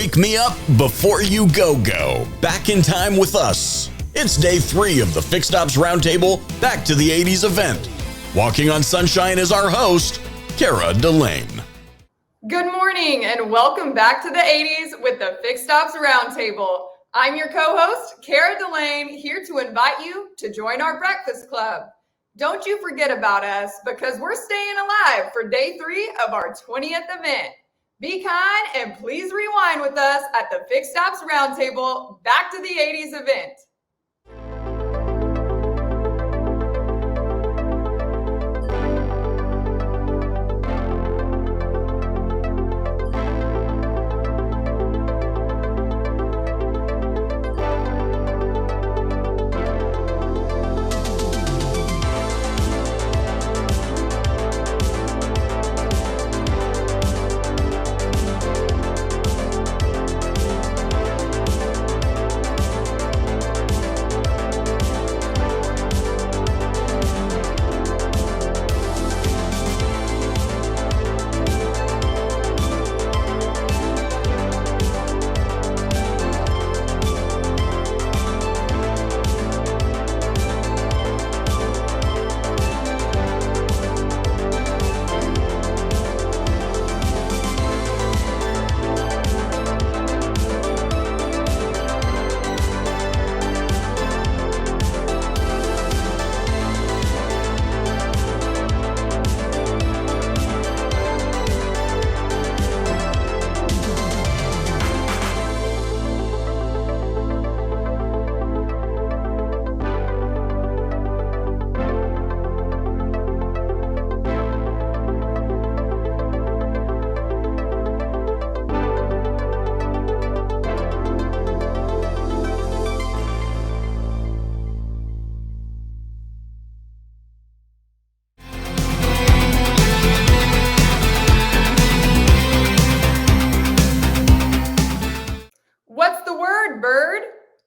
Wake me up before you go. Back in time with us. It's day 3 of the Fixed Ops Roundtable Back to the 80s event. Walking on Sunshine is our host, Delaine. Good morning and welcome back to the 80s with the Fixed Ops Roundtable. I'm your co-host, Delaine, here to invite you to join our breakfast club. Don't you forget about us because we're staying alive for day 3 of our 20th event. Be kind and please rewind with us at the Fixed Ops Roundtable Back to the 80s event.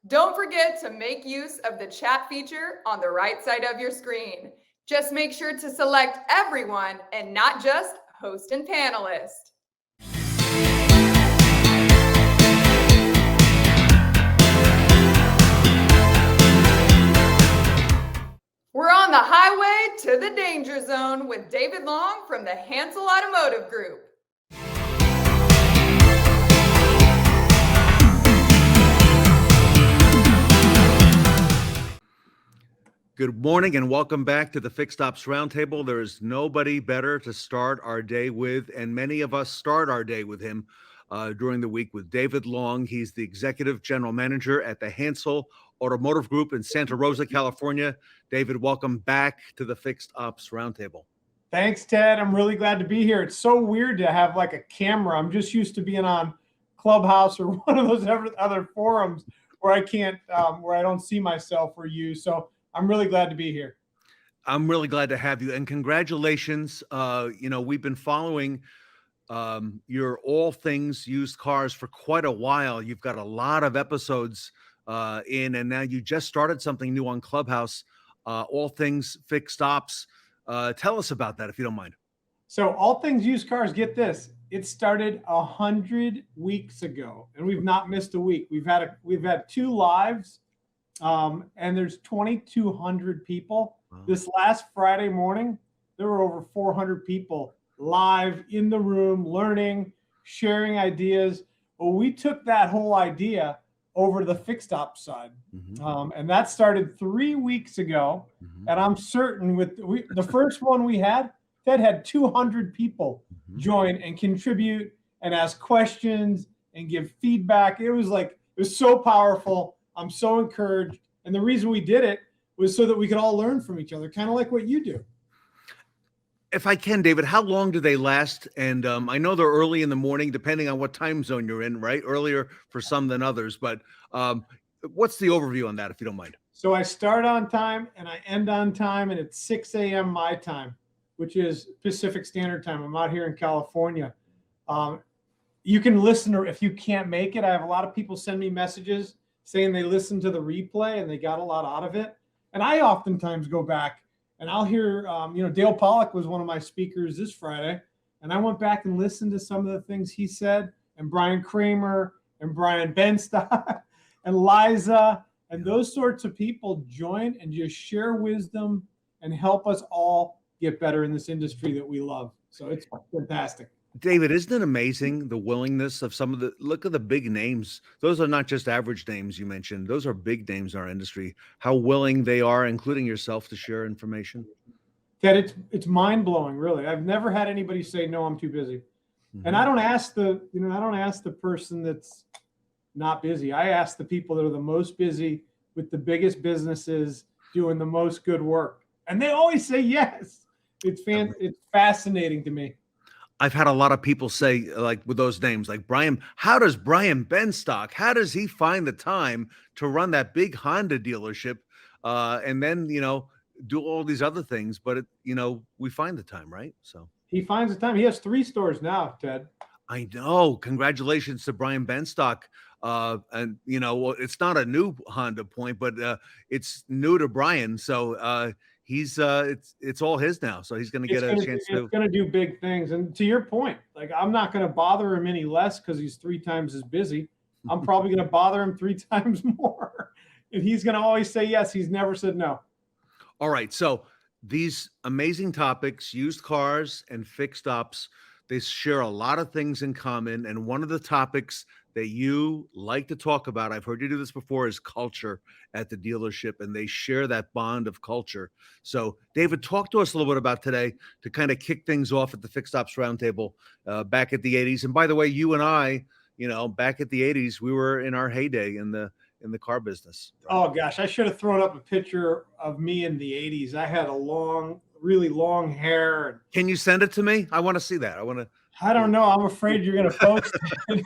Don't forget to make use of the chat feature on the right side of your screen. Just make sure to select everyone and not just host and panelist. We're on the highway to the danger zone with David Long from the Hansel Automotive Group. Good morning and welcome back to the Fixed Ops Roundtable. There is nobody better to start our day with, and many of us start our day with him during the week with David Long. He's the Executive General Manager at the Hansel Automotive Group in Santa Rosa, California. David, welcome back to the Fixed Ops Roundtable. Thanks, Ted. I'm really glad to be here. It's so weird to have like a camera. I'm just used to being on Clubhouse or one of those other forums where I can't, where I don't see myself or you. So I'm really glad to be here. I'm really glad to have you, and congratulations. We've been following your all things used cars for quite a while. You've got a lot of episodes in, and now you just started something new on Clubhouse, all things Fixed Ops. Tell us about that, if you don't mind. So all things used cars, get this. It started 100 weeks ago, and we've not missed a week. We've had 2 lives. And there's 2,200 people. Wow. This last Friday morning, there were over 400 people live in the room, learning, sharing ideas. Well, we took that whole idea over to the Fixed Ops side. Mm-hmm. And that started 3 weeks ago. Mm-hmm. And I'm certain the first one we had, that had 200 people join and contribute and ask questions and give feedback. It was so powerful. I'm so encouraged. And the reason we did it was so that we could all learn from each other, kind of like what you do. If I can, David, how long do they last? And I know they're early in the morning, depending on what time zone you're in, right? Earlier for some than others. But what's the overview on that, if you don't mind? So I start on time and I end on time, and it's 6 a.m. my time, which is Pacific Standard Time. I'm out here in California. You can listen, or if you can't make it, I have a lot of people send me messages saying they listened to the replay and they got a lot out of it. And I oftentimes go back and I'll hear, Dale Pollock was one of my speakers this Friday. And I went back and listened to some of the things he said, and Brian Kramer and Brian Benstock and Liza and those sorts of people join and just share wisdom and help us all get better in this industry that we love. So it's fantastic. David, isn't it amazing the willingness of some of the, look at the big names. Those are not just average names you mentioned. Those are big names in our industry. How willing they are, including yourself, to share information. Ted, it's mind blowing, really. I've never had anybody say, no, I'm too busy. And I don't ask the person that's not busy. I ask the people that are the most busy with the biggest businesses doing the most good work. And they always say yes. It's fascinating to me. I've had a lot of people say, like with those names, like Brian, how does Brian Benstock, how does he find the time to run that big Honda dealership? And then, do all these other things, but we find the time, right? So he finds the time. He has 3 stores now, Ted. I know. Congratulations to Brian Benstock. And it's not a new Honda point, but it's new to Brian. So he's it's all his now. So he's going to get a chance to. It's going to do big things. And to your point, like I'm not going to bother him any less because he's 3 times as busy. I'm probably going to bother him 3 times more. And he's going to always say yes. He's never said no. All right. So these amazing topics, used cars and fixed ops, they share a lot of things in common. And one of the topics that you like to talk about, I've heard you do this before, is culture at the dealership, and they share that bond of culture. So David, talk to us a little bit about today to kind of kick things off at the Fixed Ops Roundtable back at the 80s. And by the way, you and I, back at the 80s, we were in our heyday in the car business. Right? Oh gosh, I should have thrown up a picture of me in the 80s. I had really long hair. Can you send it to me? I want to see that. I don't know. I'm afraid you're going to post it.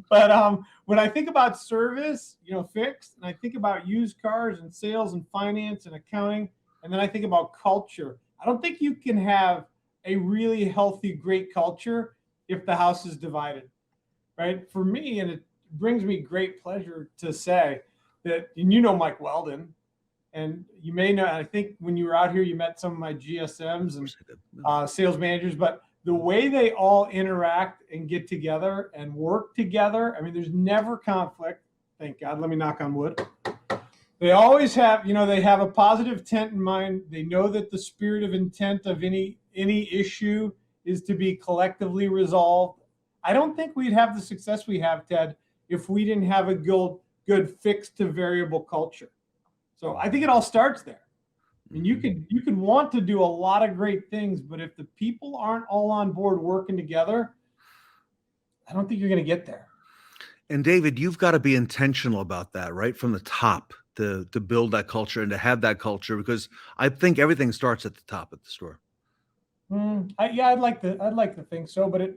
But when I think about service, fixed, and I think about used cars and sales and finance and accounting, and then I think about culture, I don't think you can have a really healthy, great culture if the house is divided, right? For me, and it brings me great pleasure to say that, and Mike Weldon, and you may know, I think when you were out here, you met some of my GSMs and sales managers, but the way they all interact and get together and work together, I mean, there's never conflict. Thank God. Let me knock on wood. They always have, they have a positive intent in mind. They know that the spirit of intent of any issue is to be collectively resolved. I don't think we'd have the success we have, Ted, if we didn't have a good fixed to variable culture. So I think it all starts there. I mean, you could want to do a lot of great things, but if the people aren't all on board working together, I don't think you're going to get there. And David, you've got to be intentional about that, right? From the top to build that culture and to have that culture, because I think everything starts at the top at the store. I'd like to think so,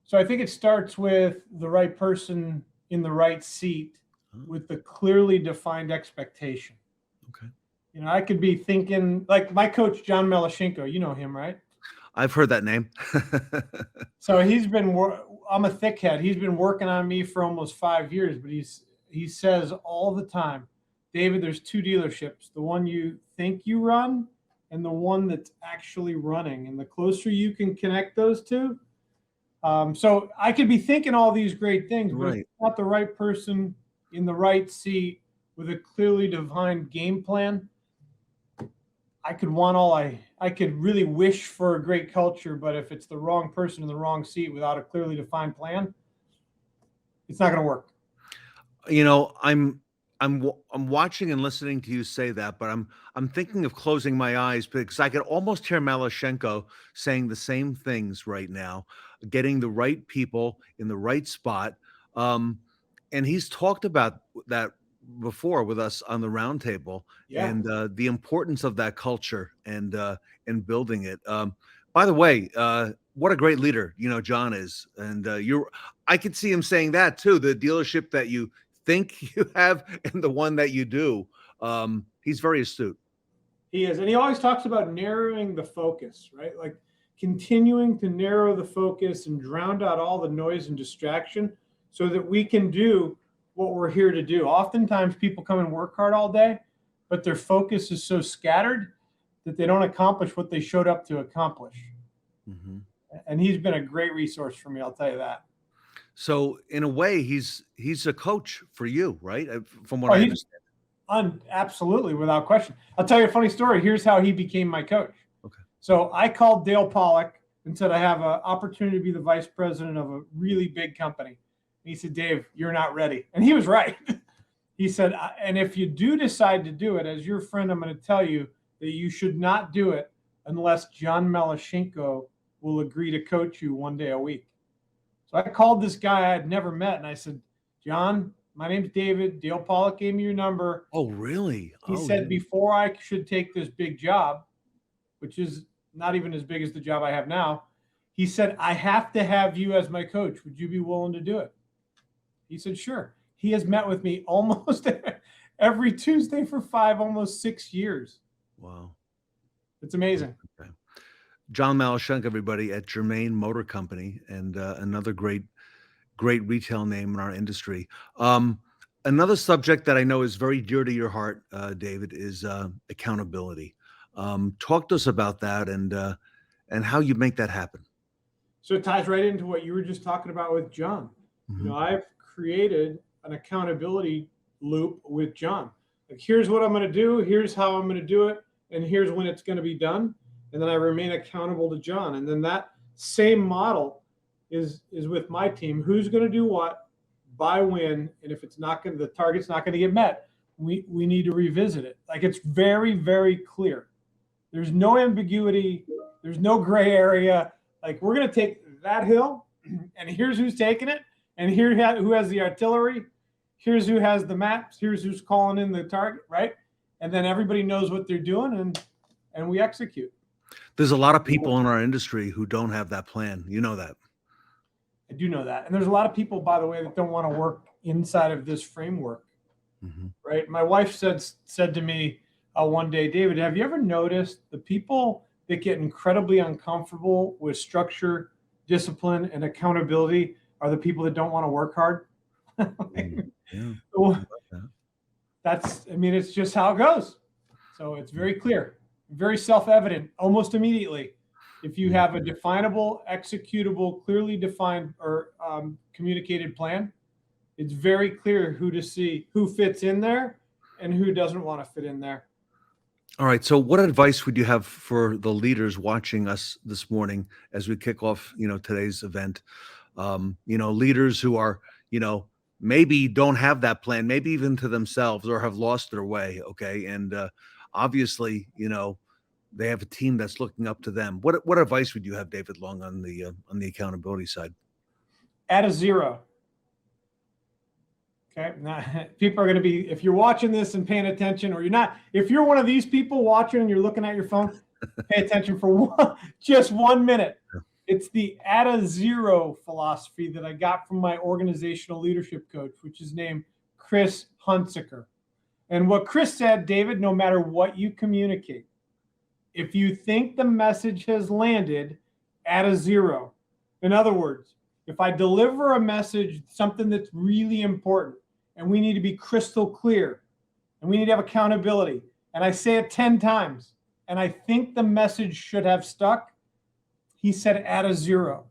so I think it starts with the right person in the right seat with the clearly defined expectation. Okay. I could be thinking like my coach, John Melashenko, you know him, right? I've heard that name. So I'm a thickhead. He's been working on me for almost 5 years, but he says all the time, David, there's 2 dealerships, the one you think you run and the one that's actually running. And the closer you can connect those 2. So I could be thinking all these great things, but if it's not the right person in the right seat with a clearly defined game plan, I could really wish for a great culture, but if it's the wrong person in the wrong seat without a clearly defined plan, it's not going to work. I'm watching and listening to you say that, but I'm thinking of closing my eyes because I could almost hear Melashenko saying the same things right now, getting the right people in the right spot. And he's talked about that before with us on the roundtable, and the importance of that culture and building it. By the way, what a great leader, John is. And I could see him saying that too, the dealership that you think you have and the one that you do. He's very astute. He is. And he always talks about narrowing the focus, right? Like continuing to narrow the focus and drown out all the noise and distraction so that we can do what we're here to do. Oftentimes people come and work hard all day, but their focus is so scattered that they don't accomplish what they showed up to accomplish. Mm-hmm. And he's been a great resource for me, I'll tell you that. So in a way, he's a coach for you, right? From what I understand. Absolutely, without question. I'll tell you a funny story. Here's how he became my coach. Okay. So I called Dale Pollock and said, I have an opportunity to be the vice president of a really big company. And he said, Dave, you're not ready. And he was right. He said, and if you do decide to do it, as your friend, I'm going to tell you that you should not do it unless John Melashenko will agree to coach you one day a week. So I called this guy I had never met, and I said, John, my name's David. Dale Pollock gave me your number. Oh, really? He said, before I should take this big job, which is not even as big as the job I have now, he said, I have to have you as my coach. Would you be willing to do it? He said, sure. He has met with me almost every Tuesday for almost 6 years. Wow. It's amazing. Okay. John Melashenko, everybody, at Germain Motor Company, and another great retail name in our industry. Another subject that I know is very dear to your heart, David, is accountability. Talk to us about that and how you make that happen. So it ties right into what you were just talking about with John. Mm-hmm. You know, I've created an accountability loop with John. Like, here's what I'm going to do, here's how I'm going to do it, and here's when it's going to be done. And then I remain accountable to John. And then that same model is with my team. Who's going to do what, by when, and if it's not going to, the target's not going to get met, we need to revisit it. Like, it's very, very clear. There's no ambiguity. There's no gray area. Like, we're going to take that hill, and here's who's taking it, and here who has the artillery. Here's who has the maps. Here's who's calling in the target, right? And then everybody knows what they're doing, and we execute. There's a lot of people in our industry who don't have that plan. You know that. I do know that. And there's a lot of people, by the way, that don't want to work inside of this framework, right? My wife said to me one day, David, have you ever noticed the people that get incredibly uncomfortable with structure, discipline, and accountability are the people that don't want to work hard? Yeah. Well, it's just how it goes. So it's very clear, very self-evident, almost immediately. If you have a definable, executable, clearly defined or communicated plan, it's very clear who fits in there and who doesn't want to fit in there. All right. So what advice would you have for the leaders watching us this morning as we kick off, today's event? Leaders who are, maybe don't have that plan, maybe even to themselves, or have lost their way. Okay. And obviously, they have a team that's looking up to them. What advice would you have, David Long, on the accountability side? Add a 0. Okay. Now, people are going to be, if you're watching this and paying attention, or you're not, if you're one of these people watching and you're looking at your phone, pay attention for just 1 minute. It's the add a 0 philosophy that I got from my organizational leadership coach, which is named Chris Hunsaker. And what Chris said, David, no matter what you communicate, if you think the message has landed, add a 0. In other words, if I deliver a message, something that's really important, and we need to be crystal clear, and we need to have accountability, and I say it 10 times, and I think the message should have stuck, he said add a 0.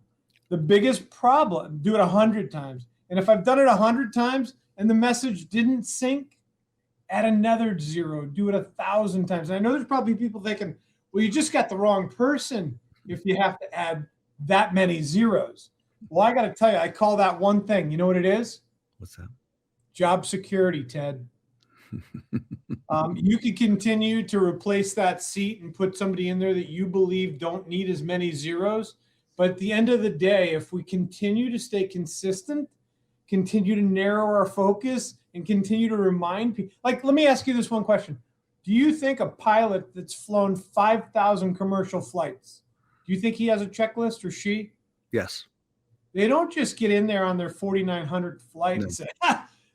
The biggest problem, do it 100 times. And if I've done it 100 times and the message didn't sink, add another 0. Do it 1,000 times. And I know there's probably people thinking, well, you just got the wrong person if you have to add that many zeros. Well, I got to tell you, I call that one thing. You know what it is? What's that? Job security, Ted. You can continue to replace that seat and put somebody in there that you believe don't need as many zeros. But at the end of the day, if we continue to stay consistent, continue to narrow our focus, and continue to remind people, like, let me ask you this one question. Do you think a pilot that's flown 5,000 commercial flights, do you think he has a checklist, or she? Yes. They don't just get in there on their 4,900th flight and say,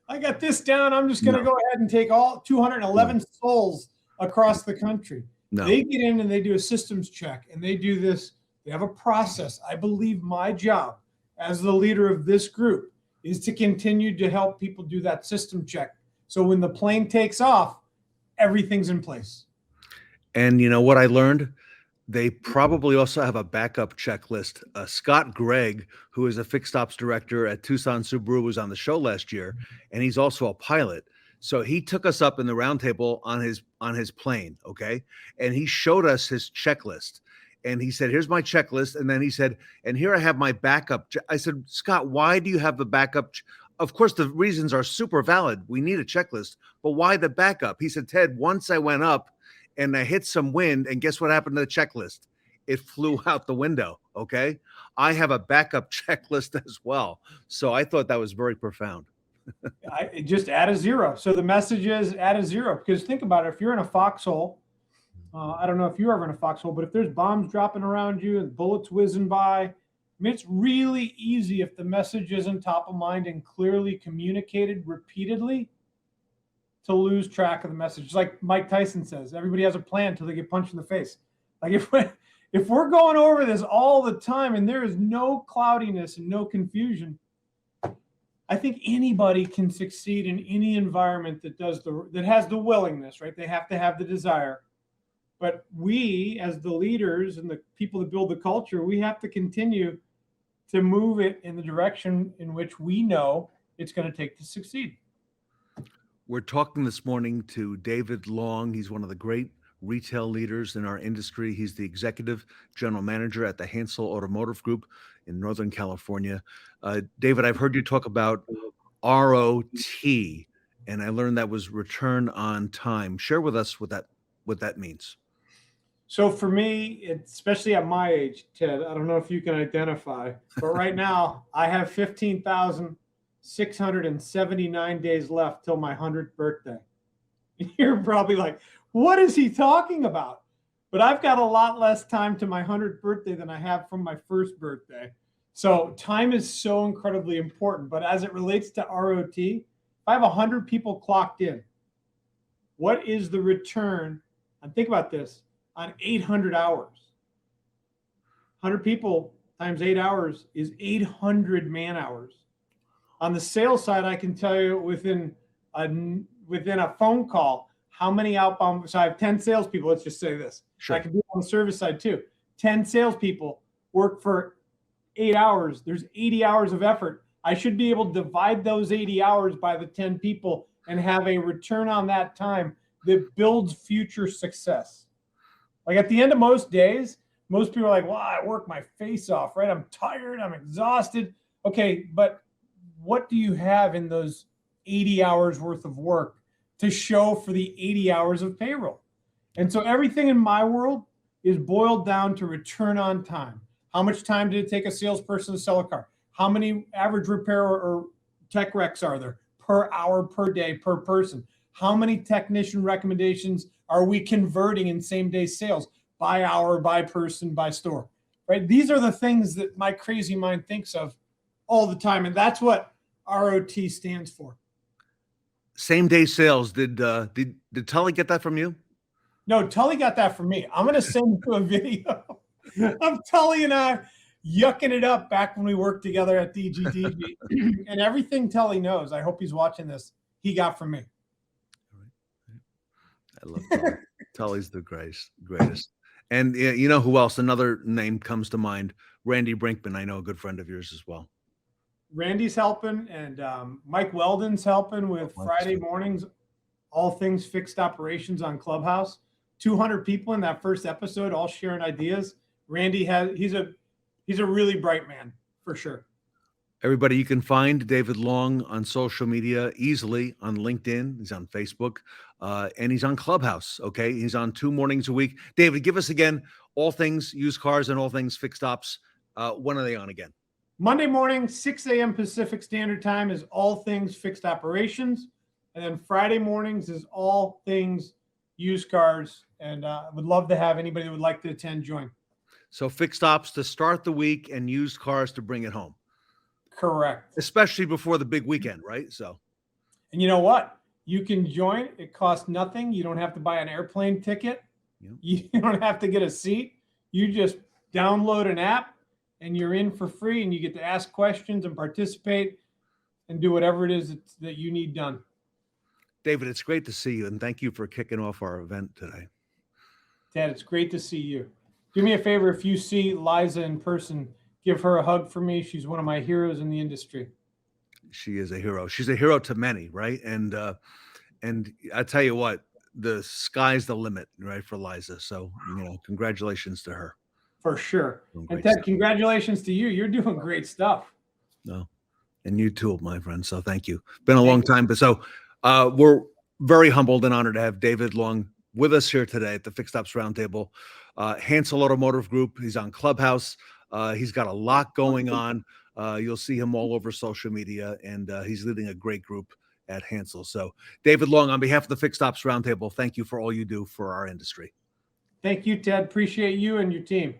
I got this down. I'm just going to go ahead and take all 211 souls across the country. No. They get in and they do a systems check, and they do this. They have a process. I believe my job as the leader of this group is to continue to help people do that system check. So when the plane takes off, everything's in place. And you know what I learned? They probably also have a backup checklist. Scott Gregg, who is a fixed ops director at Tucson Subaru, was on the show last year, and he's also a pilot. So he took us up in the roundtable on his plane, okay? And he showed us his checklist. And he said, "Here's my checklist." And then he said, "And here I have my backup." I said, "Scott, why do you have the backup? Of course, the reasons are super valid. We need a checklist, but why the backup?" He said, "Ted, once I went up and I hit some wind, and guess what happened to the checklist? It flew out the window, okay? I have a backup checklist as well." So I thought that was very profound. I just add a zero. So the message is add a zero, because think about it. If you're in a foxhole, I don't know if you're ever in a foxhole, but if there's bombs dropping around you and bullets whizzing by, I mean, it's really easy if the message isn't top of mind and clearly communicated repeatedly to lose track of the message. It's like Mike Tyson says, everybody has a plan until they get punched in the face. Like if we're going over this all the time and there is no cloudiness and no confusion, I think anybody can succeed in any environment that has the willingness, right? They have to have the desire. But we, as the leaders and the people that build the culture, we have to continue to move it in the direction in which we know it's going to take to succeed. We're talking this morning to David Long. He's one of the great retail leaders in our industry. He's the executive general manager at the Hansel Automotive Group in Northern California. David, I've heard you talk about ROT, and I learned that was return on time. Share with us what that means. So for me, especially at my age, Ted, I don't know if you can identify, but right now I have 15,679 days left till my 100th birthday. You're probably like, what is he talking about? But I've got a lot less time to my 100th birthday than I have from my first birthday. So time is so incredibly important. But as it relates to ROT, if I have 100 people clocked in, what is the return? And think about this, on 800 hours. 100 people times 8 hours is 800 man hours. On the sales side, I can tell you within a phone call, how many outbound. So I have 10 salespeople. Let's just say this. Sure. I can do it on the service side too. 10 salespeople work for 8 hours. There's 80 hours of effort. I should be able to divide those 80 hours by the 10 people and have a return on that time that builds future success. Like at the end of most days, most people are like, well, I work my face off, right? I'm tired. I'm exhausted. Okay, but what do you have in those 80 hours worth of work to show for the 80 hours of payroll? And so everything in my world is boiled down to return on time. How much time did it take a salesperson to sell a car? How many average repair or tech recs are there per hour, per day, per person? How many technician recommendations are we converting in same-day sales by hour, by person, by store? Right? These are the things that my crazy mind thinks of all the time, and that's what ROT stands for. Same-day sales. Did Tully get that from you? No, Tully got that from me. I'm going to send you a video of Tully and I yucking it up back when we worked together at DGTG. And everything Tully knows, I hope he's watching this, he got from me. I love Tully. Tully's the greatest. And you know who else? Another name comes to mind. Randy Brinkman. I know, a good friend of yours as well. Randy's helping, and Mike Weldon's helping with Friday mornings, all things fixed operations on Clubhouse. 200 people in that first episode, all sharing ideas. Randy he's a really bright man for sure. Everybody, you can find David Long on social media easily on LinkedIn. He's on Facebook, and he's on Clubhouse. Okay, he's on 2 mornings a week. David, give us again all things used cars and all things fixed ops. When are they on again? Monday morning, 6 a.m. Pacific Standard Time is all things fixed operations, and then Friday mornings is all things used cars. And I would love to have anybody that would like to attend join. So fixed ops to start the week and used cars to bring it home. Correct. Especially before the big weekend, right? So, and you know what? You can join. It costs nothing. You don't have to buy an airplane ticket. Yeah. You don't have to get a seat. You just download an app and you're in for free, and you get to ask questions and participate and do whatever it is that you need done. David, it's great to see you, and thank you for kicking off our event today. Ted, it's great to see you. Do me a favor, if you see Liza in person, give her a hug for me. She's one of my heroes in the industry. She is a hero. She's a hero to many, right? And I tell you what, the sky's the limit, right, for Liza. So, congratulations to her. For sure. And Ted, congratulations to you. You're doing great stuff. No, and you too, my friend. So thank you. Been a long time, but so we're very humbled and honored to have David Long with us here today at the Fixed Ops Roundtable. Hansel Automotive Group. He's on Clubhouse. He's got a lot going on. You'll see him all over social media, and he's leading a great group at Hansel. So, David Long, on behalf of the Fixed Ops Roundtable, thank you for all you do for our industry. Thank you, Ted. Appreciate you and your team.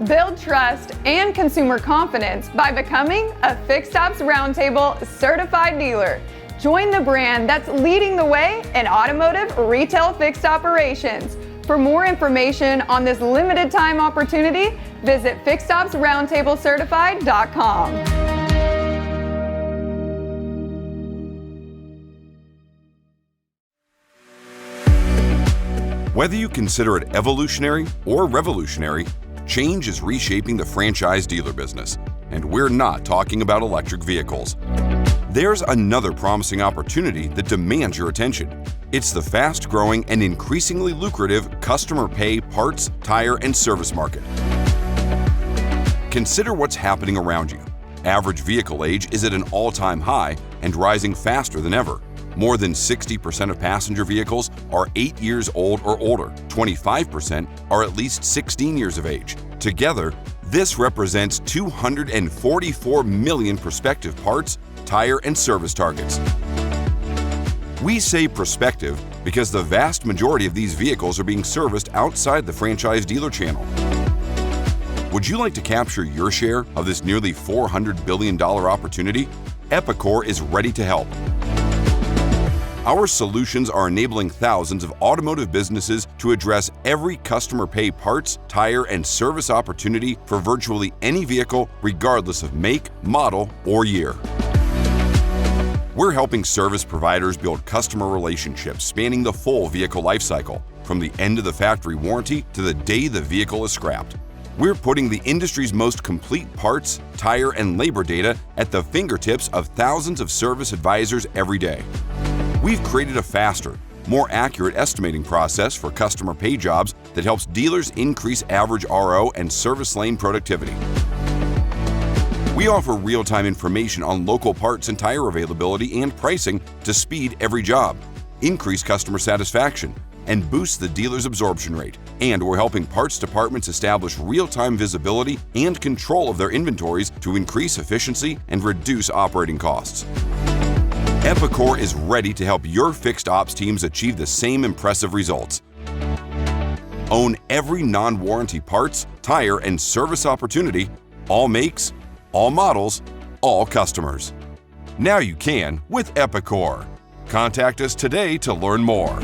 Build trust and consumer confidence by becoming a Fixed Ops Roundtable certified dealer. Join the brand that's leading the way in automotive retail fixed operations. For more information on this limited time opportunity, visit fixedopsroundtablecertified.com. Whether you consider it evolutionary or revolutionary, change is reshaping the franchise dealer business, and we're not talking about electric vehicles. There's another promising opportunity that demands your attention. It's the fast-growing and increasingly lucrative customer pay parts, tire, and service market. Consider what's happening around you. Average vehicle age is at an all-time high and rising faster than ever. More than 60% of passenger vehicles are 8 years old or older. 25% are at least 16 years of age. Together, this represents 244 million prospective parts, tire, and service targets. We say prospective because the vast majority of these vehicles are being serviced outside the franchise dealer channel. Would you like to capture your share of this nearly $400 billion opportunity? Epicor is ready to help. Our solutions are enabling thousands of automotive businesses to address every customer pay parts, tire, and service opportunity for virtually any vehicle, regardless of make, model, or year. We're helping service providers build customer relationships spanning the full vehicle lifecycle, from the end of the factory warranty to the day the vehicle is scrapped. We're putting the industry's most complete parts, tire, and labor data at the fingertips of thousands of service advisors every day. We've created a faster, more accurate estimating process for customer pay jobs that helps dealers increase average RO and service lane productivity. We offer real-time information on local parts and tire availability and pricing to speed every job, increase customer satisfaction, and boost the dealer's absorption rate. And we're helping parts departments establish real-time visibility and control of their inventories to increase efficiency and reduce operating costs. Epicor is ready to help your fixed ops teams achieve the same impressive results. Own every non-warranty parts, tire, and service opportunity, all makes, all models, all customers. Now you can with Epicor. Contact us today to learn more.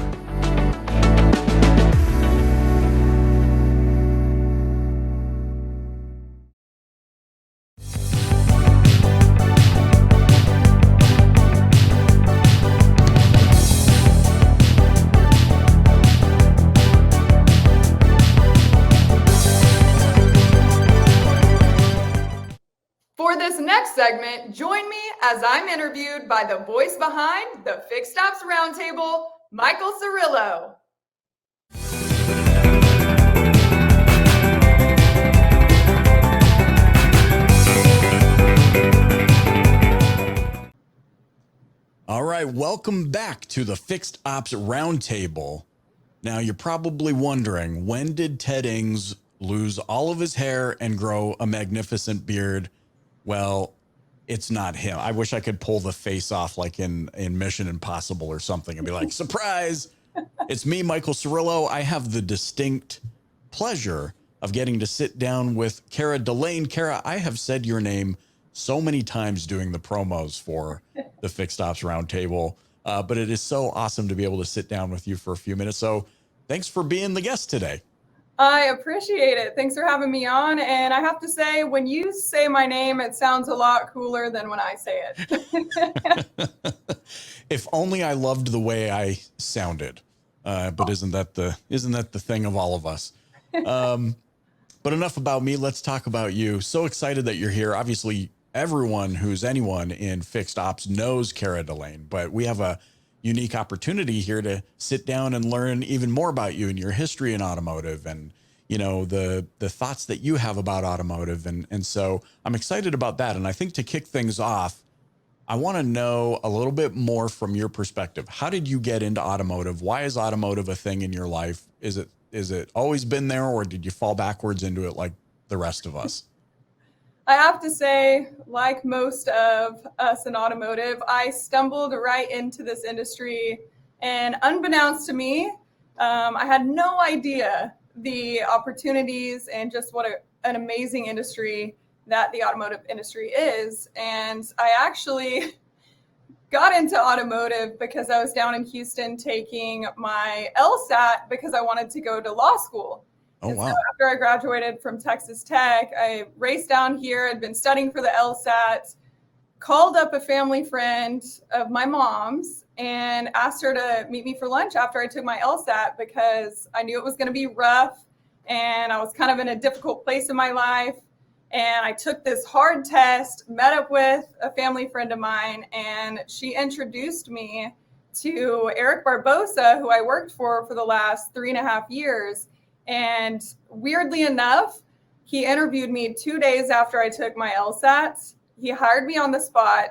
For this next segment, join me as I'm interviewed by the voice behind the Fixed Ops Roundtable, Michael Cirillo. All right, welcome back to the Fixed Ops Roundtable. Now, you're probably wondering, when did Ted Ings lose all of his hair and grow a magnificent beard. Well, it's not him. I wish I could pull the face off like in Mission Impossible or something and be like, surprise, it's me, Michael Cirillo. I have the distinct pleasure of getting to sit down with Cara Delaine. Cara, I have said your name so many times doing the promos for the Fixed Ops Roundtable, but it is so awesome to be able to sit down with you for a few minutes. So thanks for being the guest today. I appreciate it. Thanks for having me on. And I have to say, when you say my name, it sounds a lot cooler than when I say it. If only I loved the way I sounded. But isn't that the thing of all of us? But enough about me. Let's talk about you. So excited that you're here. Obviously, everyone who's anyone in fixed ops knows Cara Delaine, but we have a unique opportunity here to sit down and learn even more about you and your history in automotive and, you know, the thoughts that you have about automotive. And so I'm excited about that. And I think to kick things off, I want to know a little bit more from your perspective. How did you get into automotive? Why is automotive a thing in your life? Is it always been there, or did you fall backwards into it like the rest of us? I have to say, like most of us in automotive, I stumbled right into this industry, and unbeknownst to me, I had no idea the opportunities and just what an amazing industry that the automotive industry is. And I actually got into automotive because I was down in Houston taking my LSAT because I wanted to go to law school. Oh, wow. So after I graduated from Texas Tech, I raced down here, had been studying for the LSAT, called up a family friend of my mom's and asked her to meet me for lunch after I took my LSAT because I knew it was going to be rough and I was kind of in a difficult place in my life. And I took this hard test, met up with a family friend of mine, and she introduced me to Eric Barbosa, who I worked for the last 3.5 years. And weirdly enough, he interviewed me 2 days after I took my LSAT. He hired me on the spot,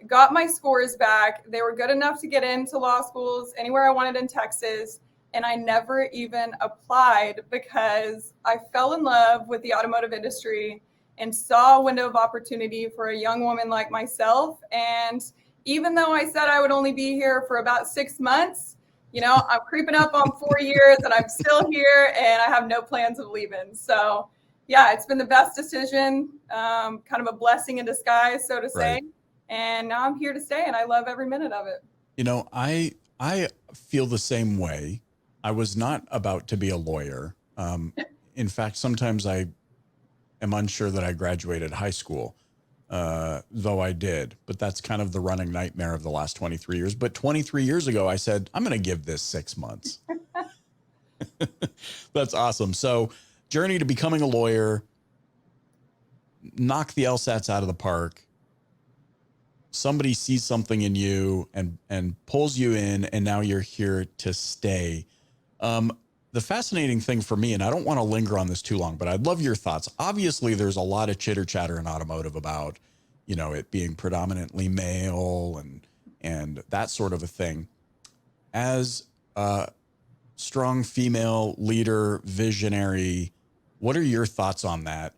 got my scores back. They were good enough to get into law schools anywhere I wanted in Texas. And I never even applied because I fell in love with the automotive industry and saw a window of opportunity for a young woman like myself. And even though I said I would only be here for about 6 months, you know, I'm creeping up on 4 years and I'm still here and I have no plans of leaving. So yeah, it's been the best decision, kind of a blessing in disguise, so to say. Right. And now I'm here to stay and I love every minute of it. You know, I feel the same way. I was not about to be a lawyer. In fact, sometimes I am unsure that I graduated high school, though I did. But that's kind of the running nightmare of the last 23 years. But 23 years ago, I said, I'm going to give this 6 months. That's awesome. So journey to becoming a lawyer, knock the LSATs out of the park. Somebody sees something in you and pulls you in, and now you're here to stay. The fascinating thing for me, and I don't want to linger on this too long, but I'd love your thoughts. Obviously, there's a lot of chitter chatter in automotive about, you know, it being predominantly male and that sort of a thing. As a strong female leader, visionary, what are your thoughts on that?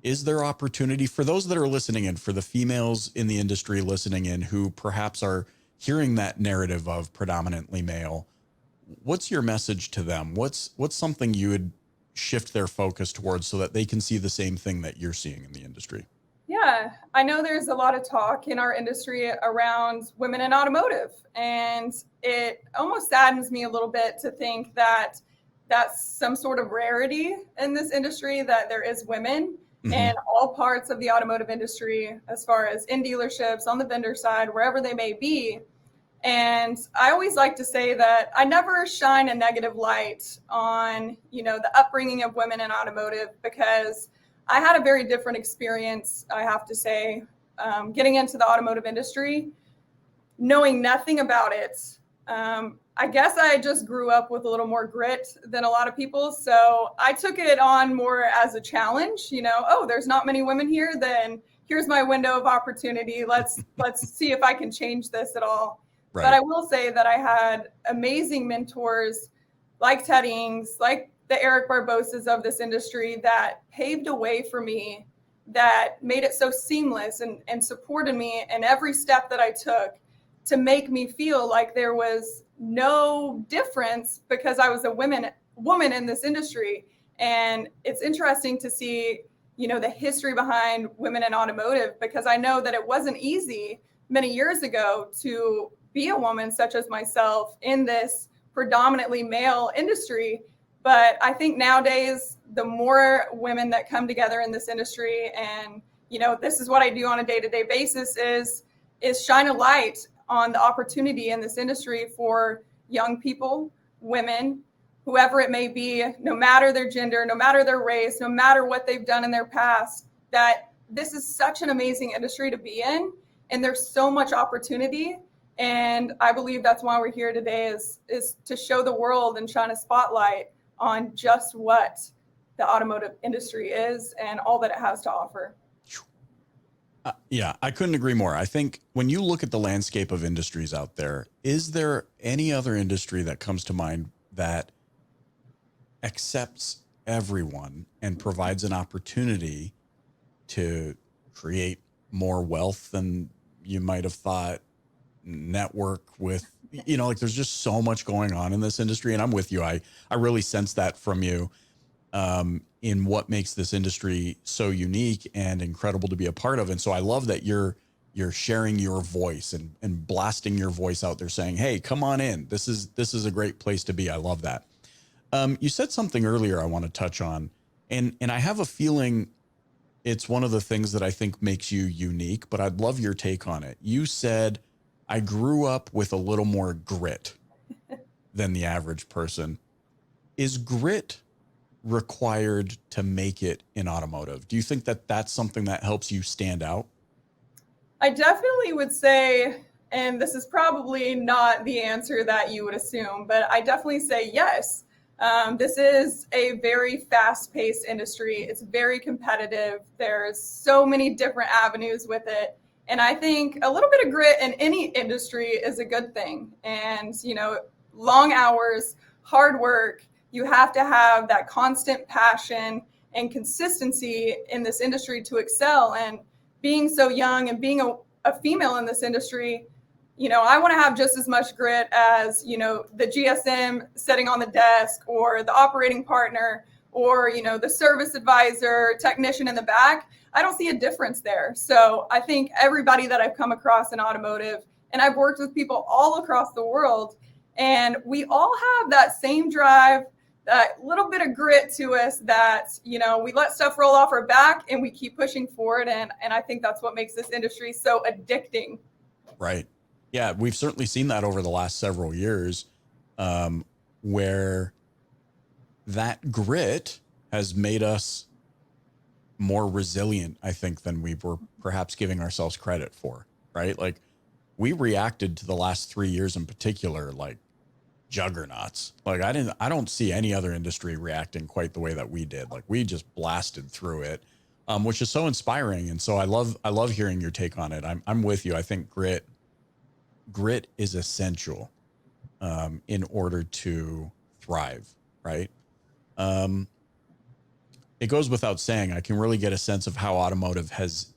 Is there opportunity for those that are listening in, for the females in the industry listening in who perhaps are hearing that narrative of predominantly male? What's your message to them? What's something you would shift their focus towards so that they can see the same thing that you're seeing in the industry? Yeah, I know there's a lot of talk in our industry around women in automotive, and it almost saddens me a little bit to think that that's some sort of rarity in this industry, that there is women in all parts of the automotive industry, as far as in dealerships, on the vendor side, wherever they may be. And I always like to say that I never shine a negative light on, you know, the upbringing of women in automotive, because I had a very different experience, I have to say, getting into the automotive industry, knowing nothing about it. I guess I just grew up with a little more grit than a lot of people. So I took it on more as a challenge, you know, oh, there's not many women here, then here's my window of opportunity. Let's see if I can change this at all. Right. But I will say that I had amazing mentors like Ted Ings, like the Eric Barbosas of this industry that paved a way for me, that made it so seamless and supported me in every step that I took to make me feel like there was no difference because I was a woman in this industry. And it's interesting to see, the history behind women in automotive, because I know that it wasn't easy many years ago to be a woman such as myself in this predominantly male industry. But I think nowadays, the more women that come together in this industry, and, this is what I do on a day-to-day basis, is shine a light on the opportunity in this industry for young people, women, whoever it may be, no matter their gender, no matter their race, no matter what they've done in their past, that this is such an amazing industry to be in. And there's so much opportunity. And I believe that's why we're here today is to show the world and shine a spotlight on just what the automotive industry is and all that it has to offer. Yeah, I couldn't agree more. I think when you look at the landscape of industries out there, is there any other industry that comes to mind that accepts everyone and provides an opportunity to create more wealth than you might have thought, network with, like there's just so much going on in this industry. And I'm with you. I really sense that from you in what makes this industry so unique and incredible to be a part of. And so I love that you're sharing your voice and blasting your voice out there saying, hey, come on in. This is a great place to be. I love that. You said something earlier I want to touch on, and I have a feeling it's one of the things that I think makes you unique, but I'd love your take on it. You said, I grew up with a little more grit than the average person. Is grit required to make it in automotive? Do you think that that's something that helps you stand out? I definitely would say, and this is probably not the answer that you would assume, but I definitely say yes. This is a very fast-paced industry. It's very competitive. There's so many different avenues with it. And I think a little bit of grit in any industry is a good thing. And, long hours, hard work, you have to have that constant passion and consistency in this industry to excel. And being so young and being a female in this industry, I want to have just as much grit as, the GSM sitting on the desk or the operating partner or, the service advisor, technician in the back. I don't see a difference there. So I think everybody that I've come across in automotive, and I've worked with people all across the world, and we all have that same drive, that little bit of grit to us that, we let stuff roll off our back and we keep pushing forward. And I think that's what makes this industry so addicting. Right. Yeah, we've certainly seen that over the last several years, where that grit has made us more resilient, I think, than we were perhaps giving ourselves credit for, right? Like we reacted to the last 3 years in particular, like juggernauts. Like I don't see any other industry reacting quite the way that we did. Like we just blasted through it, which is so inspiring. And so I love hearing your take on it. I'm with you. I think grit is essential in order to thrive, right? It goes without saying, I can really get a sense of how automotive has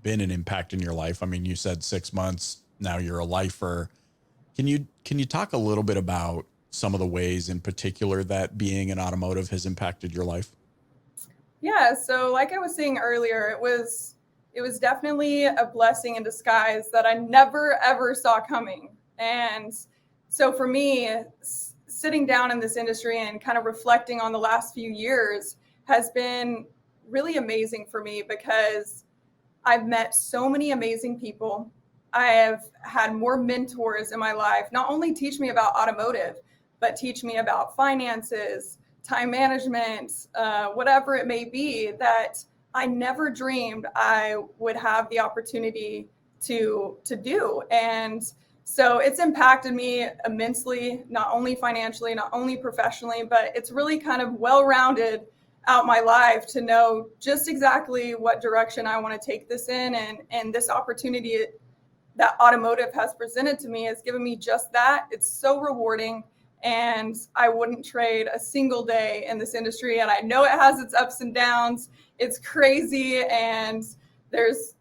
been an impact in your life. I mean, you said 6 months, now you're a lifer. Can you talk a little bit about some of the ways in particular that being in automotive has impacted your life? Yeah, so like I was saying earlier, it was definitely a blessing in disguise that I never, ever saw coming. And so for me, sitting down in this industry and kind of reflecting on the last few years has been really amazing for me because I've met so many amazing people. I have had more mentors in my life, not only teach me about automotive, but teach me about finances, time management, whatever it may be, that I never dreamed I would have the opportunity to do. And so it's impacted me immensely, not only financially, not only professionally, but it's really kind of well-rounded out my life to know just exactly what direction I want to take this in. And this opportunity that automotive has presented to me has given me just that. It's so rewarding. And I wouldn't trade a single day in this industry. And I know it has its ups and downs. It's crazy. And there's,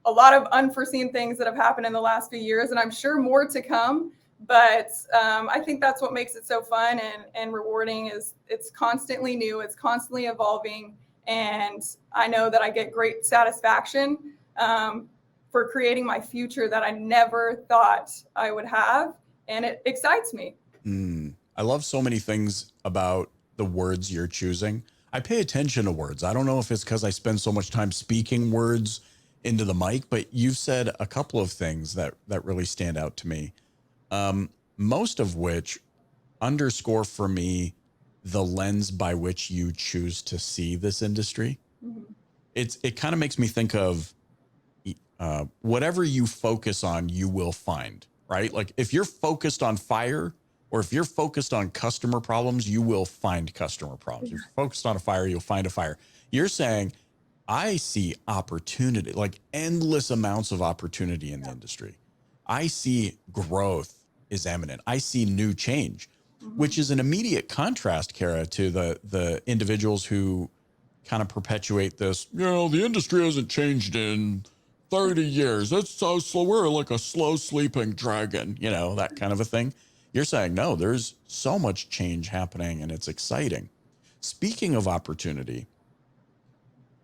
a lot of unforeseen things that have happened in the last few years, and I'm sure more to come. But I think that's what makes it so fun and rewarding is it's constantly new. It's constantly evolving. And I know that I get great satisfaction for creating my future that I never thought I would have. And it excites me. I love so many things about the words you're choosing. I pay attention to words. I don't know if it's because I spend so much time speaking words into the mic, but you've said a couple of things that really stand out to me. Most of which underscore for me the lens by which you choose to see this industry. Mm-hmm. It kind of makes me think of whatever you focus on, you will find, right? Like if you're focused on fire, or if you're focused on customer problems, you will find customer problems. If you're focused on a fire, you'll find a fire. You're saying, I see opportunity, like endless amounts of opportunity in the industry. I see growth is imminent. I see new change, which is an immediate contrast, Kara, to the individuals who kind of perpetuate this, the industry hasn't changed in 30 years. That's so slow. We're like a slow sleeping dragon, that kind of a thing. You're saying, no, there's so much change happening and it's exciting. Speaking of opportunity,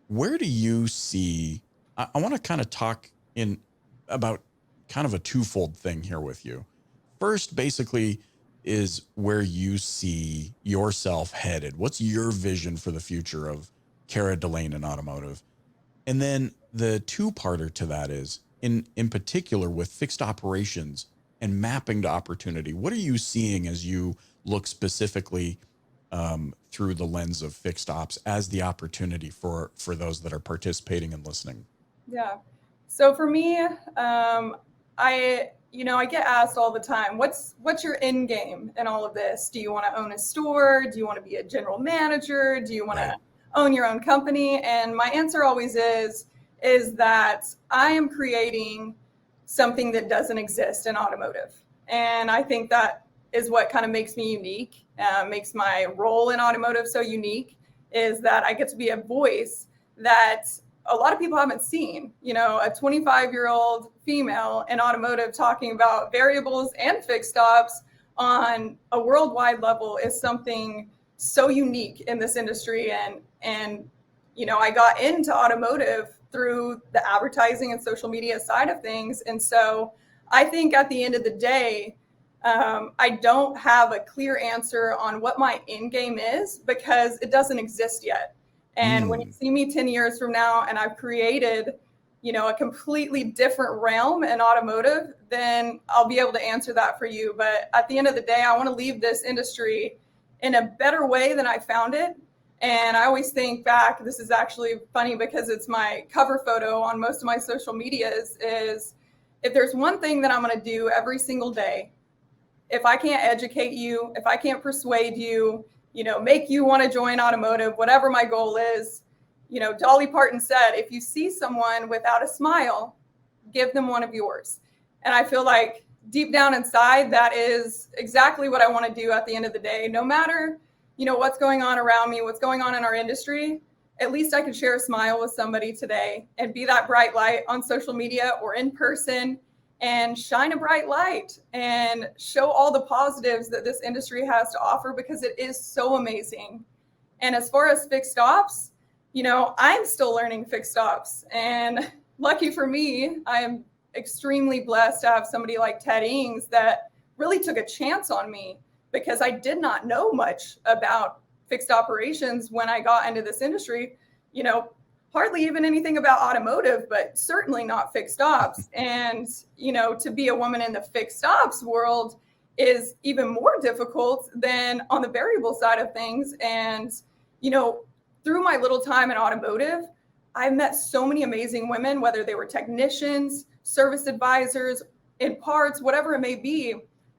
where do you see, I want to kind of talk about kind of a twofold thing here with you. First, basically, is where you see yourself headed. What's your vision for the future of Kara Delaine in automotive? And then the two-parter to that is, in particular with fixed operations and mapping to opportunity, what are you seeing as you look specifically through the lens of fixed ops as the opportunity for those that are participating and listening? Yeah. So for me, I get asked all the time, what's your end game in all of this? Do you want to own a store? Do you want to be a general manager? Do you want to own your own company? And my answer always is that I am creating something that doesn't exist in automotive. And I think that is what kind of makes me unique, makes my role in automotive so unique, is that I get to be a voice that a lot of people haven't seen. A 25-year-old female in automotive talking about variables and fixed ops on a worldwide level is something so unique in this industry. And I got into automotive through the advertising and social media side of things. And so I think at the end of the day, I don't have a clear answer on what my end game is because it doesn't exist yet. And when you see me 10 years from now and I've created, a completely different realm in automotive, then I'll be able to answer that for you. But at the end of the day, I want to leave this industry in a better way than I found it. And I always think back, this is actually funny because it's my cover photo on most of my social medias, is if there's one thing that I'm going to do every single day, if I can't educate you, if I can't persuade you, make you want to join automotive, whatever my goal is, Dolly Parton said, if you see someone without a smile, give them one of yours. And I feel like deep down inside, that is exactly what I want to do at the end of the day. No matter what's going on around me, what's going on in our industry, at least I can share a smile with somebody today and be that bright light on social media or in person and shine a bright light and show all the positives that this industry has to offer because it is so amazing. And as far as fixed ops, I'm still learning fixed ops. And lucky for me, I am extremely blessed to have somebody like Ted Ings that really took a chance on me, because I did not know much about fixed operations when I got into this industry, hardly even anything about automotive, but certainly not fixed ops. And, to be a woman in the fixed ops world is even more difficult than on the variable side of things. And, through my little time in automotive, I met so many amazing women, whether they were technicians, service advisors, in parts, whatever it may be,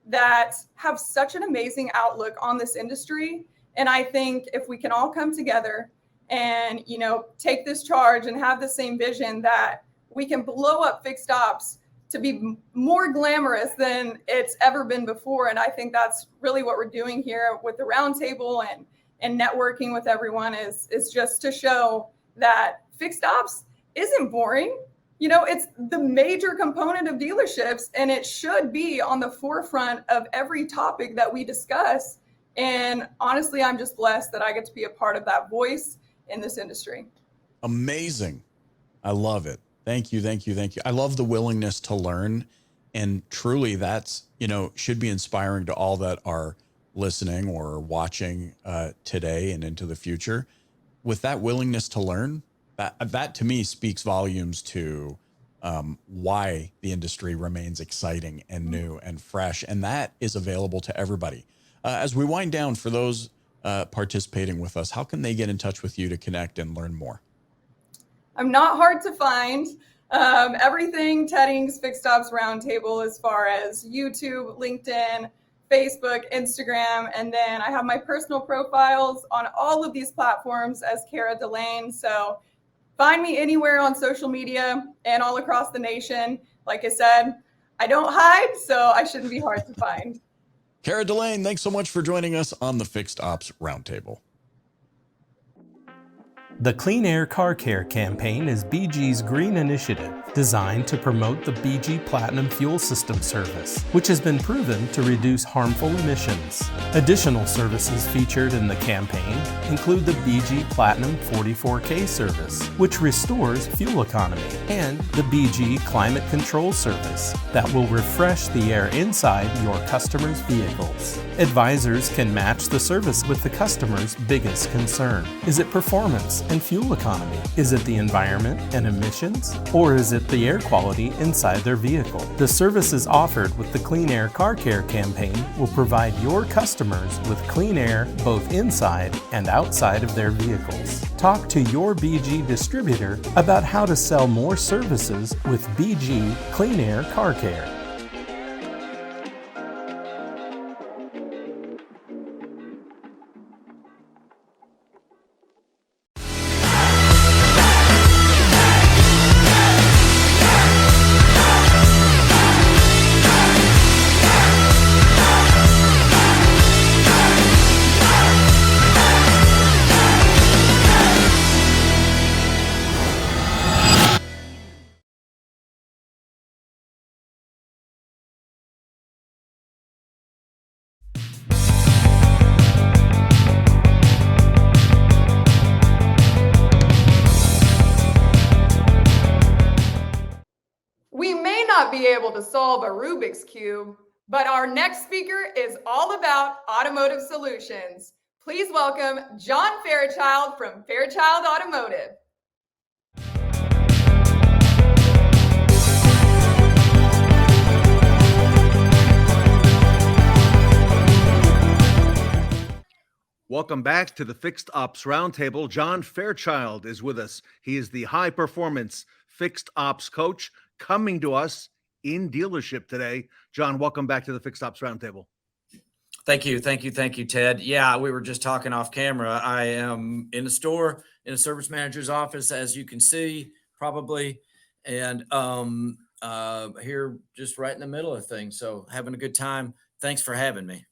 that have such an amazing outlook on this industry. And I think if we can all come together and, take this charge and have the same vision, that we can blow up fixed ops to be more glamorous than it's ever been before. And I think that's really what we're doing here with the roundtable and networking with everyone is just to show that fixed ops isn't boring. It's the major component of dealerships, and it should be on the forefront of every topic that we discuss. And honestly, I'm just blessed that I get to be a part of that voice in this industry. Amazing. I love it. Thank you. Thank you. Thank you. I love the willingness to learn. And truly that's, should be inspiring to all that are listening or watching today and into the future. With that willingness to learn, that to me speaks volumes to why the industry remains exciting and new and fresh. And that is available to everybody. As we wind down, for those participating with us, how can they get in touch with you to connect and learn more? I'm not hard to find. Everything Teddings Fixed Ops Roundtable, as far as YouTube, LinkedIn, Facebook, Instagram, and then I have my personal profiles on all of these platforms as Cara Delaine. So find me anywhere on social media and all across the nation. Like I said, I don't hide, so I shouldn't be hard to find. Cara Delaine, thanks so much for joining us on the Fixed Ops Roundtable. The Clean Air Car Care campaign is BG's green initiative designed to promote the BG Platinum Fuel System service, which has been proven to reduce harmful emissions. Additional services featured in the campaign include the BG Platinum 44K service, which restores fuel economy, and the BG Climate Control service that will refresh the air inside your customers' vehicles. Advisors can match the service with the customer's biggest concern. Is it performance and fuel economy? Is it the environment and emissions? Or is it the air quality inside their vehicle? The services offered with the Clean Air Car Care campaign will provide your customers with clean air both inside and outside of their vehicles. Talk to your BG distributor about how to sell more services with BG Clean Air Car Care. We may not be able to solve a Rubik's Cube, but our next speaker is all about automotive solutions. Please welcome John Fairchild from Fairchild Automotive. Welcome back to the Fixed Ops Roundtable. John Fairchild is with us. He is the high performance fixed ops coach coming to us in dealership today. John, welcome back to the Fixed Ops Roundtable. Thank you, Ted. Yeah, we were just talking off camera. I am in the store, in a service manager's office, as you can see, probably, and here just right in the middle of things. So having a good time. Thanks for having me.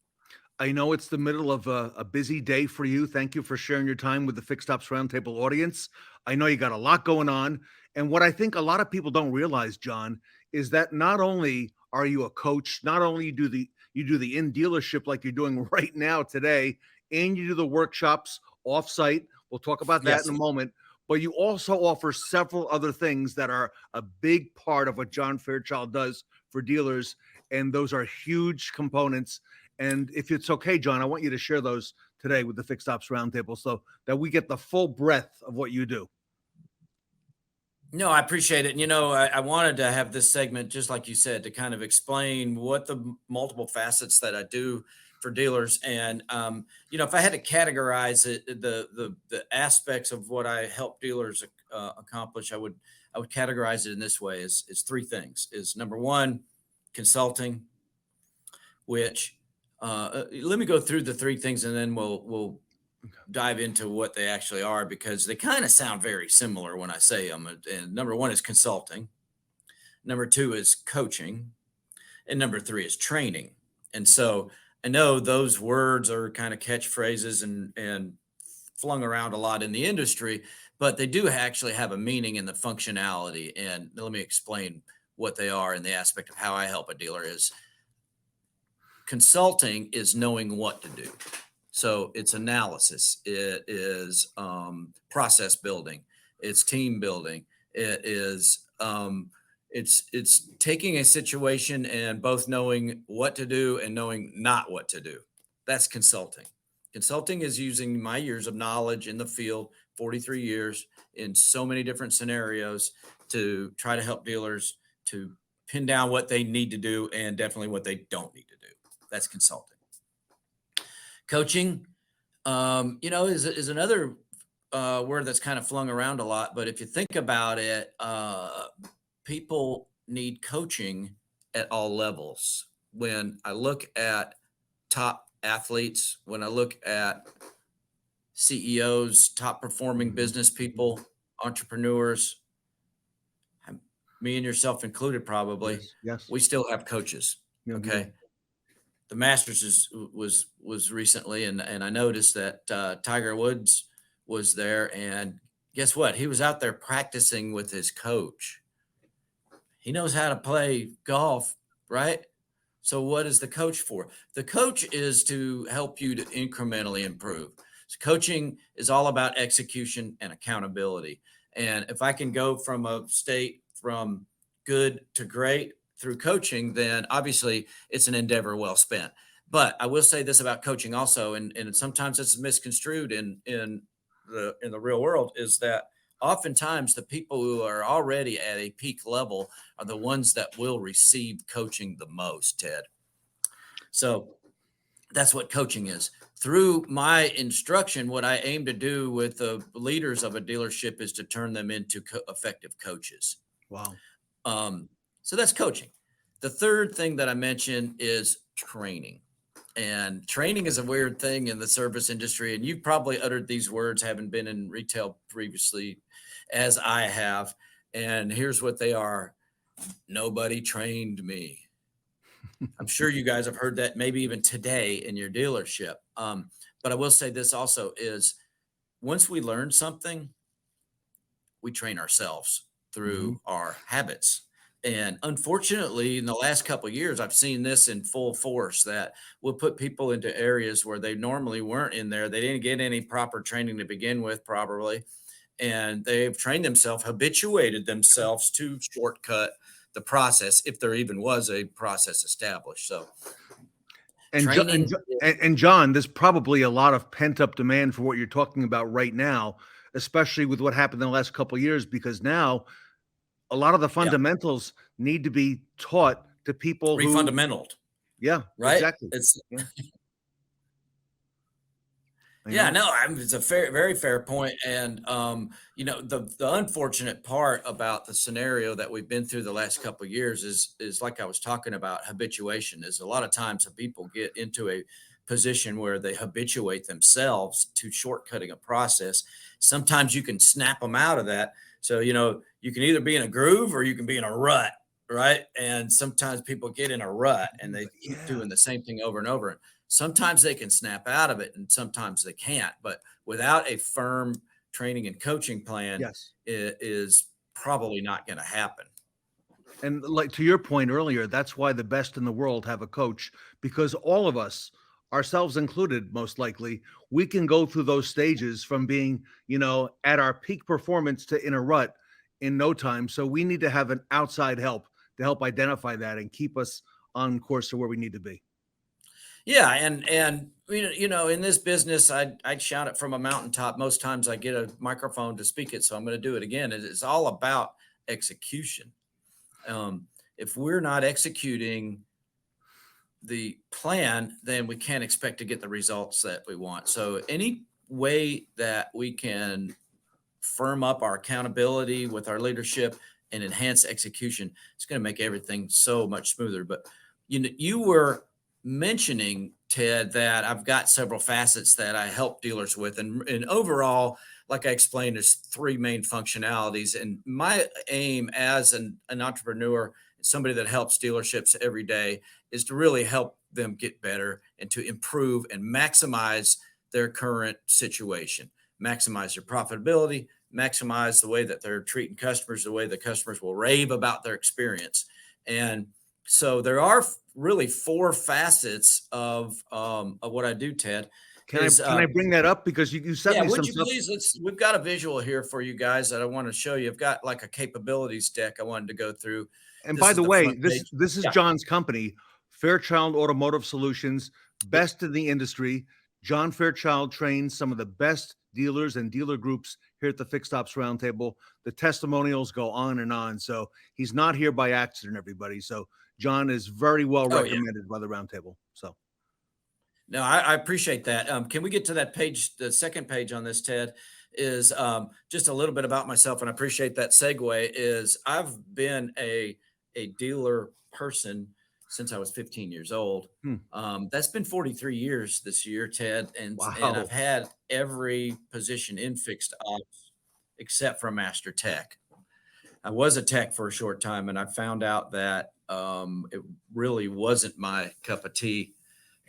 I know it's the middle of a busy day for you. Thank you for sharing your time with the Fixed Ops Roundtable audience. I know you got a lot going on. And what I think a lot of people don't realize, John, is that not only are you a coach, not only you do the in dealership like you're doing right now today, and you do the workshops offsite. We'll talk about that in a moment. But you also offer several other things that are a big part of what John Fairchild does for dealers. And those are huge components. And if it's okay, John, I want you to share those today with the Fixed Ops Roundtable so that we get the full breadth of what you do. No, I appreciate it. And, I wanted to have this segment, just like you said, to kind of explain what the multiple facets that I do for dealers. And, if I had to categorize it, the aspects of what I help dealers accomplish, I would categorize it in this way is three things. Is number one, consulting, which let me go through the three things and then we'll dive into what they actually are, because they kind of sound very similar when I say them. And number one is consulting. Number 2 is coaching. And number 3 is training. And so I know those words are kind of catchphrases and flung around a lot in the industry, but they do actually have a meaning in the functionality. And let me explain what they are in the aspect of how I help a dealer. Is consulting is knowing what to do. So it's analysis, it is process building, it's team building, it is it's taking a situation and both knowing what to do and knowing not what to do. That's consulting. Consulting is using my years of knowledge in the field, 43 years in so many different scenarios, to try to help dealers to pin down what they need to do and definitely what they don't need to do. That's consulting. Coaching, is another word that's kind of flung around a lot. But if you think about it, people need coaching at all levels. When I look at top athletes, when I look at CEOs, top performing business people, entrepreneurs, me and yourself included, probably, yes. we still have coaches. Okay. The Masters was recently, and I noticed that Tiger Woods was there, and guess what? He was out there practicing with his coach. He knows how to play golf, right? So what is the coach for? The coach is to help you to incrementally improve. So coaching is all about execution and accountability. And if I can go from a state from good to great through coaching, then obviously it's an endeavor well spent. But I will say this about coaching also, and sometimes it's misconstrued in the real world, is that oftentimes the people who are already at a peak level are the ones that will receive coaching the most, Ted. So that's what coaching is. Through my instruction, what I aim to do with the leaders of a dealership is to turn them into effective coaches. Wow. So that's coaching. The third thing that I mentioned is training. And training is a weird thing in the service industry. And you've probably uttered these words, having been in retail previously, as I have. And here's what they are. Nobody trained me. I'm sure you guys have heard that maybe even today in your dealership. But I will say this also is, once we learn something, we train ourselves through our habits. And unfortunately, in the last couple of years, I've seen this in full force, that we'll put people into areas where they normally weren't in there. They didn't get any proper training to begin with, probably. And they've trained themselves, habituated themselves to shortcut the process, if there even was a process established. So, and John, there's probably a lot of pent-up demand for what you're talking about right now, especially with what happened in the last couple of years, because now a lot of the fundamentals need to be taught to people refundamentaled. Yeah, right. Exactly. It's it's a very fair point. And the unfortunate part about the scenario that we've been through the last couple of years is like I was talking about, habituation. Is a lot of times people get into a position where they habituate themselves to shortcutting a process. Sometimes you can snap them out of that. So, you can either be in a groove or you can be in a rut, right? And sometimes people get in a rut and they keep doing the same thing over and over. And sometimes they can snap out of it and sometimes they can't. But without a firm training and coaching plan, it is probably not going to happen. And like to your point earlier, that's why the best in the world have a coach, because all of us, ourselves included, most likely, we can go through those stages from being, at our peak performance to in a rut in no time. So we need to have an outside help to help identify that and keep us on course to where we need to be. Yeah. And in this business, I'd shout it from a mountaintop. Most times I get a microphone to speak it. So I'm going to do it again. It's all about execution. If we're not executing the plan, then we can't expect to get the results that we want. So any way that we can firm up our accountability with our leadership and enhance execution, it's going to make everything so much smoother. But you were mentioning, Ted, that I've got several facets that I help dealers with, and overall like I explained, there's three main functionalities. And my aim as an entrepreneur, somebody that helps dealerships every day, is to really help them get better and to improve and maximize their current situation, maximize their profitability, maximize the way that they're treating customers, the way the customers will rave about their experience. And so there are really four facets of what I do, Ted. Can I bring that up? Because you sent me would some you stuff. please? We've got a visual here for you guys that I want to show you. I've got like a capabilities deck I wanted to go through. And This by is the the way, front this page. this is Yeah. John's company, Fairchild Automotive Solutions, best in the industry. John Fairchild trains some of the best dealers and dealer groups here at the Fixed Ops Roundtable. The testimonials go on and on. So he's not here by accident, everybody. So John is very well Oh, yeah. recommended by the Roundtable. So No, I appreciate that. Can we get to that page? The second page on this, Ted, is just a little bit about myself, and I appreciate that segue. Is I've been a dealer person since I was 15 years old. That's been 43 years this year, Ted, and Wow. I've had every position in fixed ops except for master tech. I was a tech for a short time, and I found out that it really wasn't my cup of tea.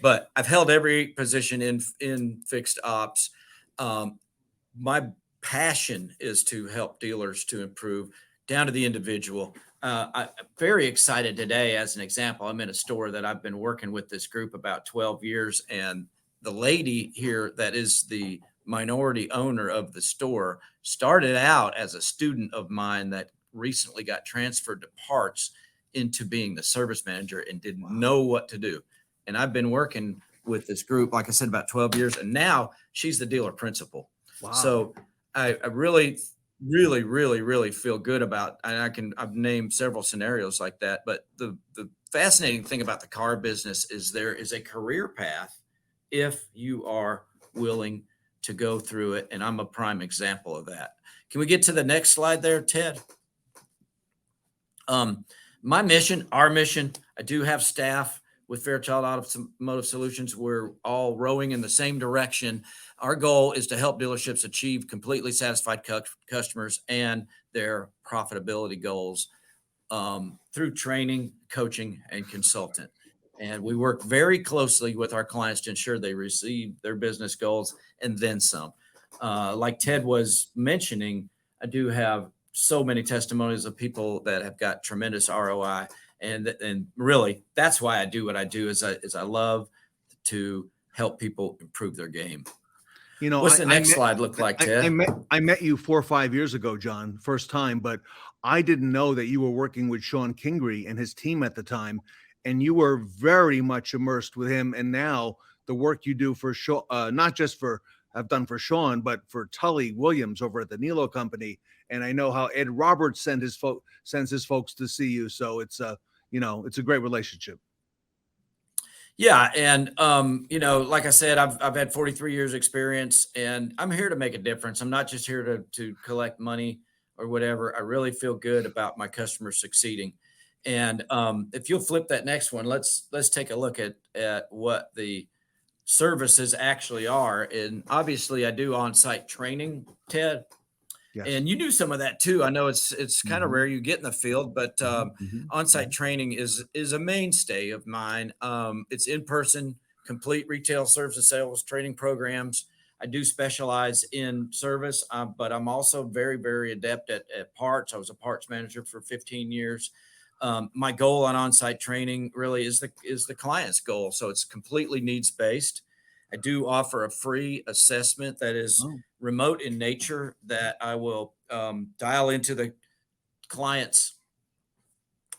But I've held every position in fixed ops. My passion is to help dealers to improve down to the individual. I'm very excited today. As an example, I'm in a store that I've been working with this group about 12 years. And the lady here that is the minority owner of the store started out as a student of mine that recently got transferred to parts into being the service manager and didn't know what to do. And I've been working with this group, like I said, about 12 years. And now she's the dealer principal. Wow. So I really, really, really, really feel good about, and I've named several scenarios like that. But the fascinating thing about the car business is there is a career path if you are willing to go through it. And I'm a prime example of that. Can we get to the next slide there, Ted? My mission, our mission, I do have staff with Fairchild Automotive Solutions. We're all rowing in the same direction. Our goal is to help dealerships achieve completely satisfied customers and their profitability goals through training, coaching, and consultant. And we work very closely with our clients to ensure they receive their business goals and then some. Like Ted was mentioning, I do have so many testimonies of people that have got tremendous ROI. And really, that's why I do what I do. Is I love to help people improve their game. You know, what's the next slide look like, Ted? I met you 4 or 5 years ago, John, first time, but I didn't know that you were working with Sean Kingery and his team at the time, and you were very much immersed with him. And now the work you do for not just for I've done for Sean, but for Tully Williams over at the Nilo Company, and I know how Ed Roberts sends his folks to see you. So it's it's a great relationship. Yeah. And, like I said, I've had 43 years experience, and I'm here to make a difference. I'm not just here to collect money or whatever. I really feel good about my customers succeeding. And if you'll flip that next one, let's take a look at what the services actually are. And obviously I do on-site training, Ted. Yes. And you do some of that too. I know it's kind of rare you get in the field, but on-site training is a mainstay of mine. It's in-person, complete retail service and sales training programs. I do specialize in service, but I'm also very, very adept at parts. I was a parts manager for 15 years. My goal on-site training really is the client's goal. So it's completely needs-based. I do offer a free assessment that is remote in nature that I will dial into the client's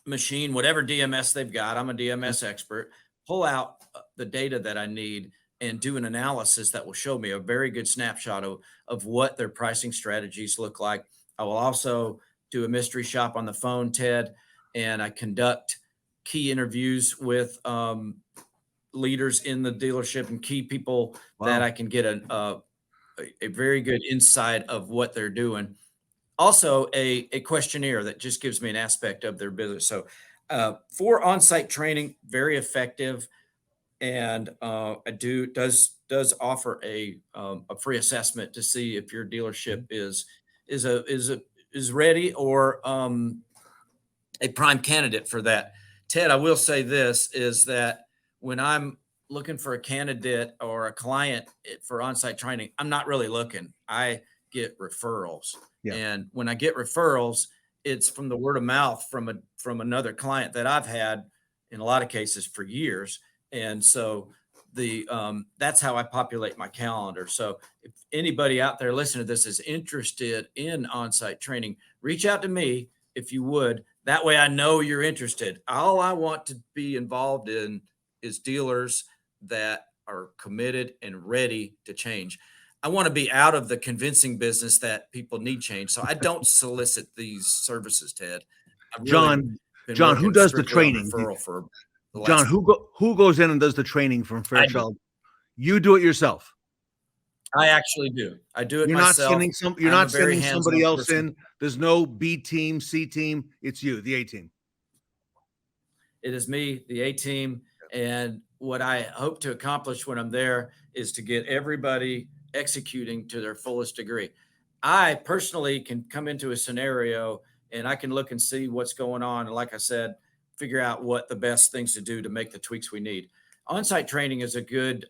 machine, whatever DMS they've got. I'm a DMS expert. Pull out the data that I need and do an analysis that will show me a very good snapshot of what their pricing strategies look like. I will also do a mystery shop on the phone, Ted, and I conduct key interviews with leaders in the dealership and key people that I can get a very good insight of what they're doing. Also a questionnaire that just gives me an aspect of their business. So for on-site training, very effective. and I does offer a free assessment to see if your dealership is ready or a prime candidate for that. Ted, I will say this is that when I'm looking for a candidate or a client for on-site training, I'm not really looking. I get referrals. Yeah. And when I get referrals, it's from the word of mouth from another client that I've had in a lot of cases for years. And so that's how I populate my calendar. So if anybody out there listening to this is interested in on-site training, reach out to me if you would. That way I know you're interested. All I want to be involved in is dealers that are committed and ready to change. I want to be out of the convincing business that people need change. So I don't solicit these services, Ted. I've really John, who does the training? Referral for the John, who goes in and does the training from Fairchild? You do it yourself. I actually do. I do it You're myself. You're not sending somebody else in. There's no B team, C team. It's you, the A team. It is me, the A team. And what I hope to accomplish when I'm there is to get everybody executing to their fullest degree. I personally can come into a scenario and I can look and see what's going on. And like I said, figure out what the best things to do to make the tweaks we need. On-site training is a good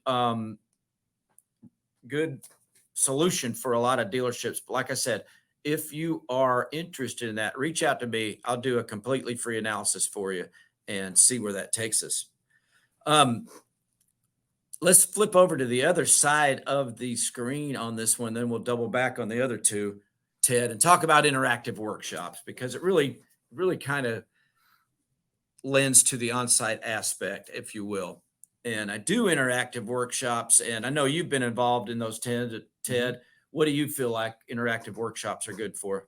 solution for a lot of dealerships. But like I said, if you are interested in that, reach out to me. I'll do a completely free analysis for you and see where that takes us. Let's flip over to the other side of the screen on this one. Then we'll double back on the other two, Ted, and talk about interactive workshops, because it really kind of lends to the on-site aspect, if you will. And I do interactive workshops, and I know you've been involved in those, Ted. What do you feel like interactive workshops are good for?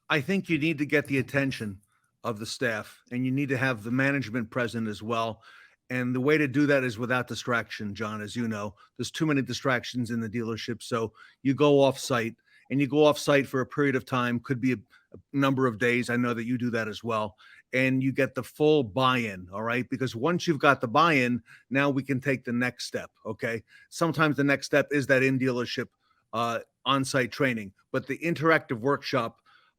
I think you need to get the attention of the staff, and you need to have the management present as well. And the way to do that is without distraction, John. As you know, there's too many distractions in the dealership. So you go off site, and you go off site for a period of time, could be a number of days. I know that you do that as well. And you get the full buy-in, all right? Because once you've got the buy-in, now we can take the next step, okay? Sometimes the next step is that in-dealership on-site training. But the interactive workshop,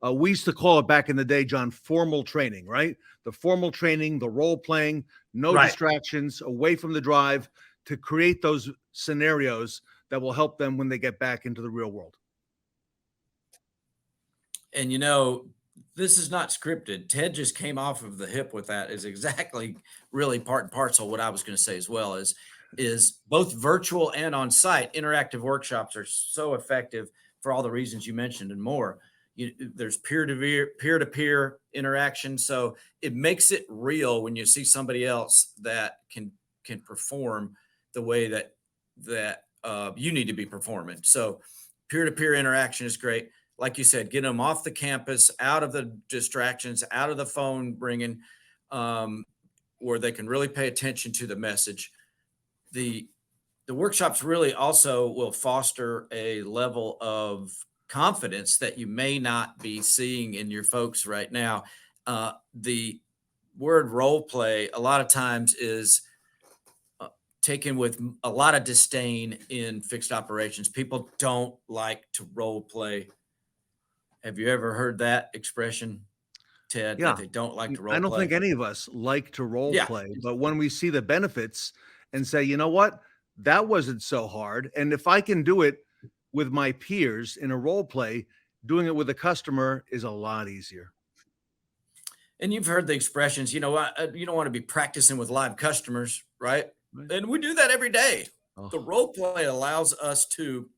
we used to call it back in the day, John, formal training, right? The formal training, the role-playing, no distractions, away from the drive, to create those scenarios that will help them when they get back into the real world. And, you know, this is not scripted. Ted just came off of the hip with that. Is exactly really part and parcel what I was going to say as well, is both virtual and on site interactive workshops are so effective for all the reasons you mentioned and more. There's peer-to-peer interaction. So it makes it real when you see somebody else that can perform the way that you need to be performing. So peer-to-peer interaction is great. Like you said, get them off the campus, out of the distractions, out of the phone ringing, where they can really pay attention to the message. The workshops really also will foster a level of confidence that you may not be seeing in your folks right now. The word role play a lot of times is taken with a lot of disdain in fixed operations. People don't like to role play. Have you ever heard that expression, Ted? Yeah. That they don't like to role play? I don't think any of us like to role Yeah. play, but when we see the benefits and say, you know what, that wasn't so hard. And if I can do it with my peers in a role play, doing it with a customer is a lot easier. And you've heard the expressions, you know, you don't want to be practicing with live customers, right? And we do that every day. Oh. The role play allows us to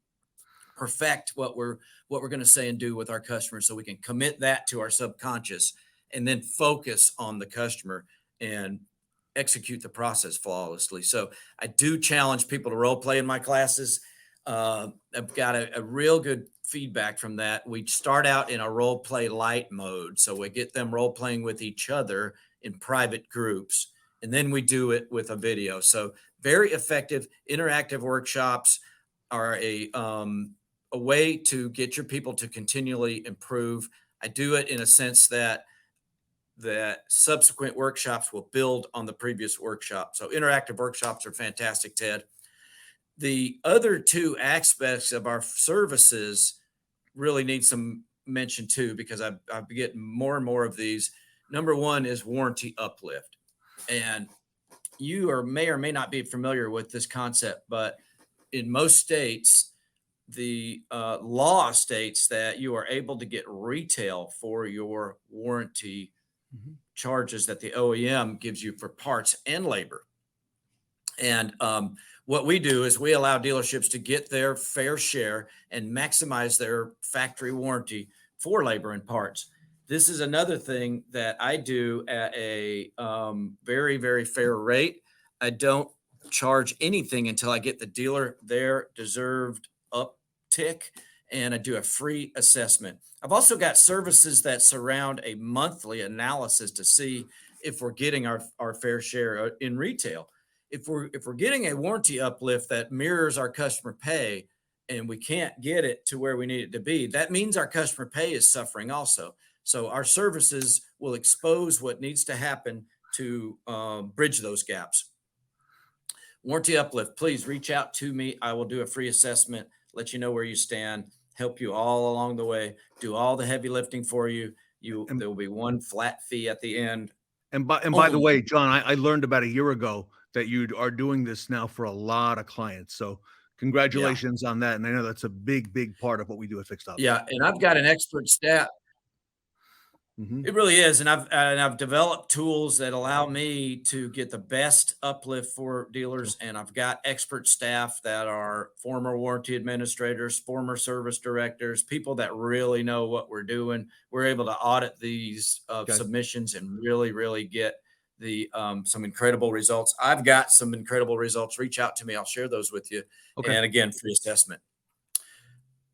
perfect what we're going to say and do with our customers, so we can commit that to our subconscious and then focus on the customer and execute the process flawlessly. So I do challenge people to role play in my classes. I've got a real good feedback from that. We start out in a role play light mode, so we get them role playing with each other in private groups, and then we do it with a video. So very effective. Interactive workshops are a way to get your people to continually improve. I do it in a sense that that subsequent workshops will build on the previous workshop. So interactive workshops are fantastic, Ted. The other two aspects of our services really need some mention too, because I've been getting more and more of these. Number one is warranty uplift. And you may or may not be familiar with this concept, but in most states, the law states that you are able to get retail for your warranty charges that the OEM gives you for parts and labor. And what we do is we allow dealerships to get their fair share and maximize their factory warranty for labor and parts. This is another thing that I do at a very, very fair rate. I don't charge anything until I get the dealer their deserved uptick, and I do a free assessment. I've also got services that surround a monthly analysis to see if we're getting our fair share in retail. If we're getting a warranty uplift that mirrors our customer pay and we can't get it to where we need it to be, that means our customer pay is suffering also. So our services will expose what needs to happen to bridge those gaps. Warranty uplift, please reach out to me. I will do a free assessment, let you know where you stand, help you all along the way, do all the heavy lifting for you. There will be one flat fee at the end. And by the way, John, I learned about a year ago that you are doing this now for a lot of clients. So congratulations on that. And I know that's a big, big part of what we do at Fixed Ops. Yeah. And I've got an expert staff. It really is. And I've developed tools that allow me to get the best uplift for dealers. And I've got expert staff that are former warranty administrators, former service directors, people that really know what we're doing. We're able to audit these submissions and really, really get some incredible results. I've got some incredible results. Reach out to me. I'll share those with you. Okay. And again, free assessment.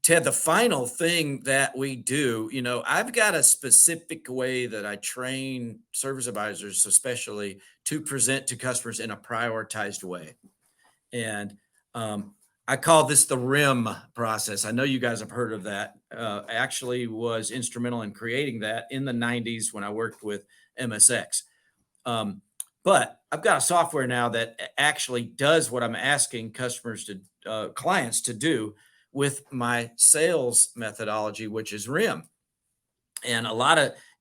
Ted, the final thing that we do, I've got a specific way that I train service advisors, especially, to present to customers in a prioritized way. And I call this the RIM process. I know you guys have heard of that. I actually was instrumental in creating that in the 90s when I worked with MSX. But I've got a software now that actually does what I'm asking clients to do with my sales methodology, which is RIM. And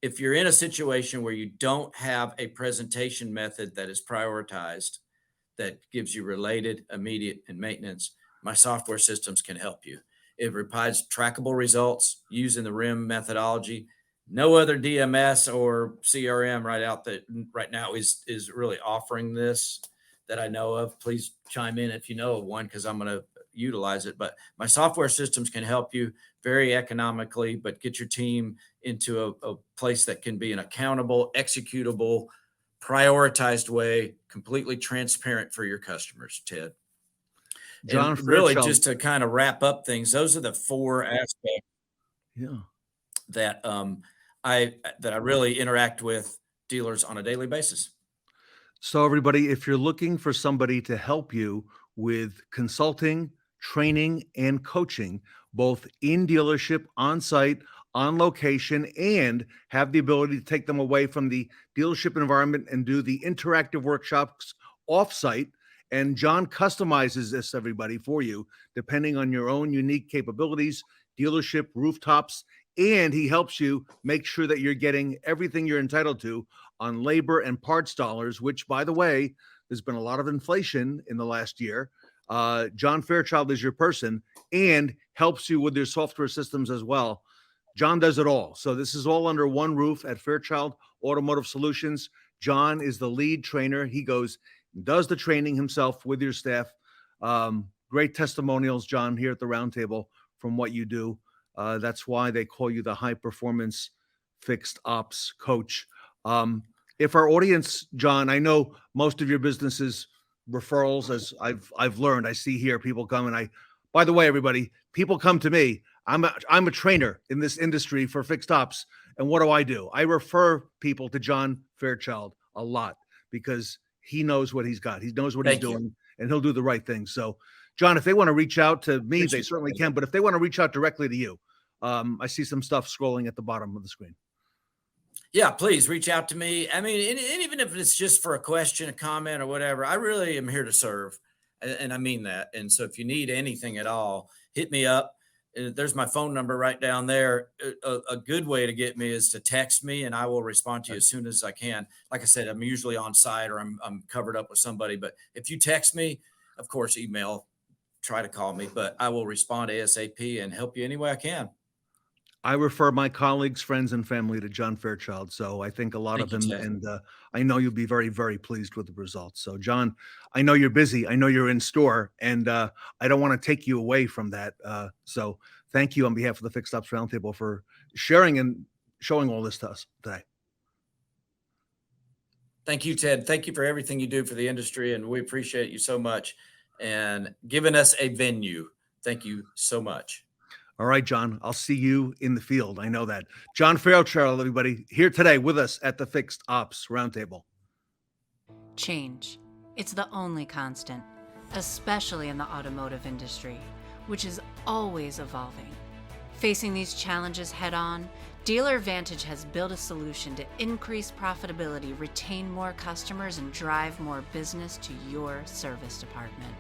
if you're in a situation where you don't have a presentation method that is prioritized, that gives you related, immediate, and maintenance, my software systems can help you. It provides trackable results using the RIM methodology. No other DMS or CRM right now is really offering this that I know of. Please chime in if you know of one, because I'm going to utilize it. But my software systems can help you very economically, but get your team into a place that can be an accountable, executable, prioritized way, completely transparent for your customers, Ted. John, really, just to kind of wrap up things, those are the four aspects that I really interact with dealers on a daily basis. So everybody, if you're looking for somebody to help you with consulting, training, and coaching, both in dealership, on site, on location, and have the ability to take them away from the dealership environment and do the interactive workshops off-site. And John customizes this, everybody, for you, depending on your own unique capabilities, dealership, rooftops, and he helps you make sure that you're getting everything you're entitled to on labor and parts dollars, which, by the way, there's been a lot of inflation in the last year. John Fairchild is your person and helps you with your software systems as well. John does it all. So this is all under one roof at Fairchild Automotive Solutions. John is the lead trainer. He does the training himself with your staff. Great testimonials, John, here at the Roundtable from what you do. That's why they call you the high performance fixed ops coach. If our audience, John, I know most of your businesses referrals, as I've learned, I see here people come, and by the way, everybody, people come to me. I'm a trainer in this industry for fixed ops. And what do? I refer people to John Fairchild a lot because he knows what he's got. He knows what he's doing, and he'll do the right thing. So, John, if they want to reach out to me, they certainly can. But if they want to reach out directly to you, I see some stuff scrolling at the bottom of the screen. Yeah, please reach out to me. I mean, and even if it's just for a question, a comment, or whatever, I really am here to serve. And I mean that. And so if you need anything at all, hit me up. There's my phone number right down there. A good way to get me is to text me, and I will respond to you as soon as I can. Like I said, I'm usually on site or I'm covered up with somebody. But if you text me, of course, email, try to call me, but I will respond ASAP and help you any way I can. I refer my colleagues, friends, and family to John Fairchild. So I think a lot Thank of you, them, Ted. and I know you'll be very, very pleased with the results. So, John, I know you're busy. I know you're in store, and I don't want to take you away from that. So, thank you on behalf of the Fixed Ops Roundtable for sharing and showing all this to us today. Thank you, Ted. Thank you for everything you do for the industry, and we appreciate you so much and giving us a venue. Thank you so much. All right, John, I'll see you in the field. I know that. John Fairchild, everybody, here today with us at the Fixed Ops Roundtable. Change. It's the only constant, especially in the automotive industry, which is always evolving. Facing these challenges head-on, Dealer Vantage has built a solution to increase profitability, retain more customers, and drive more business to your service department.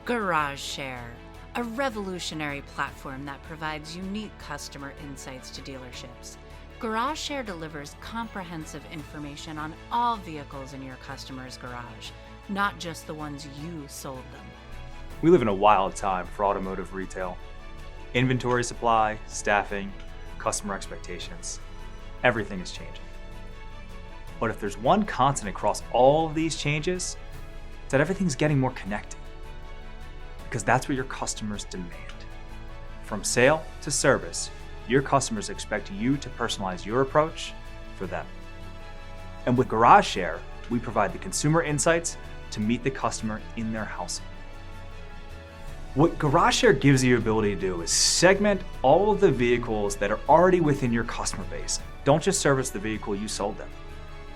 Garage Share, a revolutionary platform that provides unique customer insights to dealerships. Garage Share delivers comprehensive information on all vehicles in your customer's garage, not just the ones you sold them. We live in a wild time for automotive retail. Inventory supply, staffing, customer expectations. Everything is changing. But if there's one constant across all of these changes, it's that everything's getting more connected. Because that's what your customers demand. From sale to service, your customers expect you to personalize your approach for them. And with Garage Share, we provide the consumer insights to meet the customer in their household. What Garage Share gives you the ability to do is segment all of the vehicles that are already within your customer base. Don't just service the vehicle you sold them.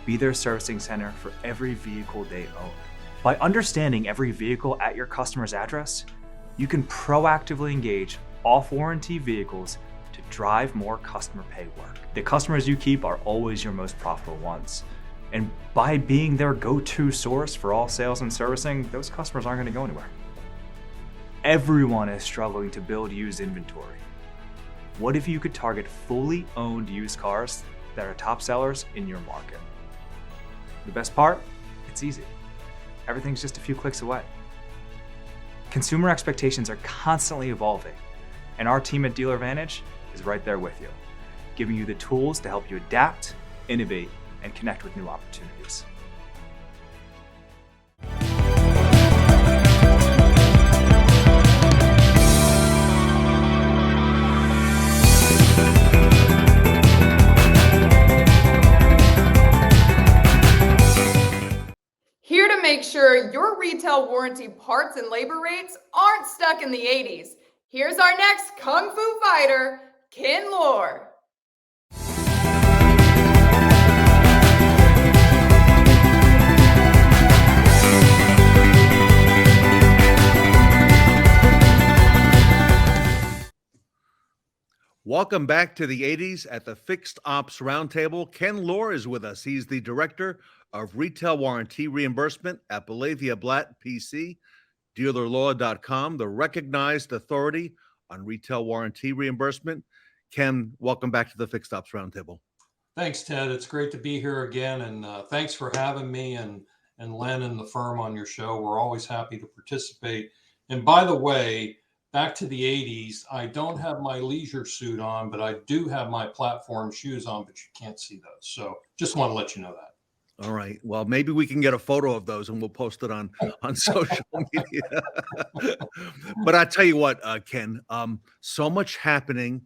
Be their servicing center for every vehicle they own. By understanding every vehicle at your customer's address, you can proactively engage off-warranty vehicles to drive more customer pay work. The customers you keep are always your most profitable ones. And by being their go-to source for all sales and servicing, those customers aren't going to go anywhere. Everyone is struggling to build used inventory. What if you could target fully owned used cars that are top sellers in your market? The best part? It's easy. Everything's just a few clicks away. Consumer expectations are constantly evolving, and our team at Dealer Vantage is right there with you, giving you the tools to help you adapt, innovate, and connect with new opportunities. Here to make sure your retail warranty parts and labor rates aren't stuck in the 80s. Here's our next Kung Fu fighter, Ken Lohr. Welcome back to the 80s at the Fixed Ops Roundtable. Ken Lohr is with us. He's the Director of Retail Warranty Reimbursement at Belavia Blatt PC, dealerlaw.com, the recognized authority on retail warranty reimbursement. Ken, welcome back to the Fixed Ops Roundtable. Thanks, Ted. It's great to be here again, and thanks for having me and Len and the firm on your show. We're always happy to participate. And by the way, back to the 80s, I don't have my leisure suit on, but I do have my platform shoes on, but you can't see those. So just want to let you know that. All right. Well, maybe we can get a photo of those and we'll post it on social media. But I tell you what, Ken, so much happening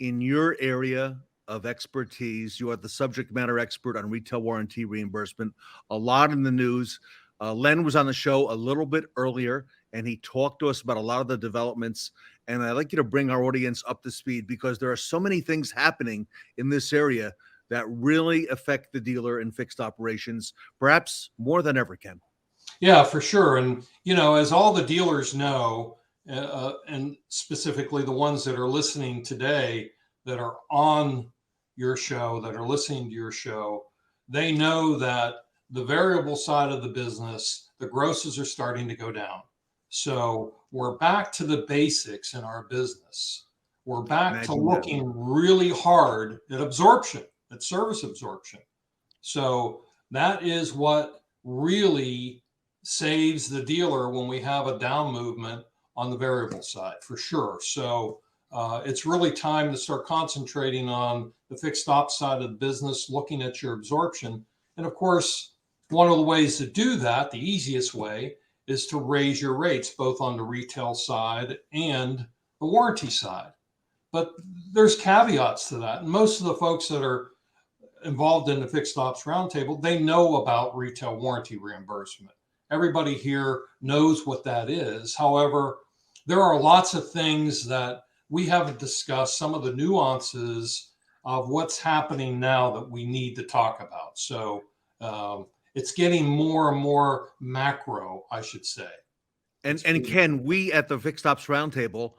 in your area of expertise. You are the subject matter expert on retail warranty reimbursement. A lot in the news. Len was on the show a little bit earlier, and he talked to us about a lot of the developments. And I'd like you to bring our audience up to speed because there are so many things happening in this area that really affect the dealer and fixed operations, perhaps more than ever, Ken. Yeah, for sure. And, you know, as all the dealers know, and specifically the ones that are listening today that are on your show, that are listening to your show, they know that the variable side of the business, the grosses are starting to go down. So we're back to the basics in our business. We're back to looking really hard at absorption, at service absorption. So that is what really saves the dealer when we have a down movement on the variable side, for sure. So it's really time to start concentrating on the fixed ops side of the business, looking at your absorption. And of course, one of the ways to do that, the easiest way, is to raise your rates, both on the retail side and the warranty side. But there's caveats to that. And most of the folks that are involved in the Fixed Ops Roundtable, they know about retail warranty reimbursement. Everybody here knows what that is. However, there are lots of things that we haven't discussed, some of the nuances of what's happening now that we need to talk about. So it's getting more and more macro, I should say. And Ken, we at the Fixed Ops Roundtable,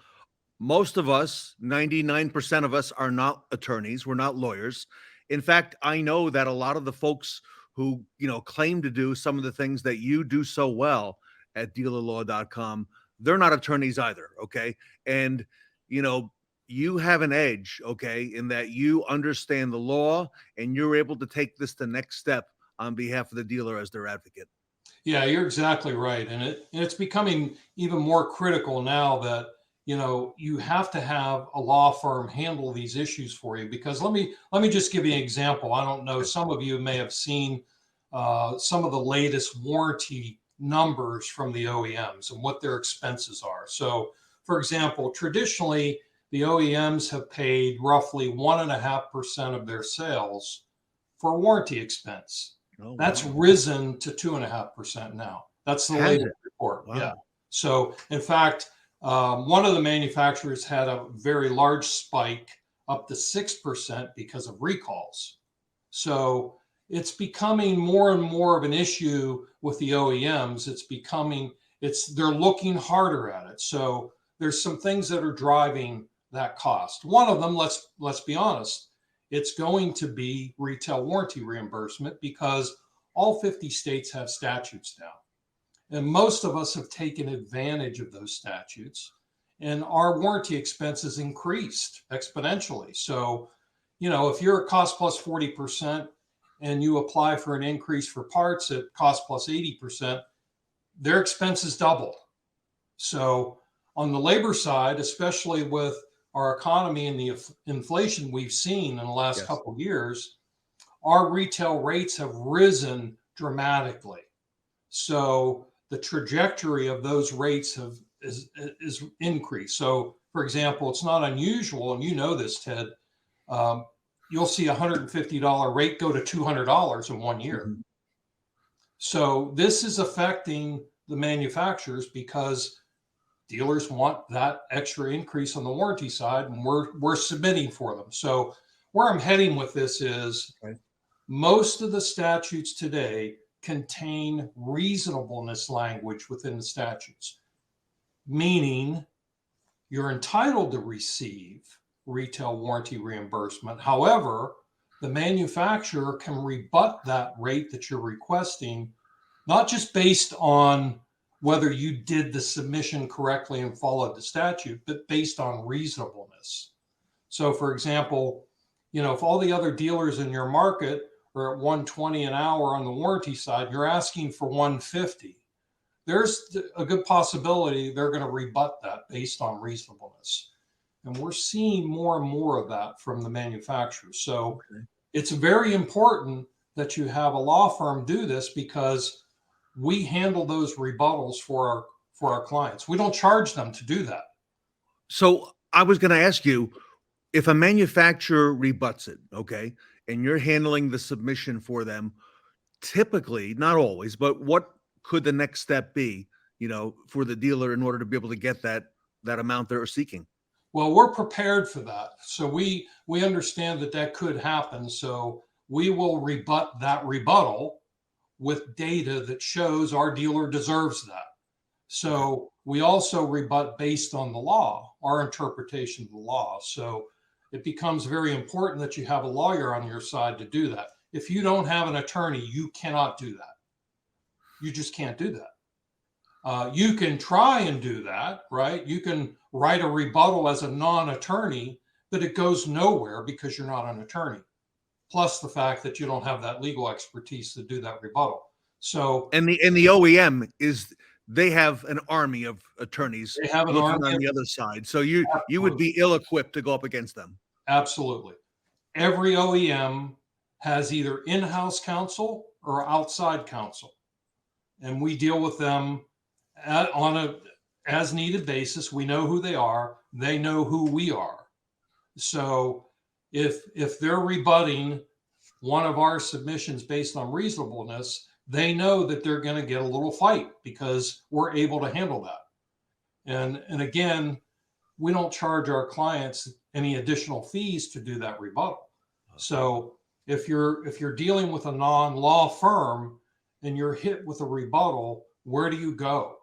most of us, 99% of us, are not attorneys. We're not lawyers. In fact, I know that a lot of the folks who, claim to do some of the things that you do so well at dealerlaw.com, they're not attorneys either. Okay. And, you have an edge, okay, in that you understand the law and you're able to take this the next step on behalf of the dealer as their advocate. Yeah, you're exactly right. And it's becoming even more critical now that, you have to have a law firm handle these issues for you, because let me just give you an example. I don't know, some of you may have seen some of the latest warranty numbers from the OEMs and what their expenses are. So, for example, traditionally, the OEMs have paid roughly 1.5% of their sales for warranty expense. Oh, that's risen to 2.5% now. That's the latest report. Wow. Yeah. So, in fact, one of the manufacturers had a very large spike up to 6% because of recalls. So it's becoming more and more of an issue with the OEMs. They're looking harder at it. So there's some things that are driving that cost. One of them, let's be honest, it's going to be retail warranty reimbursement, because all 50 states have statutes now. And most of us have taken advantage of those statutes, and our warranty expenses increased exponentially. So, if you're at cost plus 40% and you apply for an increase for parts at cost plus 80%, their expenses doubled. So on the labor side, especially with our economy and the inflation we've seen in the last couple of years, our retail rates have risen dramatically. So the trajectory of those rates is increased. So, for example, it's not unusual, and you know this, Ted, you'll see a $150 rate go to $200 in 1 year. Mm-hmm. So this is affecting the manufacturers because dealers want that extra increase on the warranty side, and we're submitting for them. So where I'm heading with this is most of the statutes today contain reasonableness language within the statutes, meaning you're entitled to receive retail warranty reimbursement. However, the manufacturer can rebut that rate that you're requesting, not just based on whether you did the submission correctly and followed the statute, but based on reasonableness. So, for example, if all the other dealers in your market are at $120 an hour on the warranty side, you're asking for $150. There's a good possibility they're going to rebut that based on reasonableness. And we're seeing more and more of that from the manufacturers. So it's very important that you have a law firm do this, because we handle those rebuttals for our clients. We don't charge them to do that. So I was going to ask you, if a manufacturer rebuts it, okay, and you're handling the submission for them, typically, not always, but what could the next step be, for the dealer in order to be able to get that amount they're seeking? Well, we're prepared for that. So we understand that could happen. So we will rebut that rebuttal with data that shows our dealer deserves that. So we also rebut based on the law, our interpretation of the law. So it becomes very important that you have a lawyer on your side to do that. If you don't have an attorney, you cannot do that. You just can't do that. You can try and do that, right? You can write a rebuttal as a non-attorney, but it goes nowhere because you're not an attorney. Plus the fact that you don't have that legal expertise to do that rebuttal. So, and the OEM is, they have an army of attorneys they have an looking army on the other side. So you would be ill-equipped to go up against them. Absolutely. Every OEM has either in-house counsel or outside counsel, and we deal with them on a as needed basis. We know who they are. They know who we are. So if they're rebutting one of our submissions based on reasonableness, they know that they're going to get a little fight because we're able to handle that. And again, we don't charge our clients any additional fees to do that rebuttal. So if you're dealing with a non-law firm and you're hit with a rebuttal, where do you go?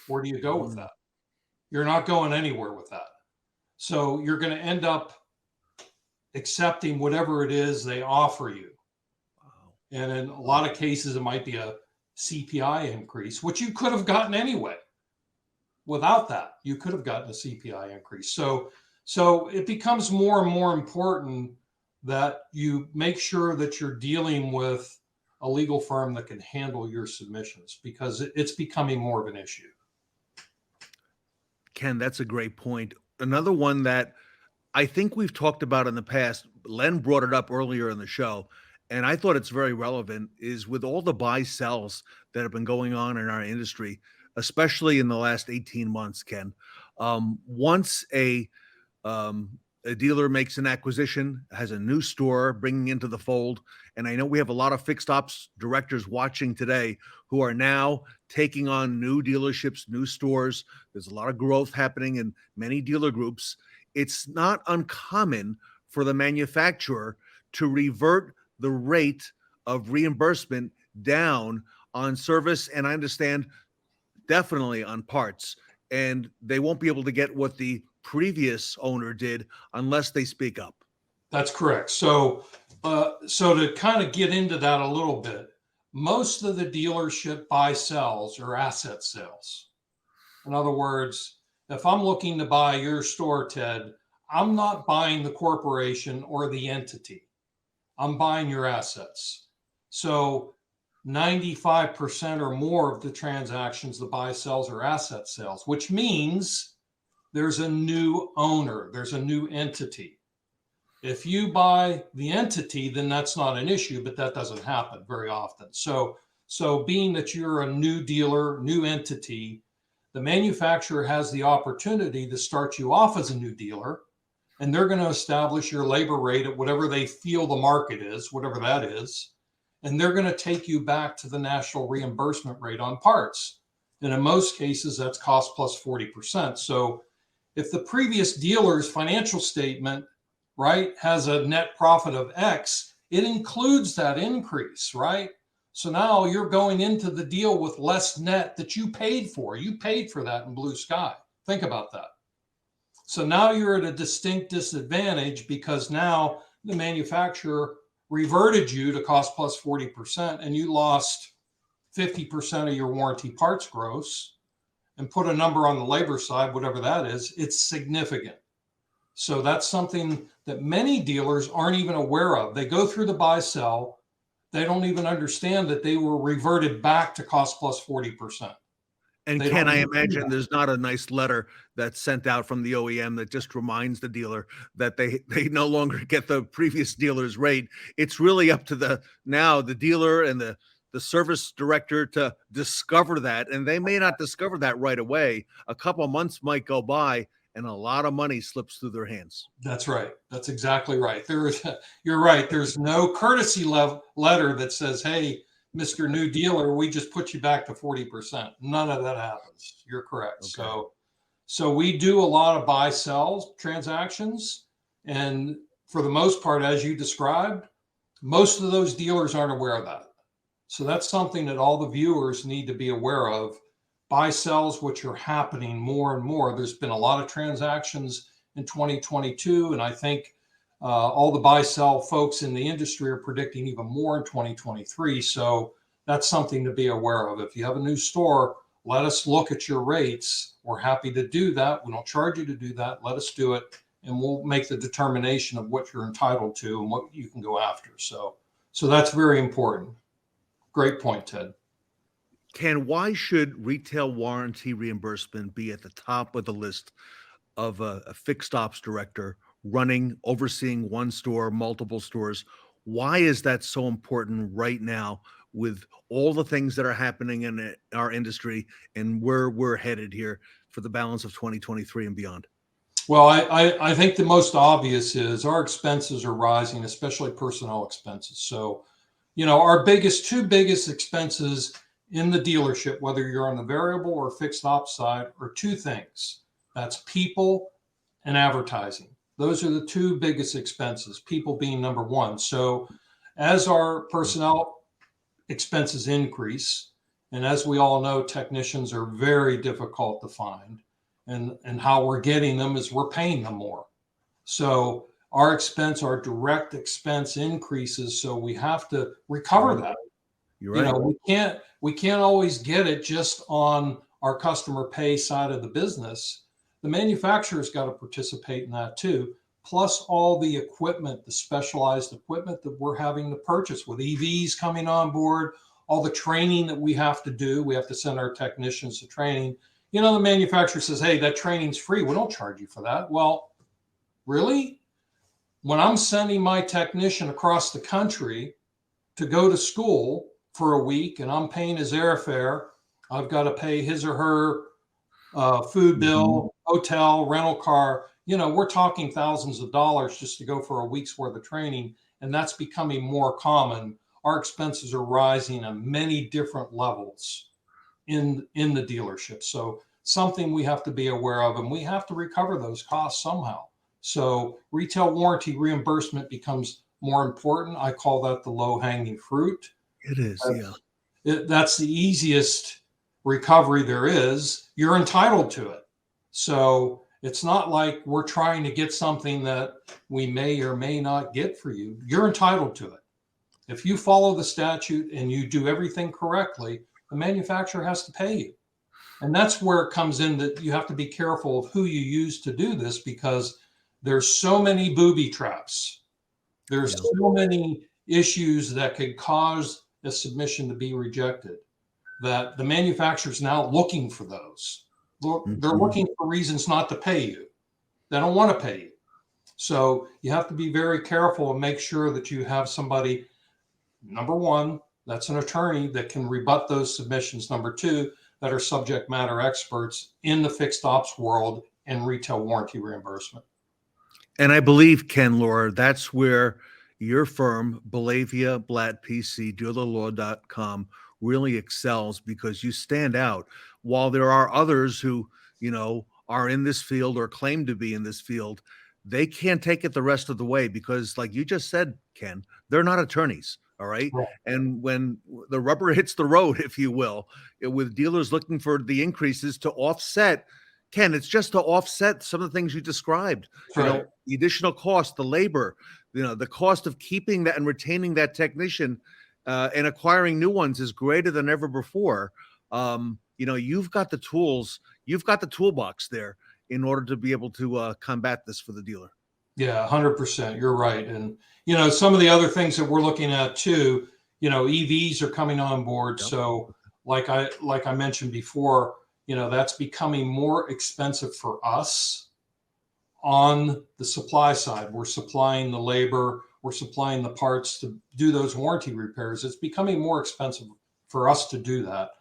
Where do you go with that? You're not going anywhere with that. So you're going to end up accepting whatever it is they offer you. And in a lot of cases, it might be a CPI increase, which you could have gotten anyway. Without that, you could have gotten a CPI increase. So it becomes more and more important that you make sure that you're dealing with a legal firm that can handle your submissions, because it's becoming more of an issue. Ken, that's a great point. Another one that I think we've talked about in the past, Len brought it up earlier in the show, and I thought it's very relevant, is with all the buy-sells that have been going on in our industry, especially in the last 18 months, Ken. Once a dealer makes an acquisition, has a new store bringing into the fold, and I know we have a lot of fixed ops directors watching today who are now taking on new dealerships, new stores. There's a lot of growth happening in many dealer groups. It's not uncommon for the manufacturer to revert the rate of reimbursement down on service, and I understand definitely on parts, and they won't be able to get what the previous owner did unless they speak up. That's correct. So to kind of get into that a little bit, most of the dealership buy-sells are asset sales. In other words, if I'm looking to buy your store, Ted, I'm not buying the corporation or the entity. I'm buying your assets. So 95% or more of the transactions, the buy-sells, are asset sales, which means there's a new owner, there's a new entity. If you buy the entity, then that's not an issue, but that doesn't happen very often. So being that you're a new dealer, new entity, the manufacturer has the opportunity to start you off as a new dealer, and they're going to establish your labor rate at whatever they feel the market is, whatever that is, and they're going to take you back to the national reimbursement rate on parts. And in most cases, that's cost plus 40%. So if the previous dealer's financial statement, right, has a net profit of X, it includes that increase, right? So now you're going into the deal with less net that you paid for. You paid for that in blue sky. Think about that. So now you're at a distinct disadvantage because now the manufacturer reverted you to cost plus 40%, and you lost 50% of your warranty parts gross, and put a number on the labor side, whatever that is. It's significant. So that's something that many dealers aren't even aware of. They go through the buy-sell. They don't even understand that they were reverted back to cost plus 40%. And Ken, I imagine there's not a nice letter that's sent out from the OEM that just reminds the dealer that they no longer get the previous dealer's rate. It's really up to the dealer and the service director to discover that, and they may not discover that right away. A couple of months might go by, and a lot of money slips through their hands. That's right. That's exactly right. You're right. There's no courtesy letter that says, "Hey, Mr. New Dealer, we just put you back to 40%. None of that happens. You're correct. Okay. So we do a lot of buy-sell transactions, and for the most part, as you described, most of those dealers aren't aware of that. So that's something that all the viewers need to be aware of. Buy-sells, which are happening more and more. There's been a lot of transactions in 2022. And I think all the buy-sell folks in the industry are predicting even more in 2023. So that's something to be aware of. If you have a new store, let us look at your rates. We're happy to do that. We don't charge you to do that. Let us do it, and we'll make the determination of what you're entitled to and what you can go after. So that's very important. Great point, Ted. Ken, why should retail warranty reimbursement be at the top of the list of a fixed ops director overseeing one store, multiple stores? Why is that so important right now with all the things that are happening in our industry and where we're headed here for the balance of 2023 and beyond? Well, I think the most obvious is our expenses are rising, especially personnel expenses. So, our two biggest expenses in the dealership, whether you're on the variable or fixed ops side, are two things. That's people and advertising. Those are the two biggest expenses, people being number one. So as our personnel expenses increase, and as we all know, technicians are very difficult to find, and how we're getting them is we're paying them more. So our direct expense increases, so we have to recover that. You're right. We can't always get it just on our customer pay side of the business. The manufacturer's got to participate in that too, plus all the equipment, the specialized equipment that we're having to purchase with EVs coming on board, all the training that we have to do. We have to send our technicians to training. The manufacturer says, hey, that training's free. We don't charge you for that. Well, really? When I'm sending my technician across the country to go to school for a week and I'm paying his airfare, I've got to pay his or her food bill, hotel, rental car. We're talking thousands of dollars just to go for a week's worth of training, and that's becoming more common. Our expenses are rising on many different levels in the dealership. So something we have to be aware of, and we have to recover those costs somehow. So retail warranty reimbursement becomes more important. I call that the low-hanging fruit. It is, That's the easiest recovery there is. You're entitled to it. So it's not like we're trying to get something that we may or may not get for you. You're entitled to it. If you follow the statute and you do everything correctly, the manufacturer has to pay you. And that's where it comes in that you have to be careful of who you use to do this, because there's so many booby traps. There's so many issues that could cause a submission to be rejected that the manufacturer's now looking for those. They're looking for reasons not to pay you. They don't want to pay you. So you have to be very careful and make sure that you have somebody, number one, that's an attorney that can rebut those submissions. Number two, that are subject matter experts in the fixed ops world and retail warranty reimbursement. And I believe, Ken, Lohr, that's where your firm, Belavia Blatt PC, dealerlaw.com, really excels, because you stand out. While there are others who, are in this field or claim to be in this field, they can't take it the rest of the way because, like you just said, Ken, they're not attorneys. All right. Right. And when the rubber hits the road, if you will, with dealers looking for the increases to offset, Ken, it's just to offset some of the things you described, Right. The additional cost, the labor, the cost of keeping that and retaining that technician and acquiring new ones is greater than ever before. You've got the tools, you've got the toolbox there in order to be able to combat this for the dealer. Yeah, 100%. You're right. And, some of the other things that we're looking at too, EVs are coming on board. Yep. So like I mentioned before, that's becoming more expensive for us on the supply side. We're supplying the labor, we're supplying the parts to do those warranty repairs. It's becoming more expensive for us to do that.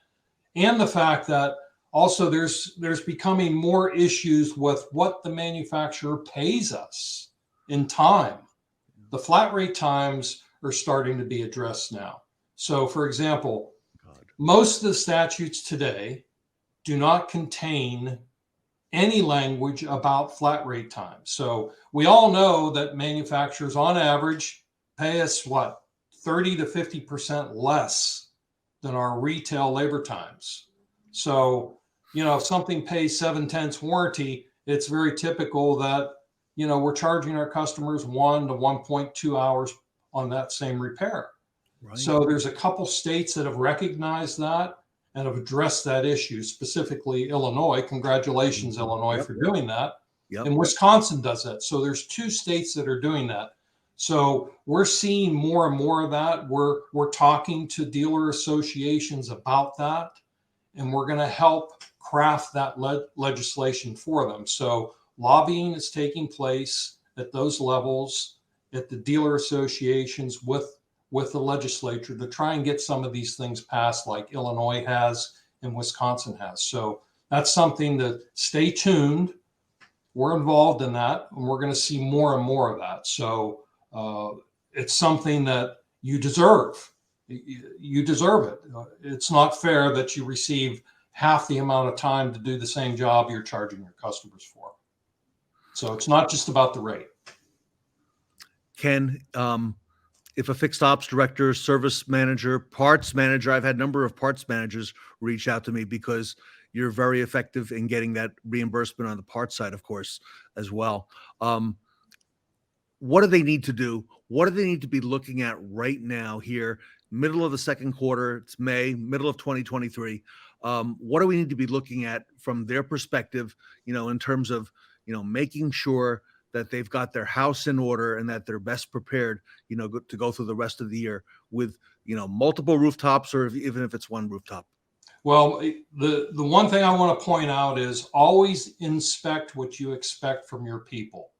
And the fact that also there's becoming more issues with what the manufacturer pays us in time. The flat rate times are starting to be addressed now. So for example, most of the statutes today do not contain any language about flat rate times. So we all know that manufacturers on average pay us 30 to 50% less than our retail labor times. So, if something pays 7/10 warranty, it's very typical that we're charging our customers 1 to 1.2 hours on that same repair. Right. So there's a couple states that have recognized that and have addressed that issue, specifically Illinois. Congratulations, Illinois, for doing that. Yep. And Wisconsin does that. So there's 2 states that are doing that. So we're seeing more and more of that. We're talking to dealer associations about that, and we're going to help craft that legislation for them. So lobbying is taking place at those levels, at the dealer associations with the legislature to try and get some of these things passed like Illinois has and Wisconsin has. So that's something that stay tuned. We're involved in that, and we're going to see more and more of that. So it's something that you deserve. You deserve it. It's not fair that you receive half the amount of time to do the same job you're charging your customers for. So it's not just about the rate. Ken, if a fixed ops director, service manager, parts manager, I've had a number of parts managers reach out to me because you're very effective in getting that reimbursement on the parts side, of course, as well. What do they need to do? What do they need to be looking at right now here, middle of the second quarter? It's May, middle of 2023. What do we need to be looking at from their perspective, in terms of, making sure that they've got their house in order and that they're best prepared, to go through the rest of the year with, multiple rooftops, or even if it's one rooftop? Well, the one thing I want to point out is always inspect what you expect from your people.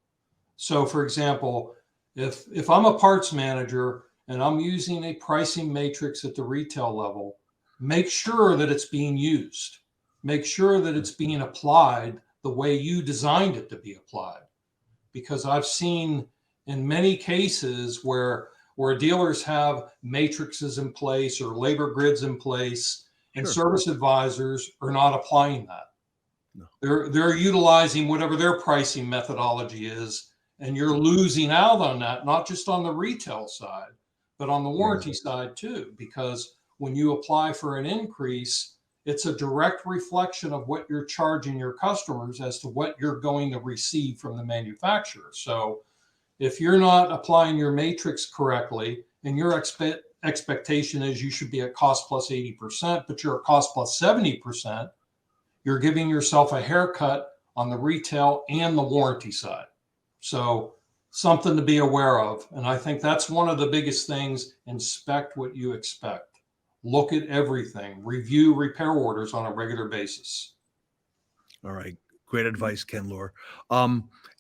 So for example, if I'm a parts manager and I'm using a pricing matrix at the retail level, make sure that it's being used. Make sure that it's being applied the way you designed it to be applied. Because I've seen in many cases where dealers have matrices in place or labor grids in place, and service advisors are not applying that. No. They're utilizing whatever their pricing methodology is, and you're losing out on that, not just on the retail side, but on the warranty side too, because when you apply for an increase, it's a direct reflection of what you're charging your customers as to what you're going to receive from the manufacturer. So if you're not applying your matrix correctly and your expectation is you should be at cost plus 80%, but you're at cost plus 70%, you're giving yourself a haircut on the retail and the warranty side. So something to be aware of. And I think that's one of the biggest things. Inspect what you expect. Look at everything. Review repair orders on a regular basis. All right. Great advice, Ken Lohr.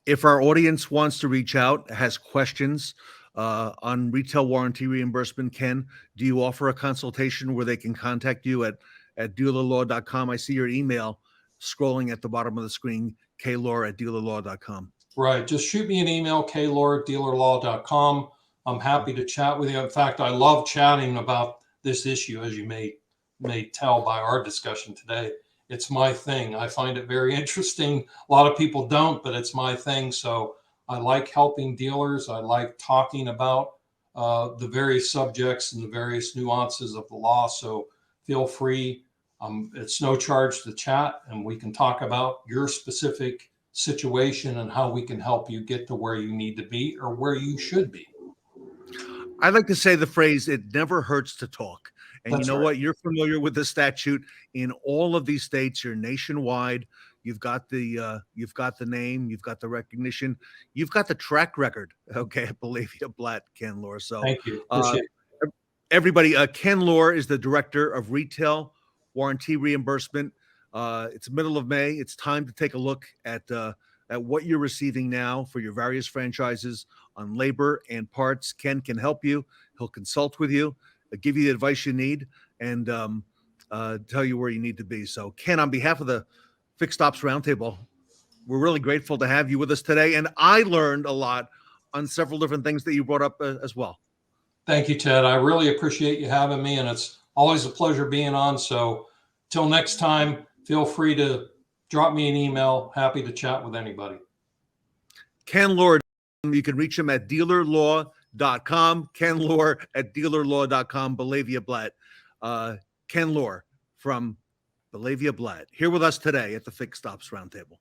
If our audience wants to reach out, has questions on retail warranty reimbursement, Ken, do you offer a consultation where they can contact you at dealerlaw.com? I see your email scrolling at the bottom of the screen, klohr@dealerlaw.com. Right. Just shoot me an email, klohr@dealerlaw.com. I'm happy to chat with you. In fact, I love chatting about this issue, as you may tell by our discussion today. It's my thing. I find it very interesting. A lot of people don't, but it's my thing. So I like helping dealers. I like talking about the various subjects and the various nuances of the law. So feel free. It's no charge to chat, and we can talk about your specific situation and how we can help you get to where you need to be or where you should be. I like to say the phrase, it never hurts to talk. And That's you know right. what? You're familiar with the statute in all of these states. You're nationwide. You've got the name, you've got the recognition, you've got the track record. Okay, I believe you, Blatt, Ken Lohr. So Thank you. Appreciate it. everybody, Ken Lohr is the director of retail warranty reimbursement. It's middle of May. It's time to take a look at what you're receiving now for your various franchises on labor and parts. Ken can help you. He'll consult with you, give you the advice you need, and tell you where you need to be. So, Ken, on behalf of the Fixed Ops Roundtable, we're really grateful to have you with us today. And I learned a lot on several different things that you brought up as well. Thank you, Ted. I really appreciate you having me, and it's always a pleasure being on. So till next time, feel free to drop me an email. Happy to chat with anybody. Ken Lohr, you can reach him at dealerlaw.com. Ken Lohr at dealerlaw.com. Belavia Blatt. Ken Lohr from Belavia Blatt here with us today at the Fixed Ops Roundtable.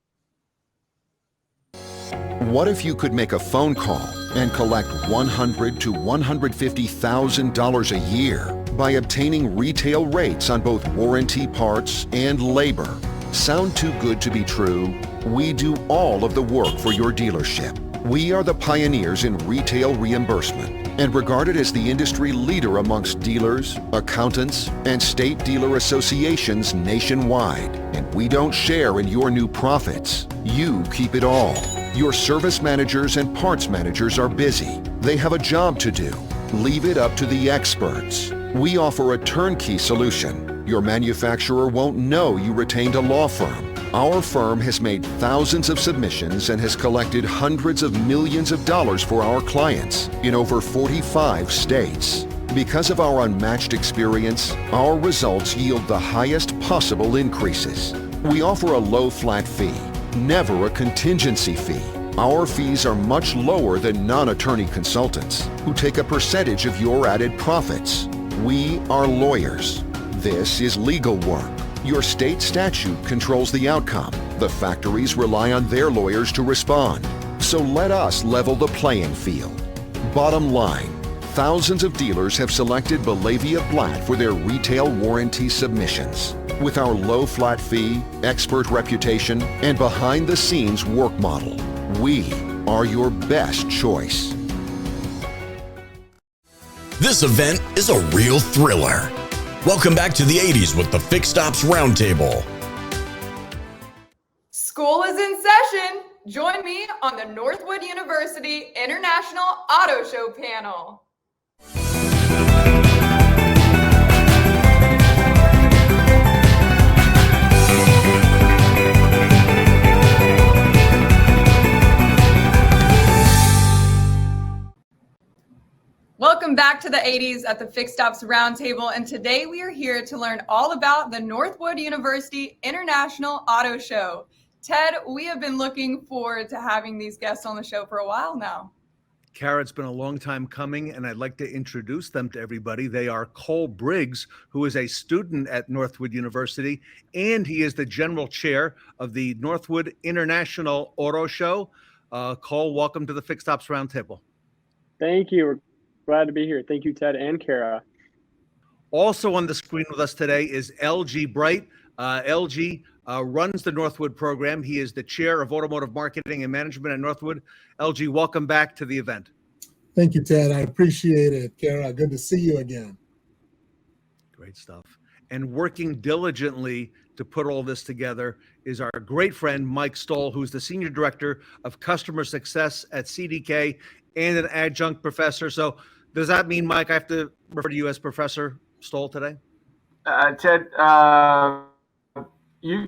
What if you could make a phone call and collect $100,000 to $150,000 a year by obtaining retail rates on both warranty parts and labor? Sound too good to be true? We do all of the work for your dealership. We are the pioneers in retail reimbursement and regarded as the industry leader amongst dealers, accountants, and state dealer associations nationwide. And we don't share in your new profits. You keep it all. Your service managers and parts managers are busy. They have a job to do. Leave it up to the experts. We offer a turnkey solution. Your manufacturer won't know you retained a law firm. Our firm has made thousands of submissions and has collected hundreds of millions of dollars for our clients in over 45 states. Because of our unmatched experience, our results yield the highest possible increases. We offer a low flat fee, never a contingency fee. Our fees are much lower than non-attorney consultants who take a percentage of your added profits. We are lawyers. This is legal work. Your state statute controls the outcome. The factories rely on their lawyers to respond. So let us level the playing field. Bottom line, thousands of dealers have selected Bellavia Blatt for their retail warranty submissions. With our low flat fee, expert reputation, and behind-the-scenes work model, we are your best choice. This event is a real thriller. Welcome back to the 80s with the Fixed Ops Roundtable. School is in session. Join me on the Northwood University International Auto Show panel. Welcome back to the 80s at the Fixed Ops Roundtable, and today we are here to learn all about the Northwood University International Auto Show. Ted, we have been looking forward to having these guests on the show for a while now. Kara, it's been a long time coming, and I'd like to introduce them to everybody. They are Cole Briggs, who is a student at Northwood University, and he is the general chair of the Northwood International Auto Show. Cole, welcome to the Fixed Ops Roundtable. Thank you. We're glad to be here. Thank you, Ted and Kara. Also on the screen with us today is Elgie Bright. Elgie runs the Northwood program. He is the chair of automotive marketing and management at Northwood. Elgie, welcome back to the event. Thank you, Ted. I appreciate it. Kara, good to see you again. Great stuff. And working diligently to put all this together is our great friend, Mike Stoll, who's the senior director of customer success at CDK and an adjunct professor. So does that mean, Mike, I have to refer to you as Professor Stoll today? Ted, you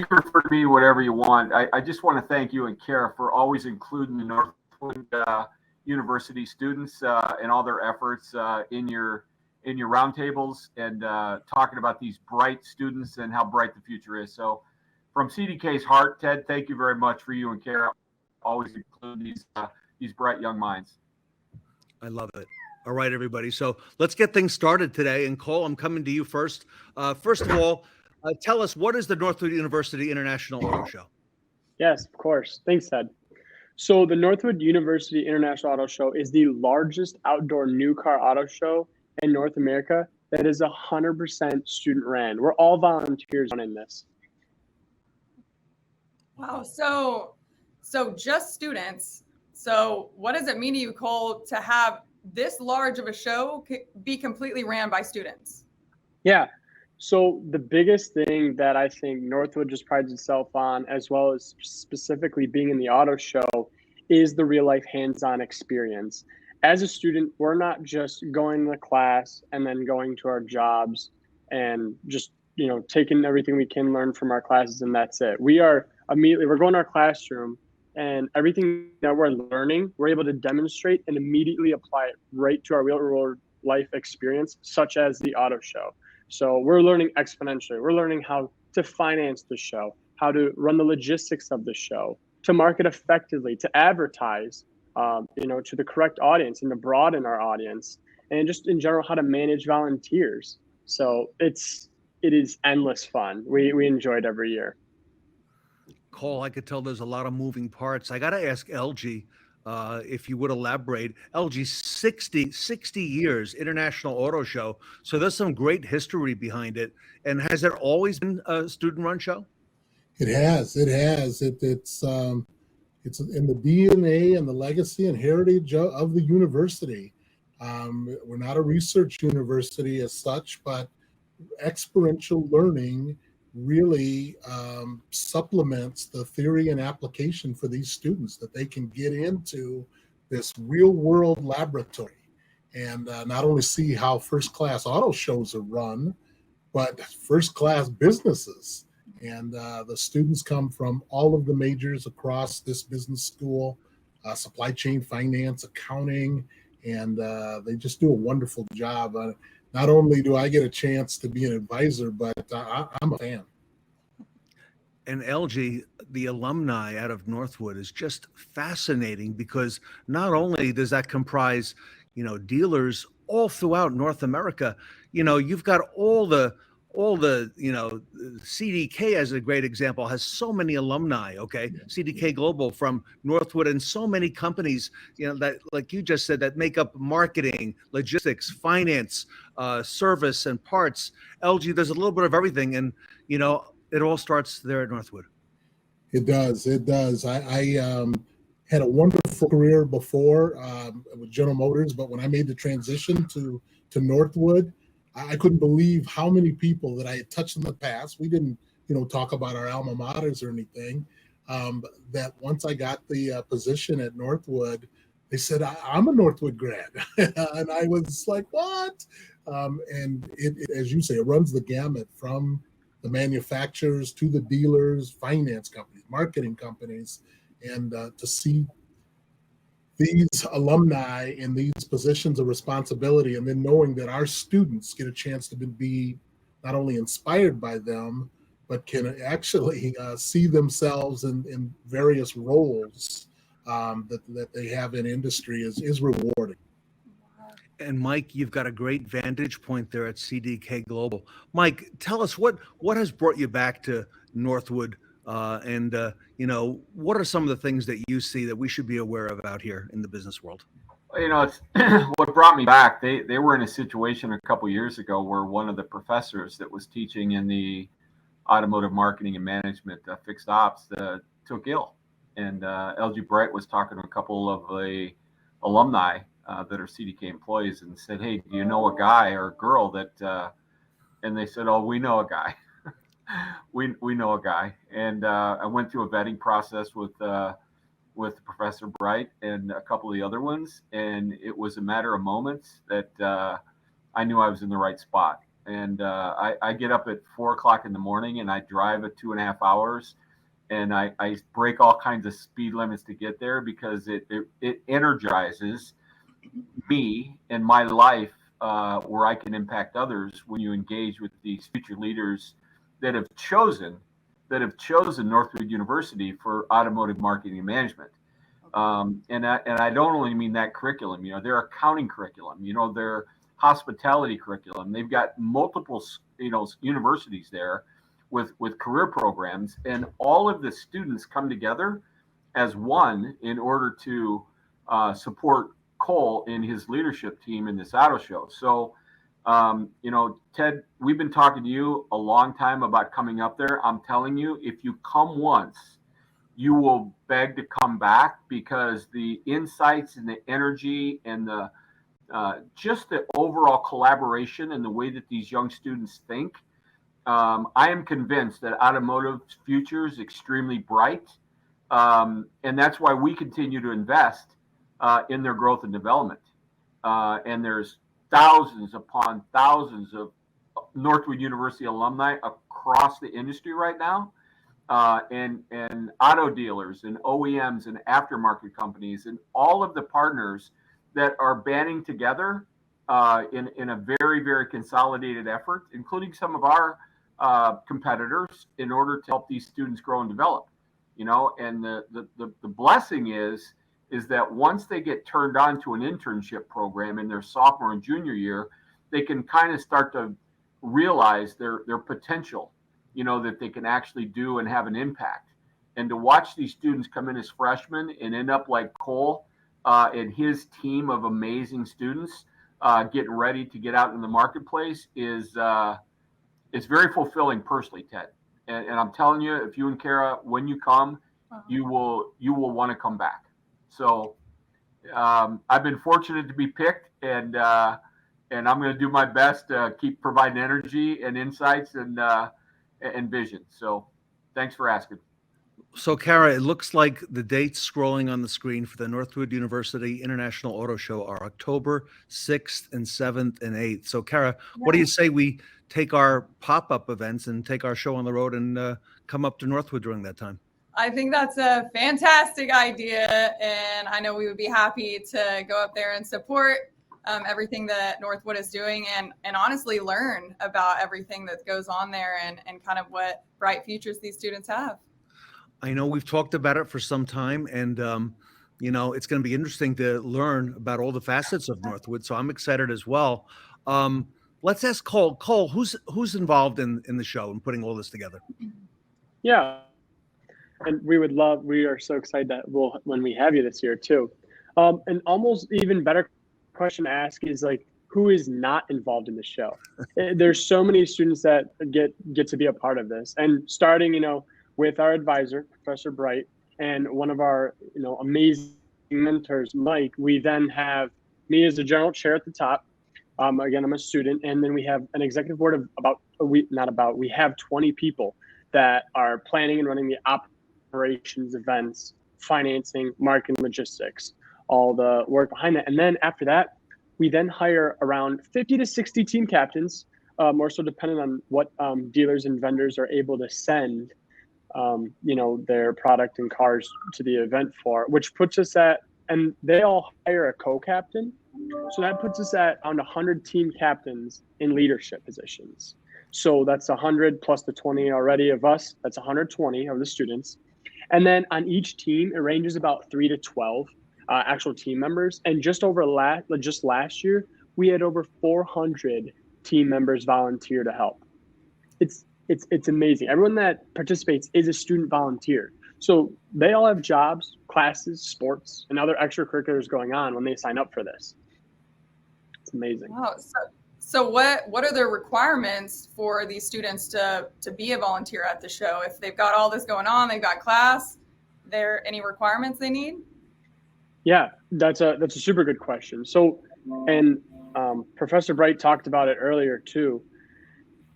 refer to me whatever you want. I just want to thank you and Kara for always including the Northwood University students and all their efforts in your roundtables and talking about these bright students and how bright the future is. So from CDK's heart, Ted, thank you very much for you and Kara always include these bright young minds. I love it. All right, everybody. So let's get things started today. And Cole, I'm coming to you first. First of all, tell us, what is the Northwood University International Auto Show? Yes, of course. Thanks, Ted. So the Northwood University International Auto Show is the largest outdoor new car auto show in North America that is 100% student ran. We're all volunteers running this. Wow. So just students. So what does it mean to you, Cole, to have this large of a show be completely ran by students? Yeah. So the biggest thing that I think Northwood just prides itself on, as well as specifically being in the auto show, is the real life hands-on experience. As a student, we're not just going to class and then going to our jobs and just, taking everything we can learn from our classes and that's it. We're going to our classroom, and everything that we're learning, we're able to demonstrate and immediately apply it right to our real world life experience, such as the auto show. So we're learning exponentially. We're learning how to finance the show, how to run the logistics of the show, to market effectively, to advertise, to the correct audience and to broaden our audience, and just in general, how to manage volunteers. So it is endless fun. We enjoy it every year. Cole, I could tell there's a lot of moving parts. I got to ask Elgie, if you would elaborate. Elgie, 60 years, International Auto Show. So there's some great history behind it. And has it always been a student-run show? It has. It's in the DNA and the legacy and heritage of the university. We're not a research university as such, but experiential learning really supplements the theory and application for these students, that they can get into this real world laboratory and not only see how first class auto shows are run, but first class businesses. And the students come from all of the majors across this business school, supply chain, finance, accounting, and they just do a wonderful job. Not only do I get a chance to be an advisor, but I'm a fan. And Elgie, the alumni out of Northwood is just fascinating, because not only does that comprise, dealers all throughout North America, you've got all the, CDK as a great example has so many alumni. Okay. CDK Global from Northwood, and so many companies, that, like you just said, that make up marketing, logistics, finance, service, and parts. Elgie, there's a little bit of everything. And, it all starts there at Northwood. It does. I had a wonderful career before with General Motors, but when I made the transition to Northwood, I couldn't believe how many people that I had touched in the past. We didn't, talk about our alma maters or anything. That once I got the position at Northwood, they said, I'm a Northwood grad. And I was like, what? And it, as you say, it runs the gamut from the manufacturers to the dealers, finance companies, marketing companies, and to see these alumni in these positions of responsibility, and then knowing that our students get a chance to be not only inspired by them, but can actually see themselves in various roles that they have in industry is rewarding. And Mike, you've got a great vantage point there at CDK Global. Mike, tell us what has brought you back to Northwood, and what are some of the things that you see that we should be aware of out here in the business world? It's what brought me back. They were in a situation a couple years ago where one of the professors that was teaching in the automotive marketing and management fixed ops took ill, and LG Bright was talking to a couple of the alumni that are CDK employees and said, hey, do you know a guy or a girl that, and they said, oh, we know a guy. we know a guy. And I went through a vetting process with Professor Bright and a couple of the other ones. And it was a matter of moments that I knew I was in the right spot. And I get up at 4:00 in the morning and I drive at 2.5 hours. And I break all kinds of speed limits to get there, because it energizes me and my life, where I can impact others when you engage with these future leaders that have chosen Northwood University for automotive marketing and management. And I don't only mean that curriculum, their accounting curriculum, their hospitality curriculum. They've got multiple, universities there with career programs, and all of the students come together as one in order to support Cole in his leadership team in this auto show. So, Ted, we've been talking to you a long time about coming up there. I'm telling you, if you come once, you will beg to come back, because the insights and the energy and the just the overall collaboration and the way that these young students think, I am convinced that automotive's future is extremely bright. And that's why we continue to invest in their growth and development. And there's thousands upon thousands of Northwood University alumni across the industry right now, and auto dealers and OEMs and aftermarket companies and all of the partners that are banding together in a very, very consolidated effort, including some of our competitors, in order to help these students grow and develop. And the blessing is that once they get turned on to an internship program in their sophomore and junior year, they can kind of start to realize their potential, that they can actually do and have an impact. And to watch these students come in as freshmen and end up like Cole and his team of amazing students getting ready to get out in the marketplace is very fulfilling personally, Ted. And I'm telling you, if you and Kara, when you come, you will want to come back. So I've been fortunate to be picked, and I'm going to do my best to keep providing energy and insights and vision. So thanks for asking. So, Kara, it looks like the dates scrolling on the screen for the Northwood University International Auto Show are October 6th and 7th and 8th. So, Kara, what do you say we take our pop-up events and take our show on the road and come up to Northwood during that time? I think that's a fantastic idea, and I know we would be happy to go up there and support everything that Northwood is doing and honestly learn about everything that goes on there and kind of what bright futures these students have. I know we've talked about it for some time, and it's going to be interesting to learn about all the facets of Northwood. So I'm excited as well. Let's ask Cole. Cole, who's involved in the show and putting all this together? Yeah, and we are so excited that when we have you this year too. An almost even better question to ask is like, who is not involved in the show? There's so many students that get to be a part of this, and starting, with our advisor, Professor Bright, and one of our, amazing mentors, Mike. We then have me as the general chair at the top. Again, I'm a student, and then we have an executive board of we have 20 people that are planning and running the operations, events, financing, marketing, logistics, all the work behind that. And then after that, we then hire around 50 to 60 team captains, more so depending on what dealers and vendors are able to send their product and cars to the event for, which puts us at, and they all hire a co-captain. So that puts us at around 100 team captains in leadership positions. So that's 100 plus the 20 already of us. That's 120 of the students. And then on each team, it ranges about 3 to 12 actual team members. And just last year, we had over 400 team members volunteer to help. It's amazing. Everyone that participates is a student volunteer. So they all have jobs, classes, sports, and other extracurriculars going on when they sign up for this. It's amazing. Wow. So what are the requirements for these students to be a volunteer at the show? If they've got all this going on, they've got class, there any requirements they need? Yeah, that's a super good question. So, and Professor Bright talked about it earlier too.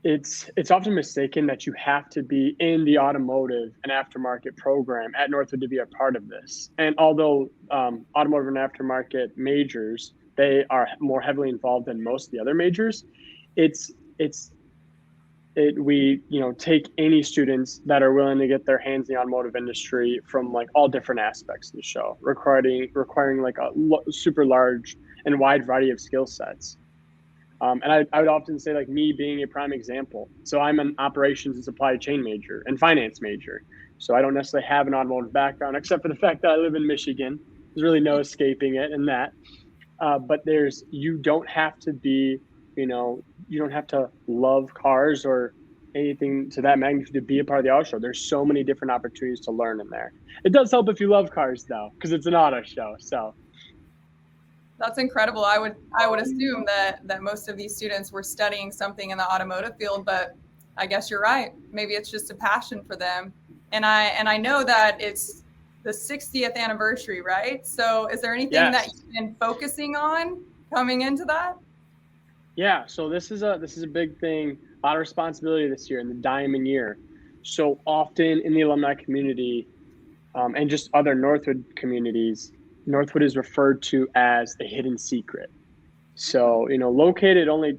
It's often mistaken that you have to be in the automotive and aftermarket program at Northwood to be a part of this. And although automotive and aftermarket majors, they are more heavily involved than most of the other majors, we take any students that are willing to get their hands in the automotive industry from like all different aspects of the show, requiring like a super large and wide variety of skill sets. And I would often say, like, me being a prime example. So I'm an operations and supply chain major and finance major. So I don't necessarily have an automotive background, except for the fact that I live in Michigan. There's really no escaping it in that. But you don't have to be, you don't have to love cars or anything to that magnitude to be a part of the auto show. There's so many different opportunities to learn in there. It does help if you love cars, though, because it's an auto show. So. That's incredible. I would assume that most of these students were studying something in the automotive field, but I guess you're right. Maybe it's just a passion for them. And I know that it's the 60th anniversary, right? So is there anything that you've been focusing on coming into that? Yeah, so this is a big thing, a lot of responsibility this year in the diamond year. So often in the alumni community and just other Northwood communities, Northwood is referred to as the hidden secret. So, located only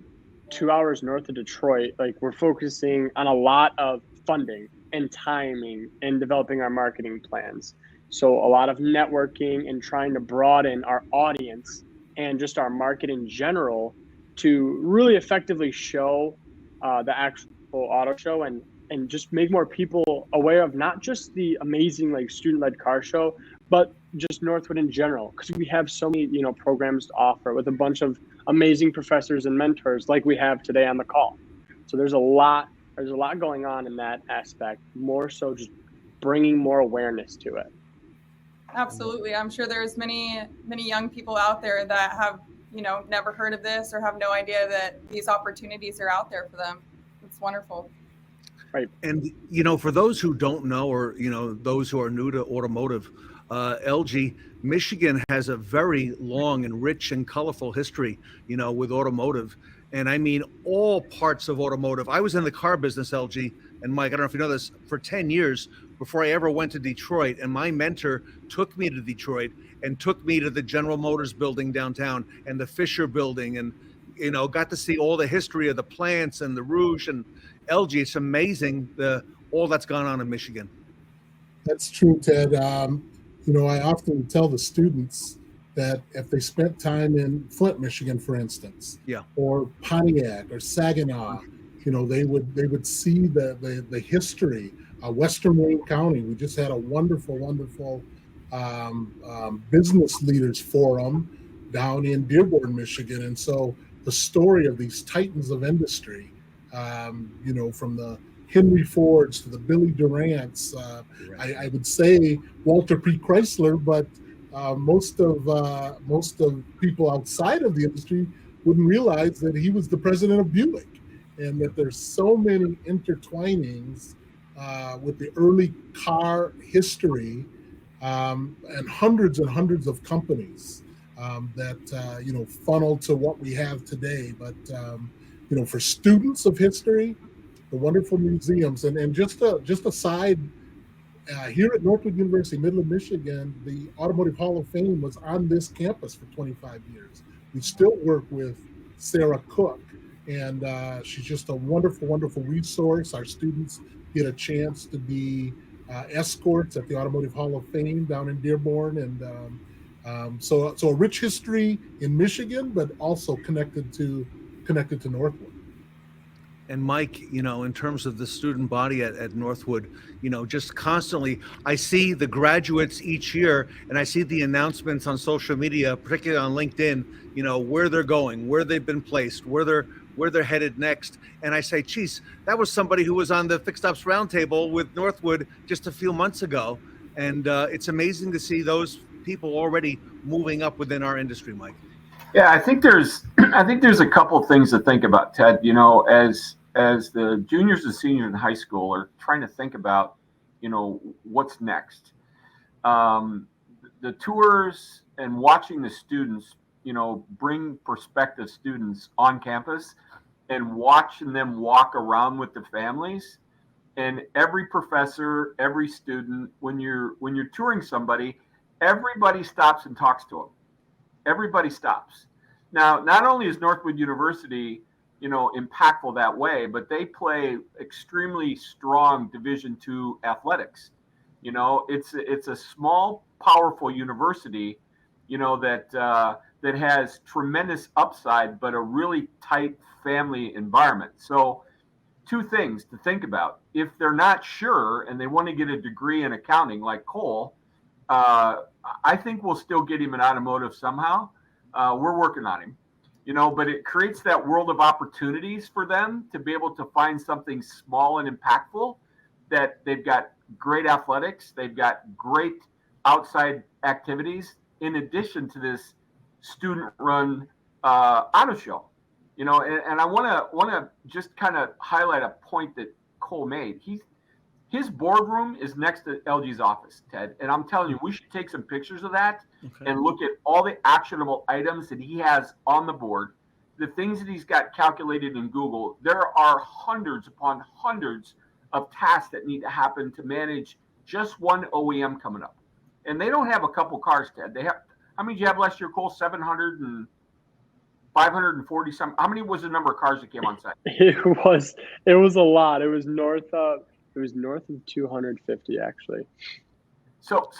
2 hours north of Detroit, like we're focusing on a lot of funding and timing and developing our marketing plans. So a lot of networking and trying to broaden our audience and just our market in general to really effectively show the actual auto show and just make more people aware of not just the amazing like student-led car show, but just Northwood in general, because we have so many, programs to offer with a bunch of amazing professors and mentors like we have today on the call. So there's a lot going on in that aspect, more so just bringing more awareness to it. Absolutely. I'm sure there's many young people out there that have, never heard of this or have no idea that these opportunities are out there for them. It's wonderful. Right. And, for those who don't know, or, those who are new to automotive, Elgie, Michigan has a very long and rich and colorful history, with automotive. And I mean, all parts of automotive. I was in the car business, Elgie, and Mike, I don't know if you know this, for 10 years before I ever went to Detroit. And my mentor took me to Detroit and took me to the General Motors building downtown and the Fisher building, and, got to see all the history of the plants and the Rouge. And Elgie, it's amazing all that's gone on in Michigan. That's true, Ted. I often tell the students that if they spent time in Flint, Michigan, for instance, or Pontiac or Saginaw, they would see the history. Western Wayne County, we just had a wonderful business leaders forum down in Dearborn, Michigan, and so the story of these titans of industry, from the Henry Fords to the Billy Durants, I would say Walter P. Chrysler, but most of people outside of the industry wouldn't realize that he was the president of Buick, and that there's so many intertwinings with the early car history, and hundreds of companies that funnel to what we have today. But for students of history, the wonderful museums, and just a side, here at Northwood University, Midland, Michigan, the Automotive Hall of Fame was on this campus for 25 years. We still work with Sarah Cook, and she's just a wonderful resource. Our students get a chance to be escorts at the Automotive Hall of Fame down in Dearborn, and so a rich history in Michigan, but also connected to Northwood. And Mike, in terms of the student body at Northwood, just constantly, I see the graduates each year, and I see the announcements on social media, particularly on LinkedIn, where they're going, where they've been placed, where they're headed next. And I say, geez, that was somebody who was on the Fixed Ops Roundtable with Northwood just a few months ago. And it's amazing to see those people already moving up within our industry, Mike. Yeah, I think there's a couple things to think about, Ted. As the juniors and seniors in high school are trying to think about, what's next. The tours and watching the students, bring prospective students on campus and watching them walk around with the families. And every professor, every student, when you're touring somebody, everybody stops and talks to them. Everybody stops. Now, not only is Northwood University, impactful that way, but they play extremely strong Division II athletics. It's a small, powerful university, that has tremendous upside, but a really tight family environment. So, two things to think about. If they're not sure and they want to get a degree in accounting like Cole, I think we'll still get him in automotive somehow. We're working on him. But it creates that world of opportunities for them to be able to find something small and impactful, that they've got great athletics, they've got great outside activities, in addition to this student-run auto show. And I want to just kind of highlight a point that Cole made. His boardroom is next to Elgie's office, Ted. And I'm telling you, we should take some pictures of that and look at all the actionable items that he has on the board, the things that he's got calculated in Google. There are hundreds upon hundreds of tasks that need to happen to manage just one OEM coming up. And they don't have a couple cars, Ted. They have, how many did you have last year, Cole? 700 and 540 some. How many was the number of cars that came on site? It was a lot. It was north of 250 actually. So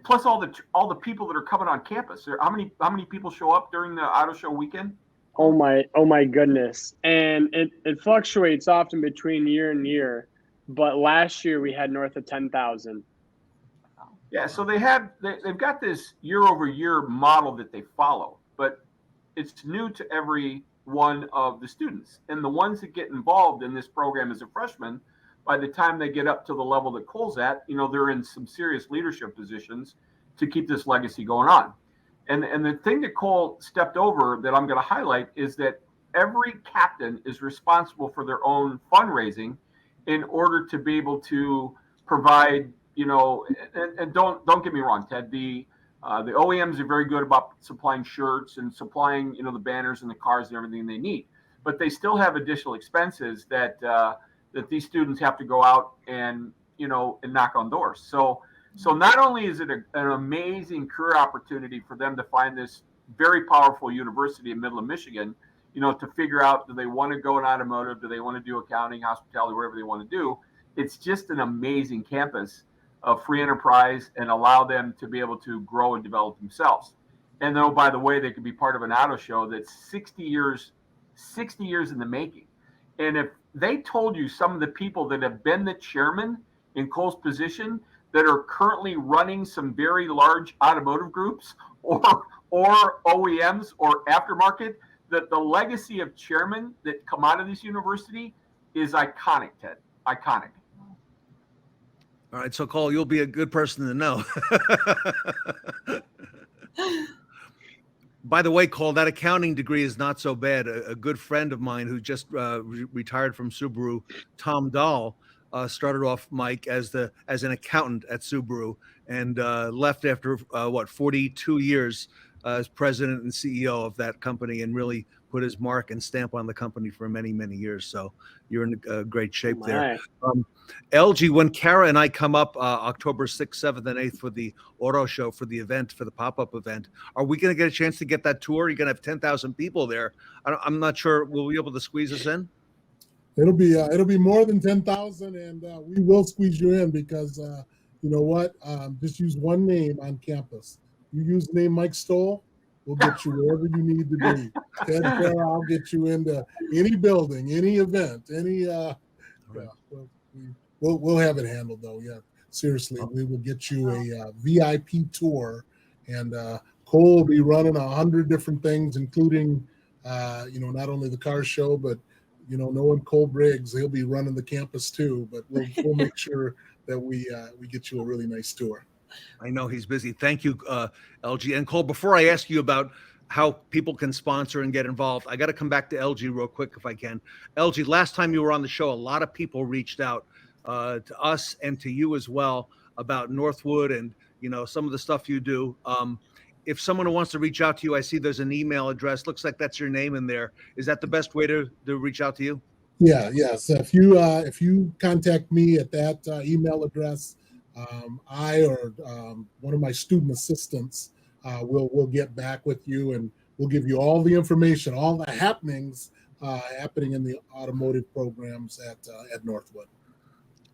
plus all the people that are coming on campus. How many people show up during the auto show weekend? Oh my goodness. And it fluctuates often between year and year, but last year we had north of 10,000. Yeah, so they've got this year over year model that they follow, but it's new to every one of the students. And the ones that get involved in this program as a freshman, by the time they get up to the level that Cole's at, they're in some serious leadership positions to keep this legacy going on. And the thing that Cole stepped over that I'm going to highlight is that every captain is responsible for their own fundraising in order to be able to provide, and don't get me wrong, Ted, the OEMs are very good about supplying shirts and supplying, the banners and the cars and everything they need, but they still have additional expenses that these students have to go out and knock on doors. So not only is it an amazing career opportunity for them to find this very powerful university in middle of Michigan, to figure out, do they want to go in automotive? Do they want to do accounting, hospitality, wherever they want to do? It's just an amazing campus of free enterprise and allow them to be able to grow and develop themselves. And then, by the way, they could be part of an auto show that's 60 years in the making. And if they told you some of the people that have been the chairman in Cole's position that are currently running some very large automotive groups or OEMs or aftermarket, that the legacy of chairmen that come out of this university is iconic, Ted. Iconic. All right, so Cole, you'll be a good person to know. By the way, Cole, that accounting degree is not so bad. A good friend of mine who just retired from Subaru, Tom Dahl, started off, Mike, as an accountant at Subaru and left after 42 years as president and CEO of that company, and really put his mark and stamp on the company for many, many years. So you're in great shape there. Elgie, when Kara and I come up October 6th, 7th, and 8th for the auto show, for the event, for the pop-up event, are we going to get a chance to get that tour? You're going to have 10,000 people there. I'm not sure. Will we be able to squeeze us in? It'll be more than 10,000, and we will squeeze you in because you know what? Just use one name on campus. You use the name Mike Stoll, we'll get you wherever you need to be. Ted Farrell, I'll get you into any building, any event, any. We'll have it handled though. Yeah, seriously, we will get you a VIP tour, and Cole will be running 100 different things, including not only the car show, but knowing Cole Briggs, he'll be running the campus too. But we'll make sure that we get you a really nice tour. I know he's busy. Thank you, LG. And Cole, before I ask you about how people can sponsor and get involved, I got to come back to LG real quick if I can. LG, last time you were on the show, a lot of people reached out to us and to you as well about Northwood and some of the stuff you do. If someone wants to reach out to you, I see there's an email address. Looks like that's your name in there. Is that the best way to reach out to you? Yes. If you contact me at that email address, I or one of my student assistants will get back with you, and we'll give you all the information, all the happenings happening in the automotive programs at Northwood.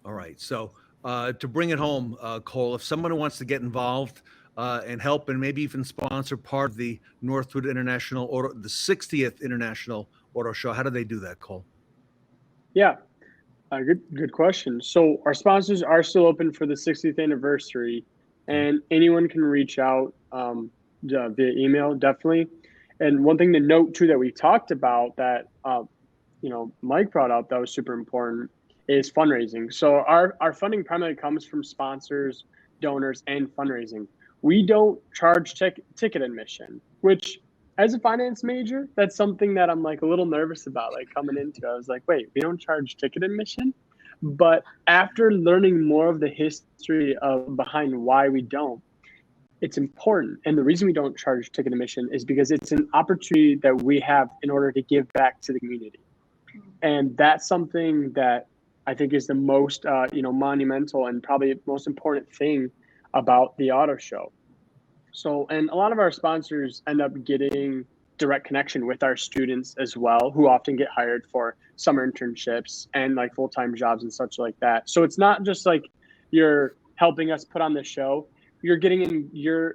All right. So to bring it home, Cole, if someone wants to get involved and help and maybe even sponsor part of the Northwood International Auto, the 60th International Auto Show, how do they do that, Cole? Yeah. Good question. So our sponsors are still open for the 60th anniversary, and anyone can reach out via email, definitely. And one thing to note too that we talked about that Mike brought up that was super important is fundraising. So our funding primarily comes from sponsors, donors, and fundraising. We don't charge ticket admission, which, as a finance major, that's something that I'm a little nervous about, coming into. I was like, wait, we don't charge ticket admission? But after learning more of the history behind why we don't, it's important. And the reason we don't charge ticket admission is because it's an opportunity that we have in order to give back to the community. And that's something that I think is the most, monumental and probably most important thing about the auto show. So, and a lot of our sponsors end up getting direct connection with our students as well, who often get hired for summer internships and full-time jobs and such like that. So it's not just you're helping us put on the show. You're getting in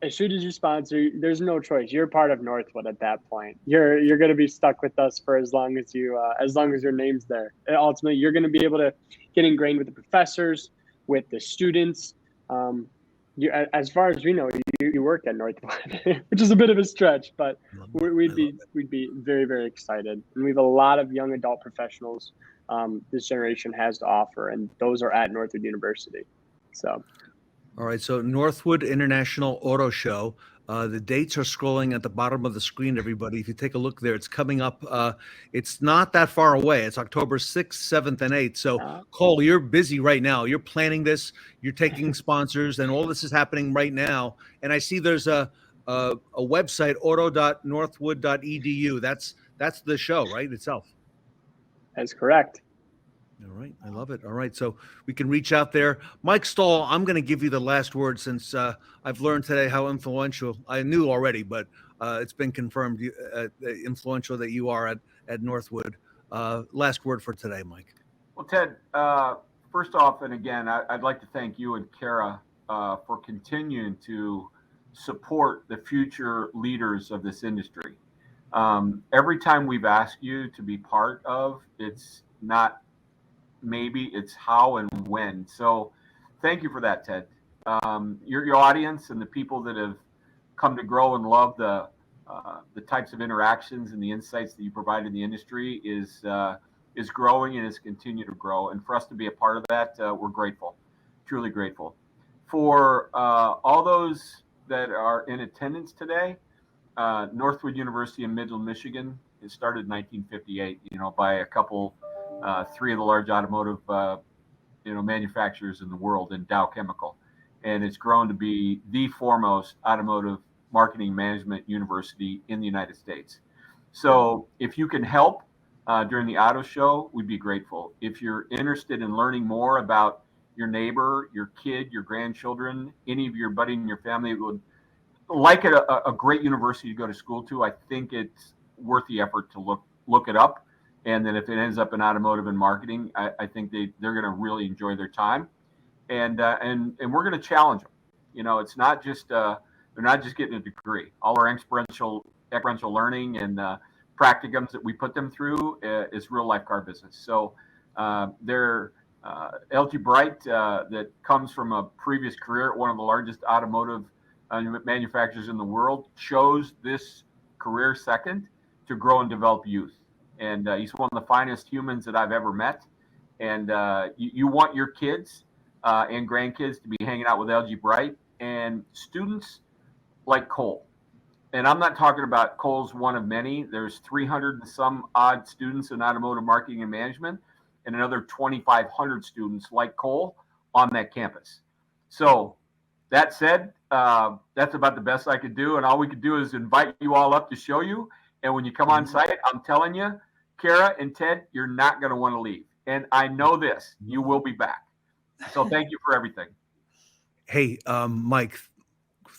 as soon as you sponsor, there's no choice. You're part of Northwood at that point. You're going to be stuck with us for as long as your name's there. And ultimately, you're going to be able to get ingrained with the professors, with the students. As far as we know, you work at Northwood, which is a bit of a stretch, but we'd be very, very excited. And we have a lot of young adult professionals this generation has to offer, and those are at Northwood University. So, all right. So Northwood International Auto Show. The dates are scrolling at the bottom of the screen, everybody. If you take a look there, it's coming up. It's not that far away. It's October 6th, 7th, and 8th. So, Cole, you're busy right now. You're planning this. You're taking sponsors, and all this is happening right now. And I see there's a website, auto.northwood.edu. That's the show, right, itself? That's correct. All right. I love it. All right. So we can reach out there. Mike Stoll, I'm going to give you the last word since I've learned today how influential, I knew already, but it's been confirmed influential that you are at Northwood. Last word for today, Mike. Well, Ted, first off, and again, I'd like to thank you and Kara for continuing to support the future leaders of this industry. Every time we've asked you to be part of, it's not maybe, it's how and when. So thank you for that, Ted. Your audience and the people that have come to grow and love the types of interactions and the insights that you provide in the industry is growing and is continuing to grow. And for us to be a part of that, we're grateful, truly grateful. For all those that are in attendance today, Northwood University in Midland, Michigan, it started in 1958, by a couple, three of the large automotive, manufacturers in the world in Dow Chemical. And it's grown to be the foremost automotive marketing management university in the United States. So if you can help during the auto show, we'd be grateful. If you're interested in learning more about your neighbor, your kid, your grandchildren, any of your buddy in your family would like a great university to go to school to, I think it's worth the effort to look it up. And then if it ends up in automotive and marketing, I think they're going to really enjoy their time. And we're going to challenge them. It's not just they're not just getting a degree. All our experiential learning and practicums that we put them through is real life car business. So they're Elgie Bright that comes from a previous career at one of the largest automotive manufacturers in the world, chose this career second to grow and develop youth. And he's one of the finest humans that I've ever met. And you want your kids and grandkids to be hanging out with Elgie Bright and students like Cole. And I'm not talking about Cole's one of many. There's 300 and some odd students in automotive marketing and management and another 2,500 students like Cole on that campus. So that said, that's about the best I could do. And all we could do is invite you all up to show you. And when you come on site, I'm telling you, Kara and Ted, you're not going to want to leave. And I know this, you will be back. So thank you for everything. Hey, Mike,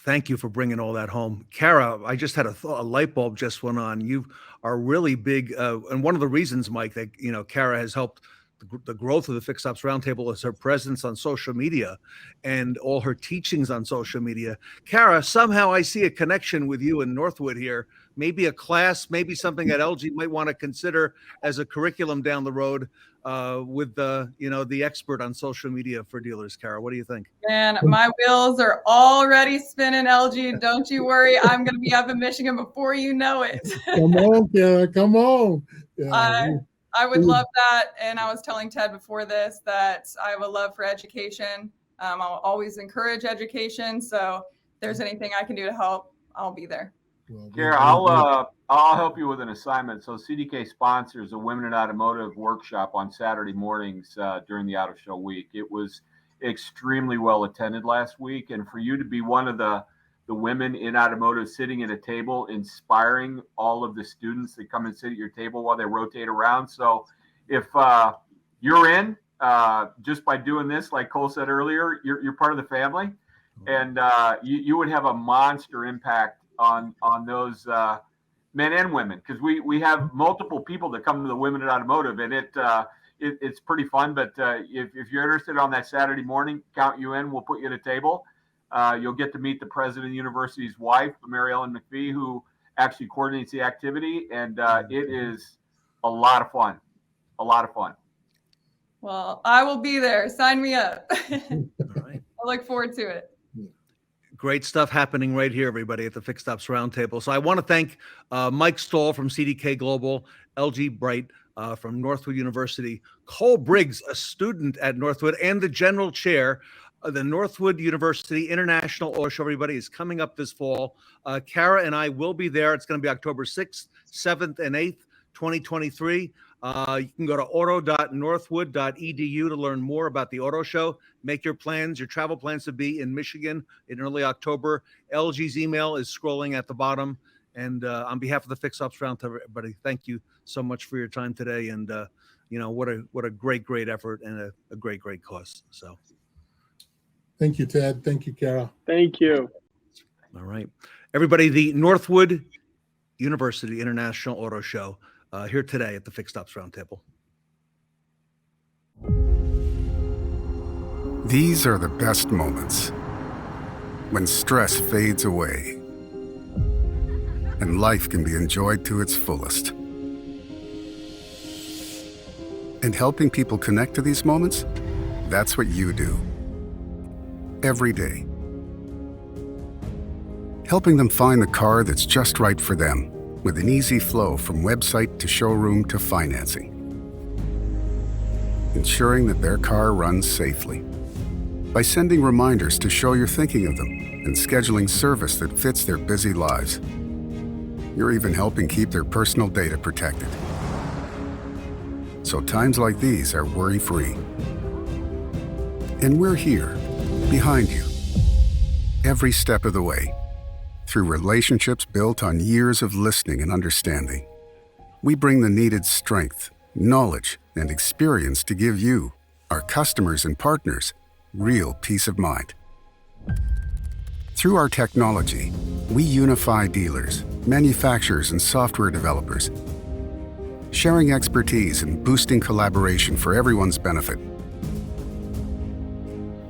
thank you for bringing all that home. Kara, I just had a light bulb just went on. You are really big. And one of the reasons, Mike, that, Kara has helped the growth of the Fixed Ops Roundtable is her presence on social media and all her teachings on social media. Kara, somehow I see a connection with you in Northwood here. Maybe a class, maybe something that Elgie might want to consider as a curriculum down the road with the expert on social media for dealers. Kara, what do you think? Man, my wheels are already spinning, Elgie. Don't you worry. I'm going to be up in Michigan before you know it. Come on, Kara. Come on. Yeah. I would love that. And I was telling Ted before this that I have a love for education. I'll always encourage education. So if there's anything I can do to help, I'll be there. Kara, I'll help you with an assignment. So CDK sponsors a Women in Automotive workshop on Saturday mornings during the Auto Show week. It was extremely well attended last week. And for you to be one of the women in automotive sitting at a table, inspiring all of the students that come and sit at your table while they rotate around. So if you're in, just by doing this, like Cole said earlier, you're part of the family, and you would have a monster impact on those men and women, because we have multiple people that come to the Women in Automotive, and it's pretty fun. But if you're interested on that Saturday morning, count you in. We'll put you at a table. You'll get to meet the president of the university's wife, Mary Ellen McPhee, who actually coordinates the activity. And it is a lot of fun. A lot of fun. Well, I will be there. Sign me up. I look forward to it. Great stuff happening right here, everybody, at the Fixed Ops Roundtable. So I want to thank Mike Stoll from CDK Global, Elgie Bright from Northwood University, Cole Briggs, a student at Northwood, and the general chair of the Northwood University International Auto Show. Everybody is coming up this fall. Kara and I will be there. It's going to be October 6th, 7th, and 8th, 2023. You can go to auto.northwood.edu to learn more about the auto show. Make your plans, your travel plans to be in Michigan in early October. LG's email is scrolling at the bottom. And on behalf of the Fixed Ops Roundtable, everybody, thank you so much for your time today. And what a great effort and a great cause. So, thank you, Ted. Thank you, Kara. Thank you. All right, everybody. The Northwood University International Auto Show here today at the Fixed Ops Roundtable. These are the best moments when stress fades away and life can be enjoyed to its fullest. And helping people connect to these moments, that's what you do. Every day. Helping them find the car that's just right for them with an easy flow from website to showroom to financing. Ensuring that their car runs safely by sending reminders to show you're thinking of them and scheduling service that fits their busy lives. You're even helping keep their personal data protected. So times like these are worry-free. And we're here, behind you, every step of the way, through relationships built on years of listening and understanding. We bring the needed strength, knowledge, and experience to give you, our customers and partners, real peace of mind. Through our technology, we unify dealers, manufacturers, and software developers, sharing expertise and boosting collaboration for everyone's benefit.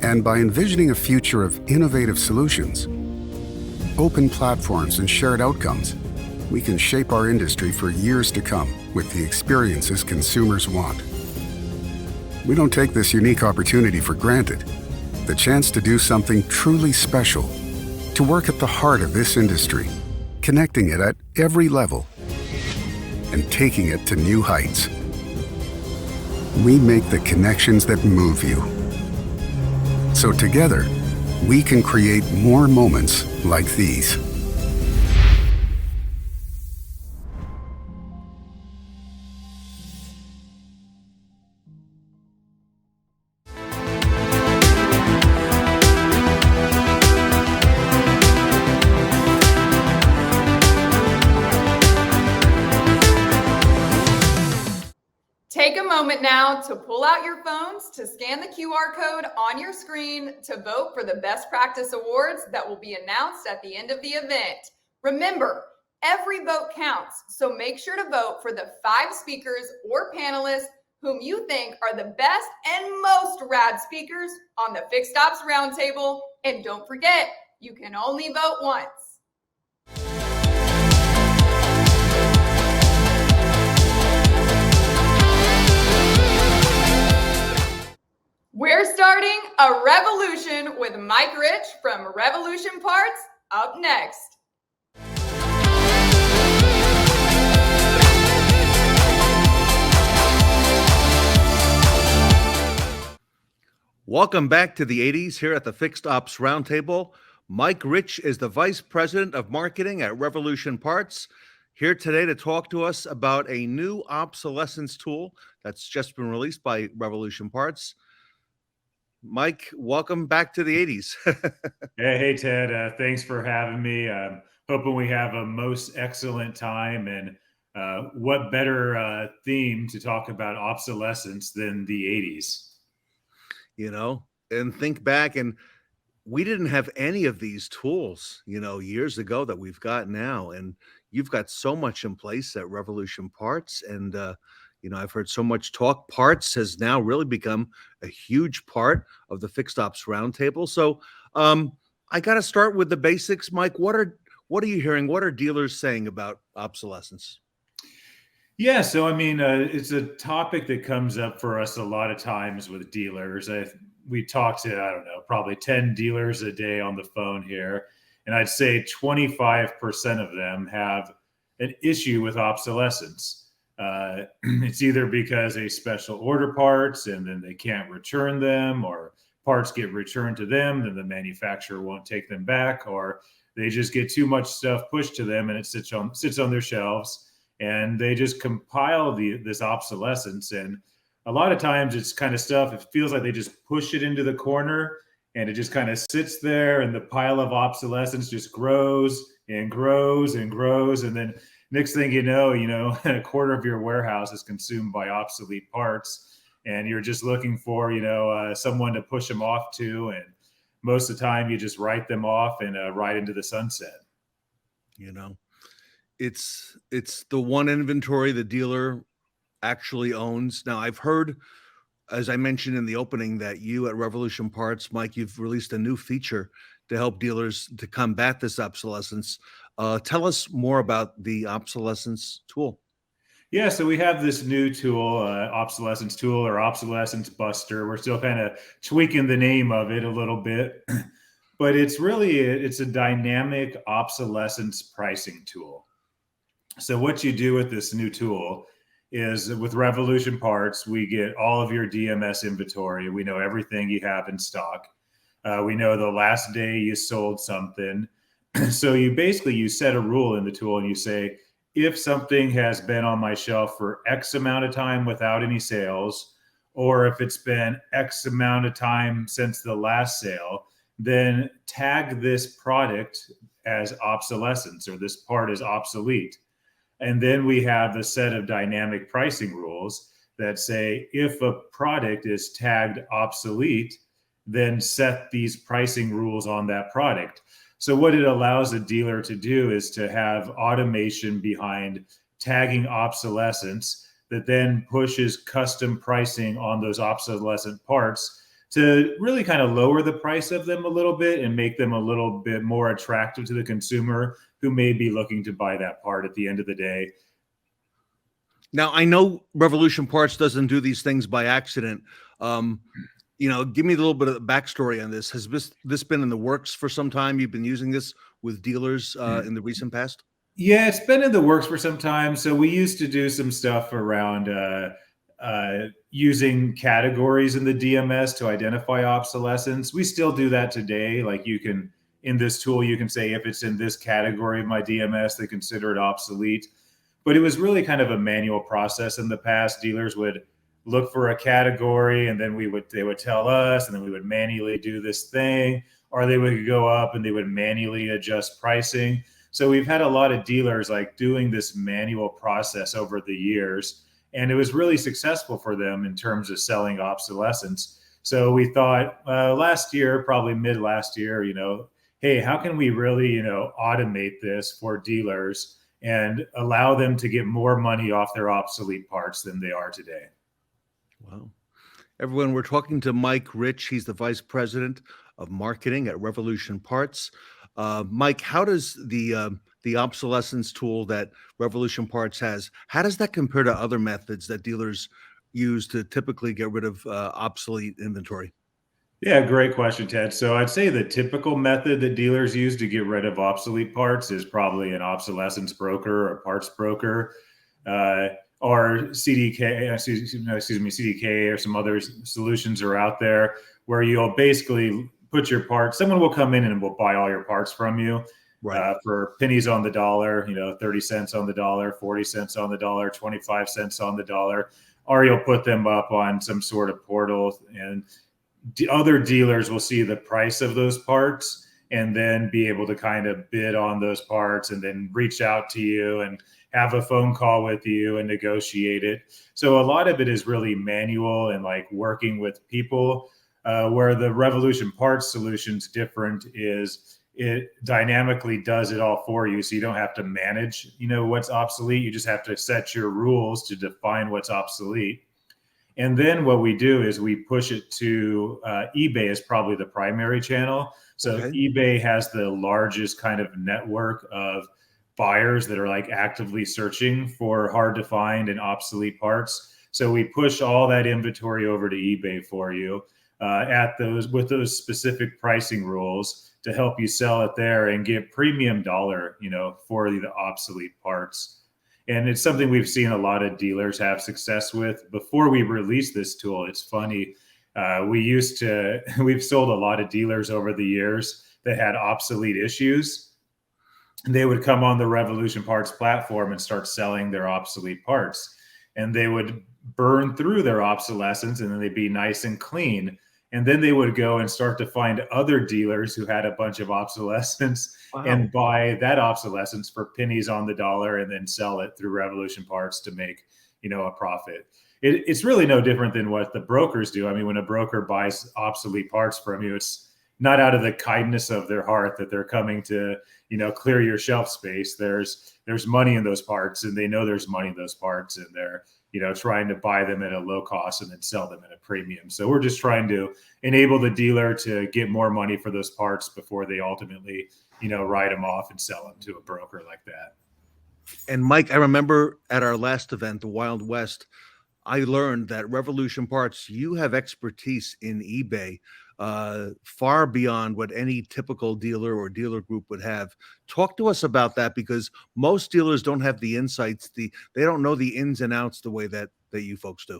And by envisioning a future of innovative solutions, open platforms, and shared outcomes, we can shape our industry for years to come with the experiences consumers want. We don't take this unique opportunity for granted. The chance to do something truly special, to work at the heart of this industry, connecting it at every level, and taking it to new heights. We make the connections that move you. So together, we can create more moments like these. Take a moment now to pull out your phones to scan the QR code on your screen to vote for the Best Practice Awards that will be announced at the end of the event. Remember, every vote counts, so make sure to vote for the 5 speakers or panelists whom you think are the best and most rad speakers on the Fixed Ops Roundtable. And don't forget, you can only vote once. We're starting a revolution with Mike Rich from Revolution Parts up next. Welcome back to the 80s here at the Fixed Ops Roundtable. Mike Rich is the Vice President of Marketing at Revolution Parts, here today to talk to us about a new obsolescence tool that's just been released by Revolution Parts. Mike, welcome back to the 80s. Hey, Ted. Thanks for having me. Hoping we have a most excellent time. And what better theme to talk about obsolescence than the 80s? You know, and think back, and we didn't have any of these tools, years ago that we've got now. And you've got so much in place at Revolution Parts. And, I've heard so much talk. Parts has now really become a huge part of the Fixed Ops Roundtable. So I got to start with the basics. Mike, what are you hearing? What are dealers saying about obsolescence? Yeah, so it's a topic that comes up for us a lot of times with dealers. we talk to, I don't know, probably 10 dealers a day on the phone here. And I'd say 25% of them have an issue with obsolescence. It's either because they special order parts and then they can't return them, or parts get returned to them, then the manufacturer won't take them back, or they just get too much stuff pushed to them and it sits on their shelves, and they just compile this obsolescence. And a lot of times it's kind of stuff, it feels like they just push it into the corner and it just kind of sits there, and the pile of obsolescence just grows and grows and grows. And then next thing you know, a quarter of your warehouse is consumed by obsolete parts, and you're just looking for, someone to push them off to. And most of the time you just write them off and ride into the sunset. It's the one inventory the dealer actually owns. Now, I've heard, as I mentioned in the opening, that you at Revolution Parts, Mike, you've released a new feature to help dealers to combat this obsolescence. Tell us more about the obsolescence tool. Yeah, so we have this new tool, obsolescence tool or obsolescence buster. We're still kind of tweaking the name of it a little bit, but it's a dynamic obsolescence pricing tool. So what you do with this new tool is, with Revolution Parts, we get all of your DMS inventory. We know everything you have in stock. We know the last day you sold something. So you set a rule in the tool and you say, if something has been on my shelf for X amount of time without any sales, or if it's been X amount of time since the last sale, then tag this product as obsolescence, or this part is obsolete. And then we have a set of dynamic pricing rules that say, if a product is tagged obsolete, then set these pricing rules on that product. So what it allows a dealer to do is to have automation behind tagging obsolescence that then pushes custom pricing on those obsolescent parts to really kind of lower the price of them a little bit and make them a little bit more attractive to the consumer who may be looking to buy that part at the end of the day. Now, I know Revolution Parts doesn't do these things by accident. Give me a little bit of the backstory on this. Has this been in the works for some time? You've been using this with dealers in the recent past? Yeah, it's been in the works for some time. So we used to do some stuff around using categories in the DMS to identify obsolescence. We still do that today. Like, in this tool, you can say, if it's in this category of my DMS, they consider it obsolete. But it was really kind of a manual process in the past. Dealers would look for a category, and then they would tell us, and then we would manually do this thing, or they would go up and they would manually adjust pricing. So we've had a lot of dealers doing this manual process over the years, and it was really successful for them in terms of selling obsolescence. So we thought last year, probably mid last year, hey, how can we really, automate this for dealers and allow them to get more money off their obsolete parts than they are today? Wow. Everyone, we're talking to Mike Rich. He's the Vice President of Marketing at Revolution Parts. Mike, how does the obsolescence tool that Revolution Parts has, how does that compare to other methods that dealers use to typically get rid of obsolete inventory? Yeah, great question, Ted. So I'd say the typical method that dealers use to get rid of obsolete parts is probably an obsolescence broker or parts broker, or CDK or some other solutions are out there where you'll basically put your parts. Someone will come in and will buy all your parts from you, right, for pennies on the dollar, 30 cents on the dollar, 40 cents on the dollar, 25 cents on the dollar, or you'll put them up on some sort of portal, and other dealers will see the price of those parts and then be able to kind of bid on those parts and then reach out to you and have a phone call with you and negotiate it. So a lot of it is really manual and working with people, where the Revolution Parts solution's different is it dynamically does it all for you. So you don't have to manage, what's obsolete. You just have to set your rules to define what's obsolete. And then what we do is we push it to eBay as probably the primary channel. So eBay has the largest kind of network of buyers that are actively searching for hard to find and obsolete parts. So we push all that inventory over to eBay for you. at those with those specific pricing rules to help you sell it there and get premium dollar, for the obsolete parts. And it's something we've seen a lot of dealers have success with. Before we released this tool, it's funny. We've sold a lot of dealers over the years that had obsolete issues. And they would come on the Revolution Parts platform and start selling their obsolete parts. And they would burn through their obsolescence, and then they'd be nice and clean. And then they would go and start to find other dealers who had a bunch of obsolescence and buy that obsolescence for pennies on the dollar and then sell it through Revolution Parts to make, a profit. It's really no different than what the brokers do. I mean, when a broker buys obsolete parts from you, it's not out of the kindness of their heart that they're coming to, clear your shelf space. There's money in those parts, and they know there's money in those parts, and they're, trying to buy them at a low cost and then sell them at a premium. So we're just trying to enable the dealer to get more money for those parts before they ultimately, write them off and sell them to a broker like that. And Mike, I remember at our last event, the Wild West, I learned that Revolution Parts, you have expertise in eBay far beyond what any typical dealer or dealer group would have. Talk to us about that, because most dealers don't have the insights. They don't know the ins and outs the way that you folks do.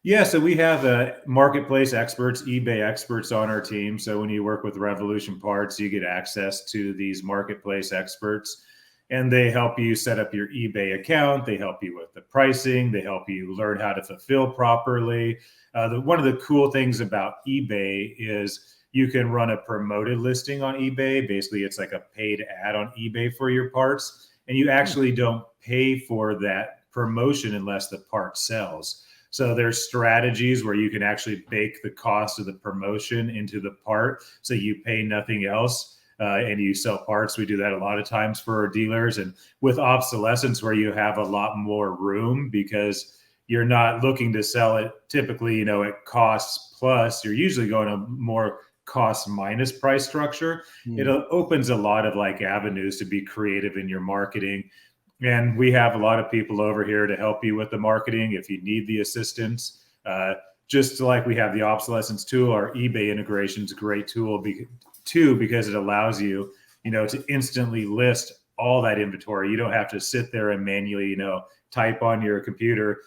Yeah, so we have marketplace experts, eBay experts on our team. So when you work with Revolution Parts, you get access to these marketplace experts, and they help you set up your eBay account. They help you with the pricing. They help you learn how to fulfill properly. One of the cool things about eBay is you can run a promoted listing on eBay. Basically, it's like a paid ad on eBay for your parts, and you actually don't pay for that promotion unless the part sells. So there's strategies where you can actually bake the cost of the promotion into the part, so you pay nothing else. And you sell parts. We do that a lot of times for our dealers. And with obsolescence, where you have a lot more room because you're not looking to sell it typically, at costs plus, you're usually going to more cost minus price structure. It opens a lot of avenues to be creative in your marketing. And we have a lot of people over here to help you with the marketing if you need the assistance. Just like we have the obsolescence tool, our eBay integration is a great tool too, because it allows you, to instantly list all that inventory. You don't have to sit there and manually, type on your computer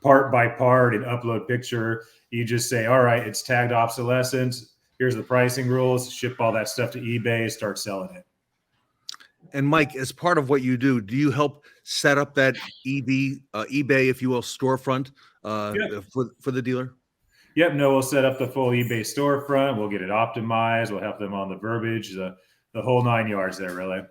part by part and upload picture. You just say, all right, it's tagged obsolescence. Here's the pricing rules. Ship all that stuff to eBay, start selling it. And Mike, as part of what you do you help set up that eBay, if you will, storefront for the dealer? Yep. No, we'll set up the full eBay storefront. We'll get it optimized. We'll help them on the verbiage, the whole 9 yards there, really.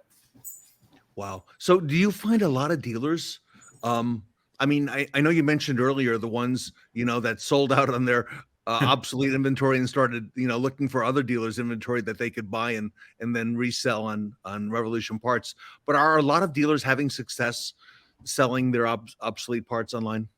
Wow. So do you find a lot of dealers? I mean, I know you mentioned earlier the ones, that sold out on their obsolete inventory and started, looking for other dealers' inventory that they could buy and then resell on Revolution Parts. But are a lot of dealers having success selling their obsolete parts online?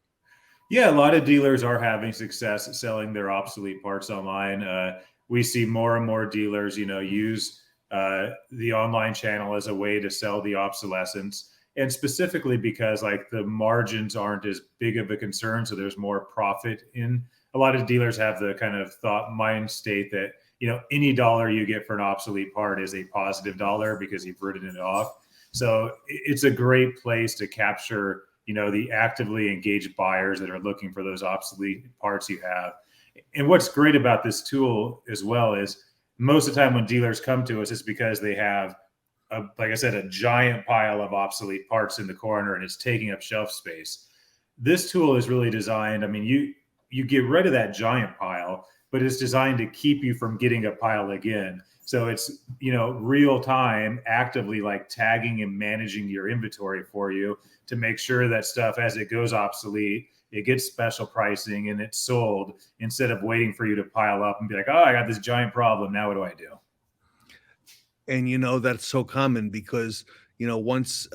Yeah, a lot of dealers are having success selling their obsolete parts online. We see more and more dealers, use the online channel as a way to sell the obsolescence. And specifically because the margins aren't as big of a concern, so there's more profit in. A lot of dealers have the kind of mind state that, any dollar you get for an obsolete part is a positive dollar because you've written it off. So it's a great place to capture, the actively engaged buyers that are looking for those obsolete parts you have. And what's great about this tool as well is most of the time when dealers come to us, it's because they have, like I said, a giant pile of obsolete parts in the corner and it's taking up shelf space. This tool is really designed, you get rid of that giant pile, but it's designed to keep you from getting a pile again. So it's, real time, actively tagging and managing your inventory for you to make sure that stuff, as it goes obsolete, it gets special pricing and it's sold instead of waiting for you to pile up and be like, oh, I got this giant problem. Now what do I do? And that's so common because, once,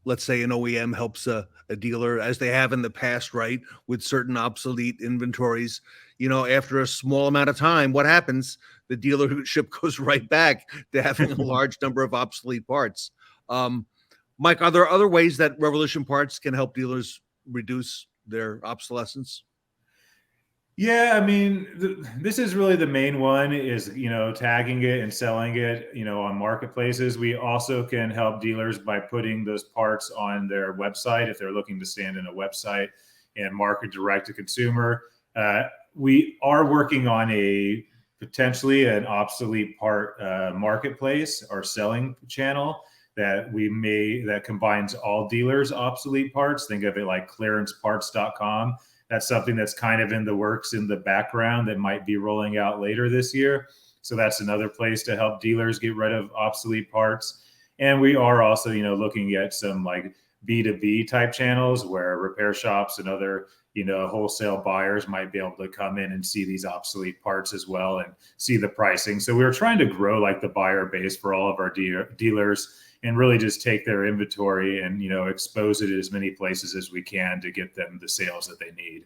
let's say an OEM helps a dealer, as they have in the past, right, with certain obsolete inventories, after a small amount of time, what happens? The dealership goes right back to having a large number of obsolete parts. Mike, are there other ways that Revolution Parts can help dealers reduce their obsolescence? Yeah, I mean, this is really the main one is, tagging it and selling it, on marketplaces. We also can help dealers by putting those parts on their website if they're looking to stand in a website and market direct to consumer. We are working on potentially an obsolete part marketplace or selling channel that combines all dealers' obsolete parts. Think of it like clearanceparts.com. That's something that's kind of in the works in the background that might be rolling out later this year. So that's another place to help dealers get rid of obsolete parts. And we are also, looking at some like B2B type channels where repair shops and other, wholesale buyers might be able to come in and see these obsolete parts as well and see the pricing. So we're trying to grow like the buyer base for all of our dealers and really just take their inventory and, expose it at as many places as we can to get them the sales that they need.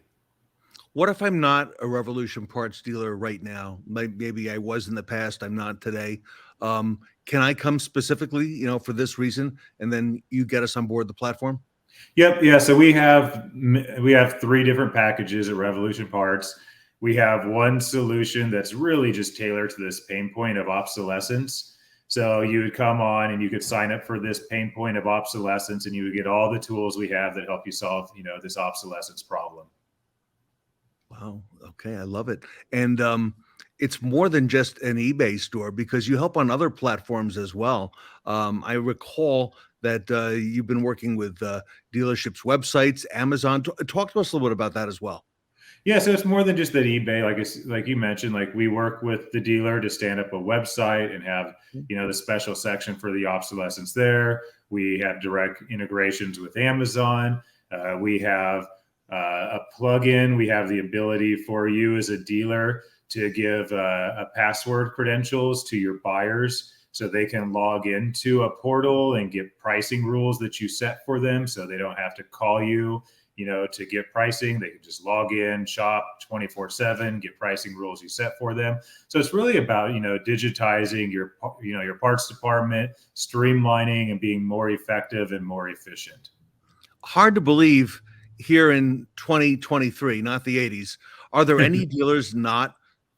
What if I'm not a Revolution Parts dealer right now? Maybe I was in the past, I'm not today. Can I come specifically, for this reason, and then you get us on board the platform? Yep. Yeah. So we have 3 different packages at Revolution Parts. We have one solution that's really just tailored to this pain point of obsolescence. So you would come on and you could sign up for this pain point of obsolescence, and you would get all the tools we have that help you solve, this obsolescence problem. Wow. Okay. I love it. And it's more than just an eBay store because you help on other platforms as well. I recall that you've been working with dealerships' websites, Amazon. Talk to us a little bit about that as well. Yeah, so it's more than just that eBay. Like you mentioned, like we work with the dealer to stand up a website and have, the special section for the obsolescence there. We have direct integrations with Amazon. We have a plugin. We have the ability for you as a dealer to give a password credentials to your buyers so they can log into a portal and get pricing rules that you set for them so they don't have to call you, to get pricing. They can just log in, shop 24/7, get pricing rules you set for them. So it's really about, digitizing your parts department, streamlining and being more effective and more efficient. Hard to believe here in 2023, not the 80s. Are there any dealers not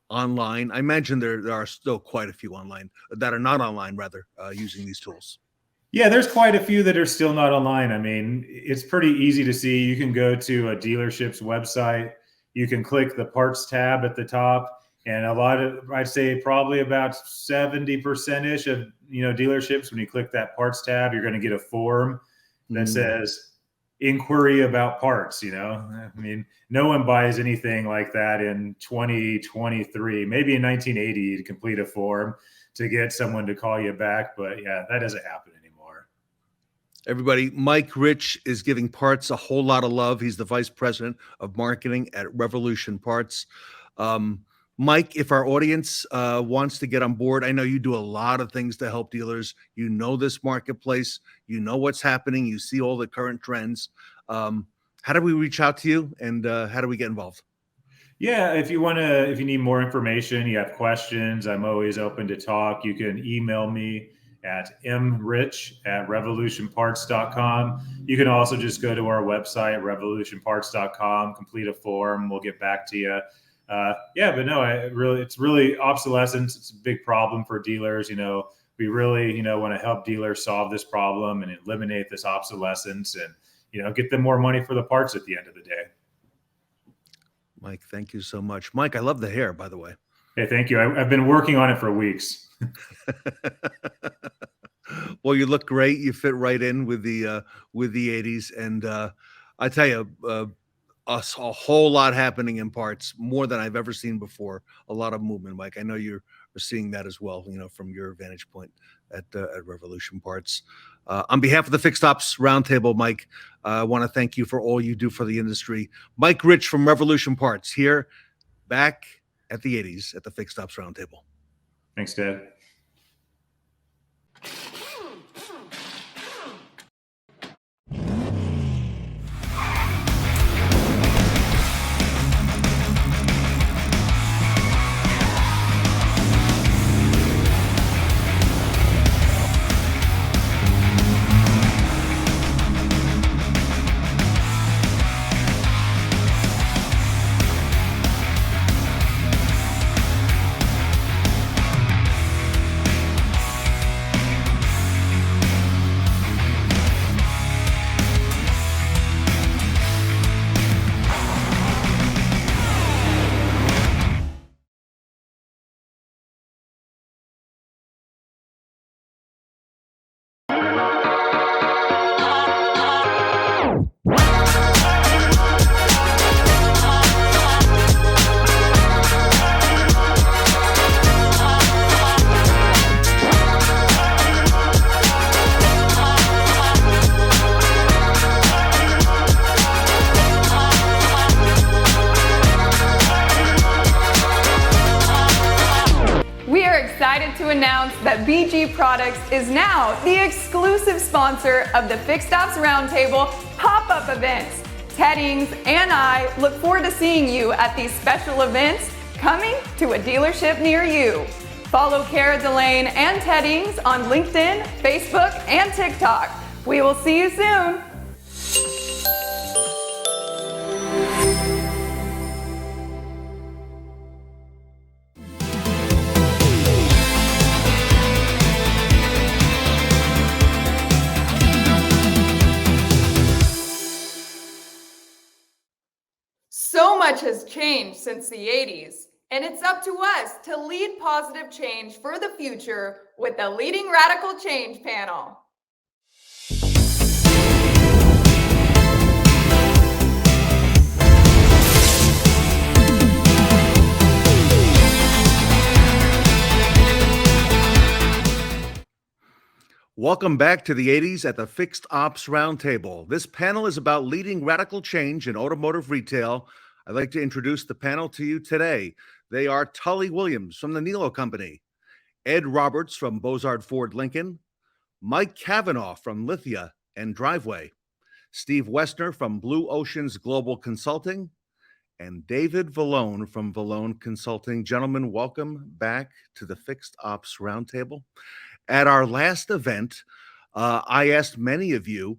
online? I imagine there are still quite a few online that are not online, rather, using these tools. Yeah, there's quite a few that are still not online. I mean, it's pretty easy to see. You can go to a dealership's website. You can click the parts tab at the top. And I'd say probably about 70%-ish of, dealerships, when you click that parts tab, you're going to get a form that says inquiry about parts. I mean, no one buys anything like that in 2023. Maybe in 1980, you'd complete a form to get someone to call you back. But yeah, that doesn't happen anymore. Everybody, Mike Rich is giving parts a whole lot of love. He's the vice president of marketing at Revolution Parts. Mike, if our audience wants to get on board, I know you do a lot of things to help dealers. You know this marketplace. You know what's happening. You see all the current trends. How do we reach out to you, and how do we get involved? Yeah, if you need more information, you have questions, I'm always open to talk. You can email me at mrich@revolutionparts.com. You can also just go to our website, revolutionparts.com, complete a form. We'll get back to you. But no, it's really obsolescence. It's a big problem for dealers. We really, want to help dealers solve this problem and eliminate this obsolescence and, get them more money for the parts at the end of the day. Mike, thank you so much. Mike, I love the hair, by the way. Hey, thank you. I've been working on it for weeks. Well, you look great. You fit right in with the 80s. And I tell you, a whole lot happening in parts, more than I've ever seen before. A lot of movement, Mike. I know you're seeing that as well, from your vantage point at Revolution Parts. On behalf of the Fixed Ops Roundtable, Mike, I want to thank you for all you do for the industry. Mike Rich from Revolution Parts here, back at the 80s at the Fixed Ops Roundtable. Thanks, Dad. announce that BG Products is now the exclusive sponsor of the Fixed Ops Roundtable pop-up events. Ted Ings and I look forward to seeing you at these special events coming to a dealership near you. Follow Cara Delaine and Ted Ings on LinkedIn, Facebook, and TikTok. We will see you soon. So much has changed since the 80s, and it's up to us to lead positive change for the future with the Leading Radical Change panel. Welcome back to the 80s at the Fixed Ops Roundtable. This panel is about leading radical change in automotive retail. I'd like to introduce the panel to you today. They are Tully Williams from the Nilo Company, Ed Roberts from Bozard Ford Lincoln, Mike Cavanaugh from Lithia and Driveway, Steve Woessner from Blue Oceans Global Consulting, and David Vallone from Vallone Consulting. Gentlemen, welcome back to the Fixed Ops Roundtable. At our last event, I asked many of you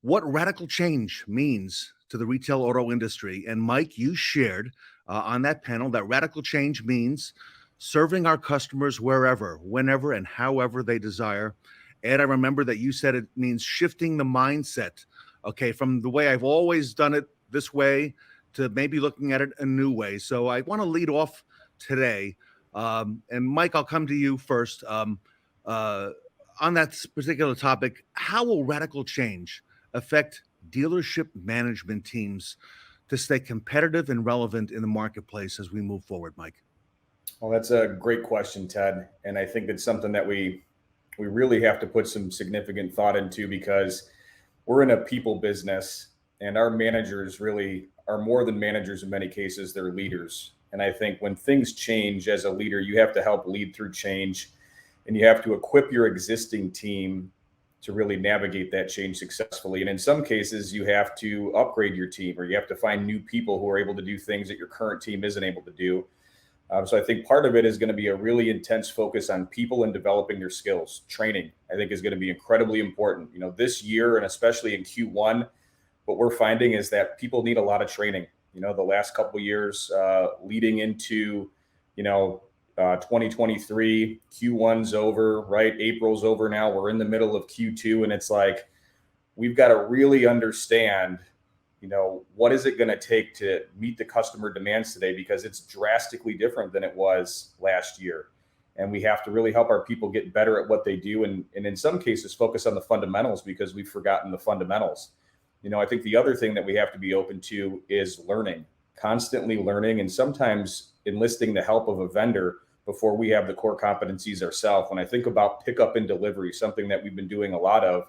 what radical change means to the retail auto industry. And Mike, you shared on that panel that radical change means serving our customers wherever, whenever, and however they desire. Ed, I remember that you said it means shifting the mindset, okay, from the way I've always done it this way to maybe looking at it a new way. So I want to lead off today. And Mike, I'll come to you first. On that particular topic, how will radical change affect dealership management teams to stay competitive and relevant in the marketplace as we move forward, Mike? Well, that's a great question, Ted. And I think it's something that we really have to put some significant thought into, because we're in a people business and our managers really are more than managers in many cases, they're leaders. And I think when things change as a leader, you have to help lead through change. And you have to equip your existing team to really navigate that change successfully. And in some cases, you have to upgrade your team, or you have to find new people who are able to do things that your current team isn't able to do. So I think part of it is going to be a really intense focus on people and developing their skills. Training, I think, is going to be incredibly important. You know, this year, and especially in Q1, what we're finding is that people need a lot of training. You know, the last couple of years leading into, 2023, Q1's over, right? April's over now. We're in the middle of Q2, and it's like, we've got to really understand, what is it going to take to meet the customer demands today, because it's drastically different than it was last year. And we have to really help our people get better at what they do. And in some cases, focus on the fundamentals, because we've forgotten the fundamentals. I think the other thing that we have to be open to is learning, constantly learning, and sometimes enlisting the help of a vendor before we have the core competencies ourselves. When I think about pickup and delivery, something that we've been doing a lot of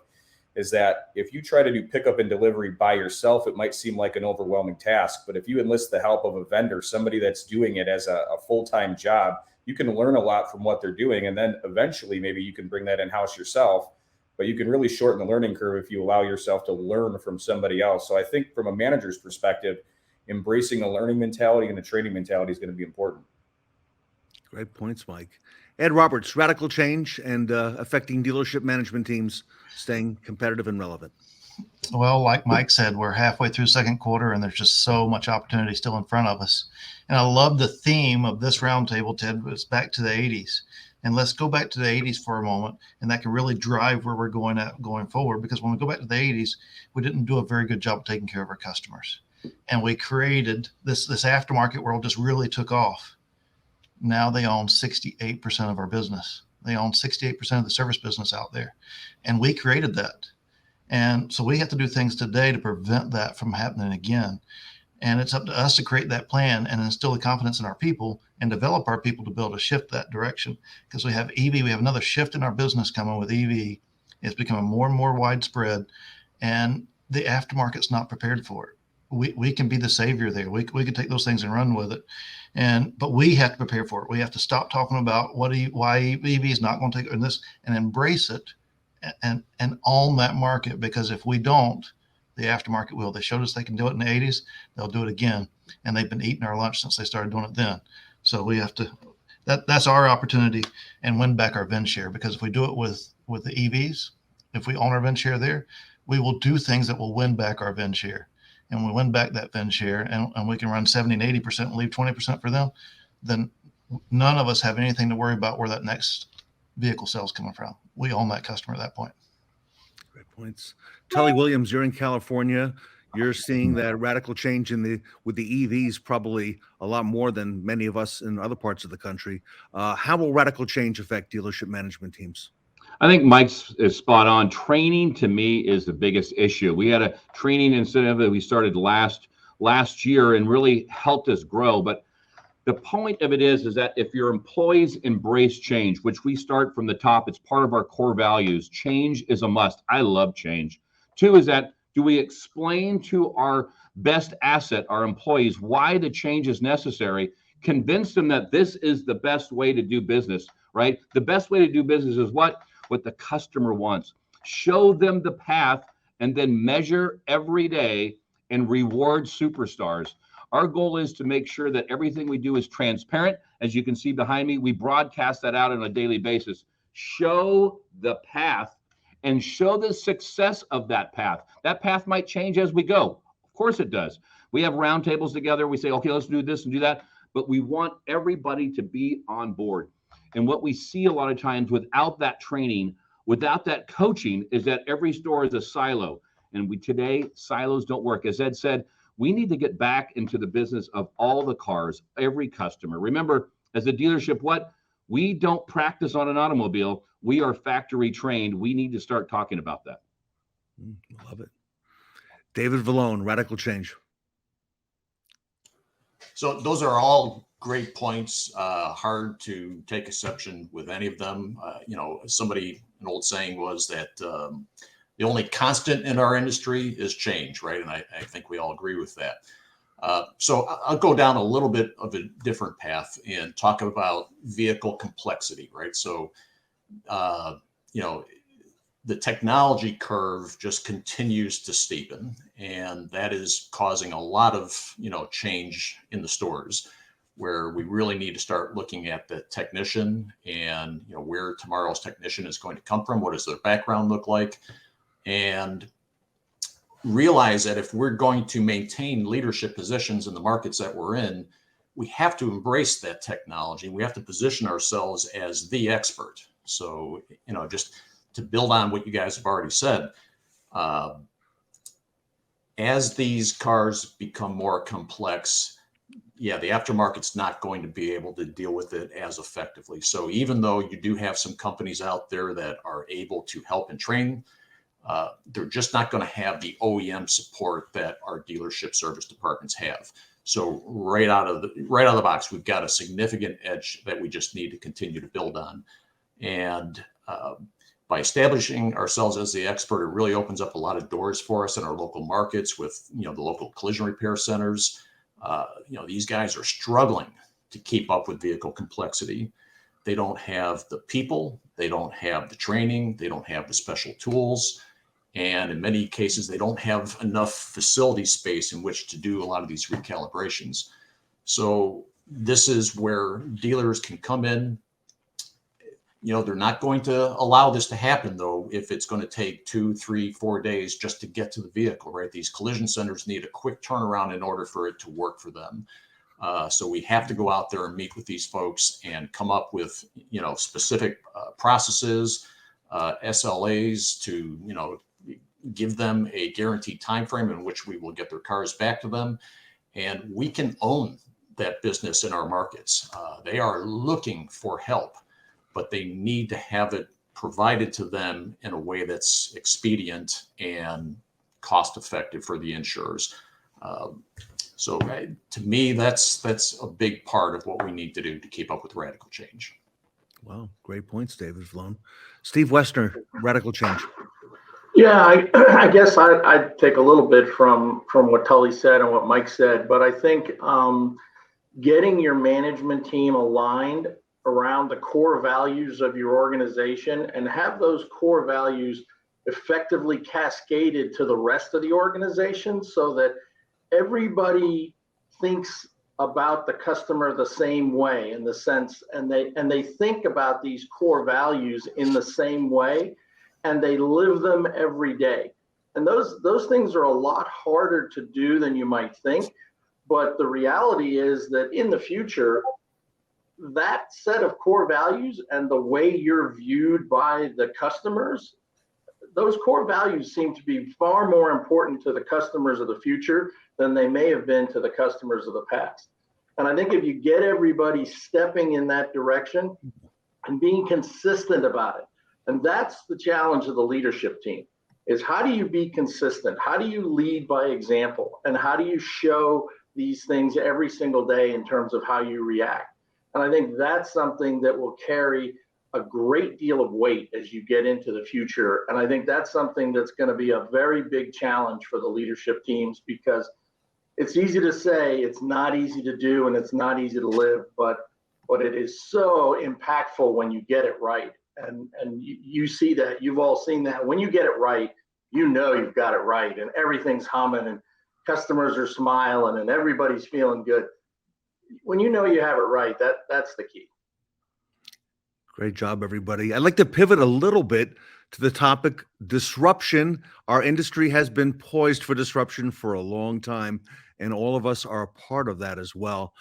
is that if you try to do pickup and delivery by yourself, it might seem like an overwhelming task. But if you enlist the help of a vendor, somebody that's doing it as a full-time job, you can learn a lot from what they're doing. And then eventually, maybe you can bring that in-house yourself. But you can really shorten the learning curve if you allow yourself to learn from somebody else. So I think from a manager's perspective, embracing a learning mentality and a training mentality is going to be important. Great points, Mike. Ed Roberts, radical change and affecting dealership management teams staying competitive and relevant. Well, like Mike said, we're halfway through second quarter and there's just so much opportunity still in front of us. And I love the theme of this roundtable, Ted, was back to the 80s. And let's go back to the 80s for a moment, and that can really drive where we're going forward. Because when we go back to the 80s, we didn't do a very good job of taking care of our customers. And we created this aftermarket world just really took off. Now they own 68% of our business. They own 68% of the service business out there. And we created that. And so we have to do things today to prevent that from happening again. And it's up to us to create that plan and instill the confidence in our people and develop our people to be able to shift that direction. Because we have EV, we have another shift in our business coming with EV. It's becoming more and more widespread, and the aftermarket's not prepared for it. we can be the savior there. We can take those things and run with it. But we have to prepare for it. We have to stop talking about why EV is not going to take this and embrace it and own that market. Because if we don't, the aftermarket will. They showed us they can do it in the 80s. They'll do it again. And they've been eating our lunch since they started doing it then. So we have to, that's our opportunity, and win back our VIN share. Because if we do it with the EVs, if we own our VIN share there, we will do things that will win back our VIN share. And when we win back that VIN share and we can run 70 and 80% and leave 20% for them, then none of us have anything to worry about where that next vehicle sale is coming from. We own that customer at that point. Great points. Tully Williams, you're in California. You're seeing that radical change with the EVs probably a lot more than many of us in other parts of the country. How will radical change affect dealership management teams? I think Mike's is spot on. Training to me is the biggest issue. We had a training incentive that we started last year and really helped us grow. But the point of it is that if your employees embrace change, which we start from the top, it's part of our core values. Change is a must. I love change. Two is that, do we explain to our best asset, our employees, why the change is necessary? Convince them that this is the best way to do business, right? The best way to do business is what the customer wants. Show them the path and then measure every day and reward superstars. Our goal is to make sure that everything we do is transparent. As you can see behind me, we broadcast that out on a daily basis. Show the path and show the success of that path. That path might change as we go. Of course it does. We have roundtables together. We say, okay, let's do this and do that. But we want everybody to be on board. And what we see a lot of times without that training, without that coaching, is that every store is a silo. And today, silos don't work. As Ed said, we need to get back into the business of all the cars, every customer. Remember, as a dealership, we don't practice on an automobile. We are factory trained. We need to start talking about that. Love it. David Vallone, radical change. So those are all great points. Hard to take exception with any of them. An old saying was that the only constant in our industry is change, right? And I think we all agree with that. So I'll go down a little bit of a different path and talk about vehicle complexity, right? So, the technology curve just continues to steepen, and that is causing a lot of, change in the stores, where we really need to start looking at the technician and, where tomorrow's technician is going to come from. What does their background look like? And realize that if we're going to maintain leadership positions in the markets that we're in, we have to embrace that technology. We have to position ourselves as the expert. So, just to build on what you guys have already said, as these cars become more complex, the aftermarket's not going to be able to deal with it as effectively. So even though you do have some companies out there that are able to help and train, they're just not going to have the OEM support that our dealership service departments have. So right out of the box, we've got a significant edge that we just need to continue to build on. And by establishing ourselves as the expert, it really opens up a lot of doors for us in our local markets with, the local collision repair centers. These guys are struggling to keep up with vehicle complexity. They don't have the people, they don't have the training, they don't have the special tools. And in many cases, they don't have enough facility space in which to do a lot of these recalibrations. So this is where dealers can come in. They're not going to allow this to happen, though, if it's going to take 2, 3, 4 days just to get to the vehicle, right? These collision centers need a quick turnaround in order for it to work for them. So we have to go out there and meet with these folks and come up with, specific processes, SLAs to, give them a guaranteed time frame in which we will get their cars back to them. And we can own that business in our markets. They are looking for help, but they need to have it provided to them in a way that's expedient and cost effective for the insurers. So to me, that's a big part of what we need to do to keep up with radical change. Wow, great points, David Vallone. Steve Woessner, radical change. Yeah, I guess I'd take a little bit from what Tully said and what Mike said, but I think getting your management team aligned around the core values of your organization and have those core values effectively cascaded to the rest of the organization so that everybody thinks about the customer the same way in the sense, and they think about these core values in the same way, and they live them every day. And those things are a lot harder to do than you might think. But the reality is that in the future, that set of core values and the way you're viewed by the customers, those core values seem to be far more important to the customers of the future than they may have been to the customers of the past. And I think if you get everybody stepping in that direction and being consistent about it, and that's the challenge of the leadership team, is how do you be consistent? How do you lead by example? And how do you show these things every single day in terms of how you react? And I think that's something that will carry a great deal of weight as you get into the future. And I think that's something that's going to be a very big challenge for the leadership teams, because it's easy to say, it's not easy to do, and it's not easy to live, but it is so impactful when you get it right. And you see that, you've all seen that. When you get it right, you know you've got it right, and everything's humming and customers are smiling and everybody's feeling good. When you know you have it right, that's the key. Great job, everybody. I'd like to pivot a little bit to the topic disruption. Our industry has been poised for disruption for a long time, and all of us are a part of that as well.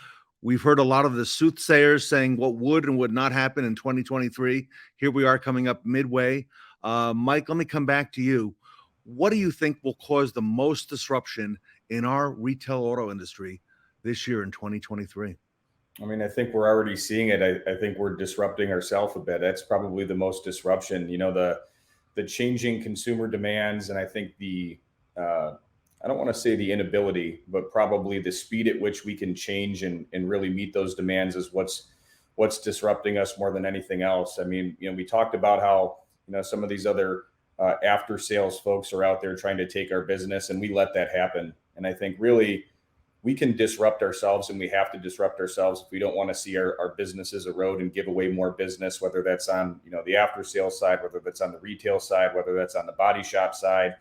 We've heard a lot of the soothsayers saying what would and would not happen in 2023. Here we are coming up midway. Mike, let me come back to you. What do you think will cause the most disruption in our retail auto industry this year in 2023? I mean, I think we're already seeing it. I think we're disrupting ourselves a bit. That's probably the most disruption, the changing consumer demands. And I think I don't want to say the inability, but probably the speed at which we can change and really meet those demands is what's disrupting us more than anything else. I mean, we talked about how, some of these other after sales folks are out there trying to take our business, and we let that happen. And I think really we can disrupt ourselves, and we have to disrupt ourselves if we don't want to see our businesses erode and give away more business, whether that's on, the after sales side, whether that's on the retail side, whether that's on the body shop side.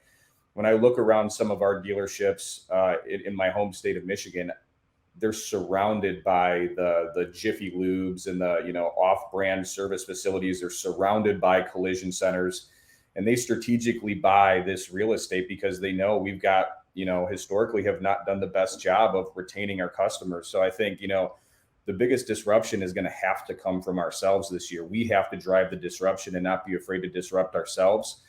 When I look around some of our dealerships in my home state of Michigan, they're surrounded by the Jiffy Lubes and the off-brand service facilities. They're surrounded by collision centers, and they strategically buy this real estate because they know we've got historically have not done the best job of retaining our customers. So I think the biggest disruption is going to have to come from ourselves this year. We have to drive the disruption and not be afraid to disrupt ourselves.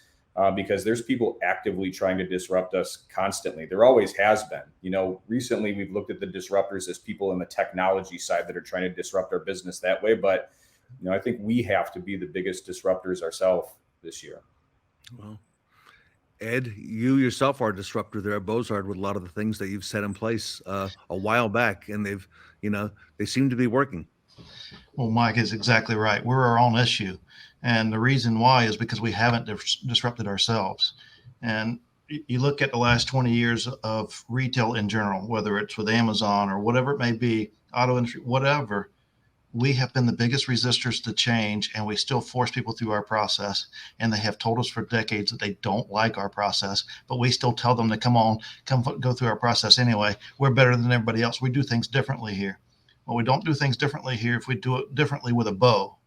Because there's people actively trying to disrupt us constantly. There always has been. Recently we've looked at the disruptors as people in the technology side that are trying to disrupt our business that way. But, I think we have to be the biggest disruptors ourselves this year. Well, Ed, you yourself are a disruptor there at Bozard with a lot of the things that you've set in place a while back, and they seem to be working. Well, Mike is exactly right. We're our own issue. And the reason why is because we haven't disrupted ourselves. And you look at the last 20 years of retail in general, whether it's with Amazon or whatever it may be, auto industry, whatever, we have been the biggest resistors to change, and we still force people through our process. And they have told us for decades that they don't like our process, but we still tell them to come go through our process anyway. We're better than everybody else. We do things differently here. Well, we don't do things differently here if we do it differently with a bow.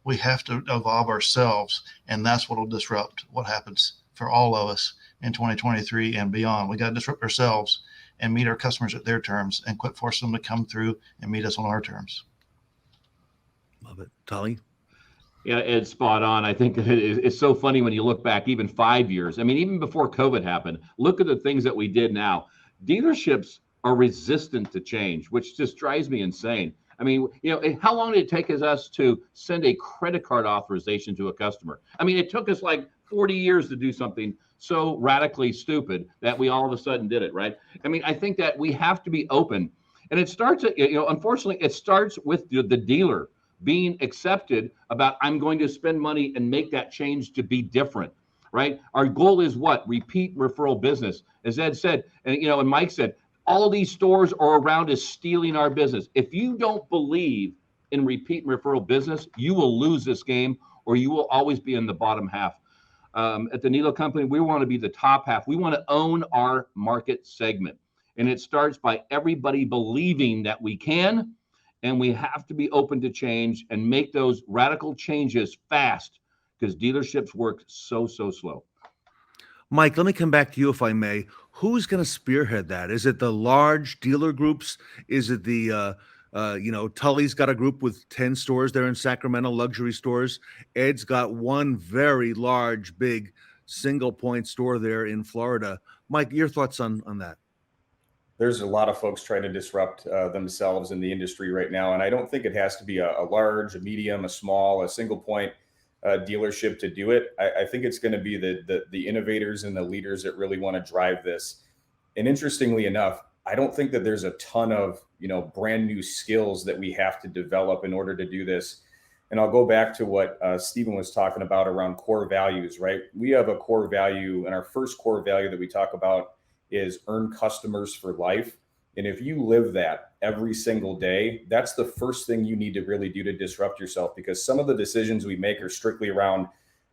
We have to evolve ourselves, and that's what will disrupt what happens for all of us in 2023 and beyond. We got to disrupt ourselves and meet our customers at their terms and quit forcing them to come through and meet us on our terms. Love it. Tully? Yeah, Ed's spot on. I think it's so funny when you look back even 5 years. I mean, even before COVID happened, look at the things that we did now. Dealerships are resistant to change, which just drives me insane. I mean, how long did it take us to send a credit card authorization to a customer? I mean, it took us like 40 years to do something so radically stupid that we all of a sudden did it, right? I mean, I think that we have to be open. And it starts, unfortunately, it starts with the dealer being accepted about, I'm going to spend money and make that change to be different. right? Our goal is what? Repeat referral business. As Ed said, and Mike said, all these stores are around us stealing our business. If you don't believe in repeat referral business, you will lose this game, or you will always be in the bottom half. At the Nilo Company, we want to be the top half. We want to own our market segment. And it starts by everybody believing that we can, and we have to be open to change and make those radical changes fast, because dealerships work so slow. Mike, let me come back to you if I may. Who's going to spearhead that? Is it the large dealer groups? Is it the, Tully's got a group with 10 stores there in Sacramento, luxury stores. Ed's got one very large, big single point store there in Florida. Mike, your thoughts on that? There's a lot of folks trying to disrupt themselves in the industry right now. And I don't think it has to be a large, a medium, a small, a single point dealership to do it. I think it's going to be the innovators and the leaders that really want to drive this. And interestingly enough, I don't think that there's a ton of brand new skills that we have to develop in order to do this. And I'll go back to what Stephan was talking about around core values, right? We have a core value, and our first core value that we talk about is earn customers for life. And if you live that every single day, that's the first thing you need to really do to disrupt yourself, because some of the decisions we make are strictly around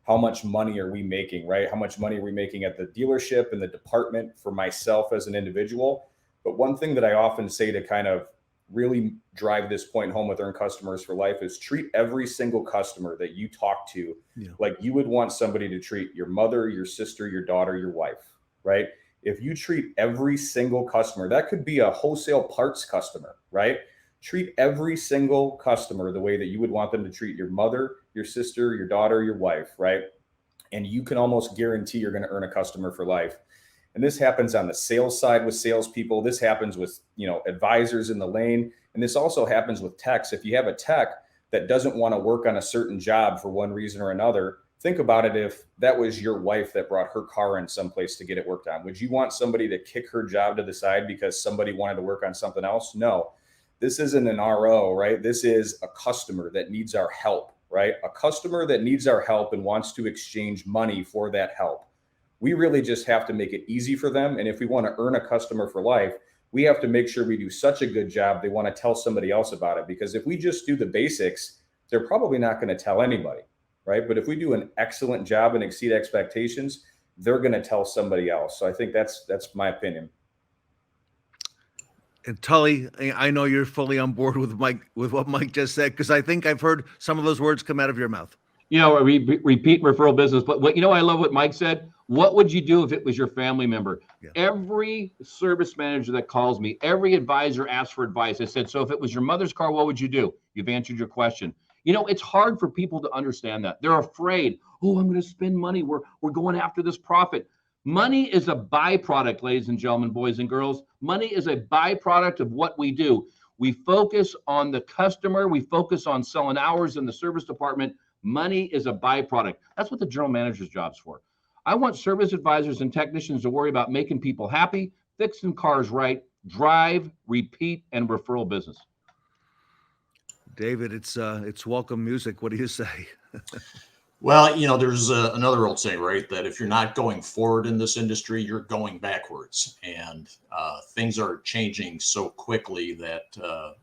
how much money are we making, right? How much money are we making at the dealership and the department for myself as an individual? But one thing that I often say to kind of really drive this point home with earn customers for life is treat every single customer that you talk to like you would want somebody to treat your mother, your sister, your daughter, your wife, right? If you treat every single customer, that could be a wholesale parts customer, right? Treat every single customer the way that you would want them to treat your mother, your sister, your daughter, your wife, right? And you can almost guarantee you're going to earn a customer for life. And this happens on the sales side with salespeople. This happens with, advisors in the lane. And this also happens with techs. If you have a tech that doesn't want to work on a certain job for one reason or another, think about it. If that was your wife that brought her car in someplace to get it worked on, would you want somebody to kick her job to the side because somebody wanted to work on something else? No, this isn't an RO, right? This is a customer that needs our help, right? A customer that needs our help and wants to exchange money for that help. We really just have to make it easy for them. And if we want to earn a customer for life, we have to make sure we do such a good job they want to tell somebody else about it. Because if we just do the basics, they're probably not going to tell anybody. Right. But if we do an excellent job and exceed expectations, they're going to tell somebody else. So I think that's my opinion. And Tully, I know you're fully on board with what Mike just said, because I think I've heard some of those words come out of your mouth. Repeat referral business. But I love what Mike said. What would you do if it was your family member? Yeah. Every service manager that calls me, every advisor asks for advice. I said, so if it was your mother's car, what would you do? You've answered your question. It's hard for people to understand that. They're afraid. Oh, I'm going to spend money. We're going after this profit. Money is a byproduct, ladies and gentlemen, boys and girls. Money is a byproduct of what we do. We focus on the customer. We focus on selling hours in the service department. Money is a byproduct. That's what the general manager's job's for. I want service advisors and technicians to worry about making people happy, fixing cars right, drive, repeat, and referral business. David, it's welcome music. What do you say? Well, there's another old saying, right? That if you're not going forward in this industry, you're going backwards. And things are changing so quickly that,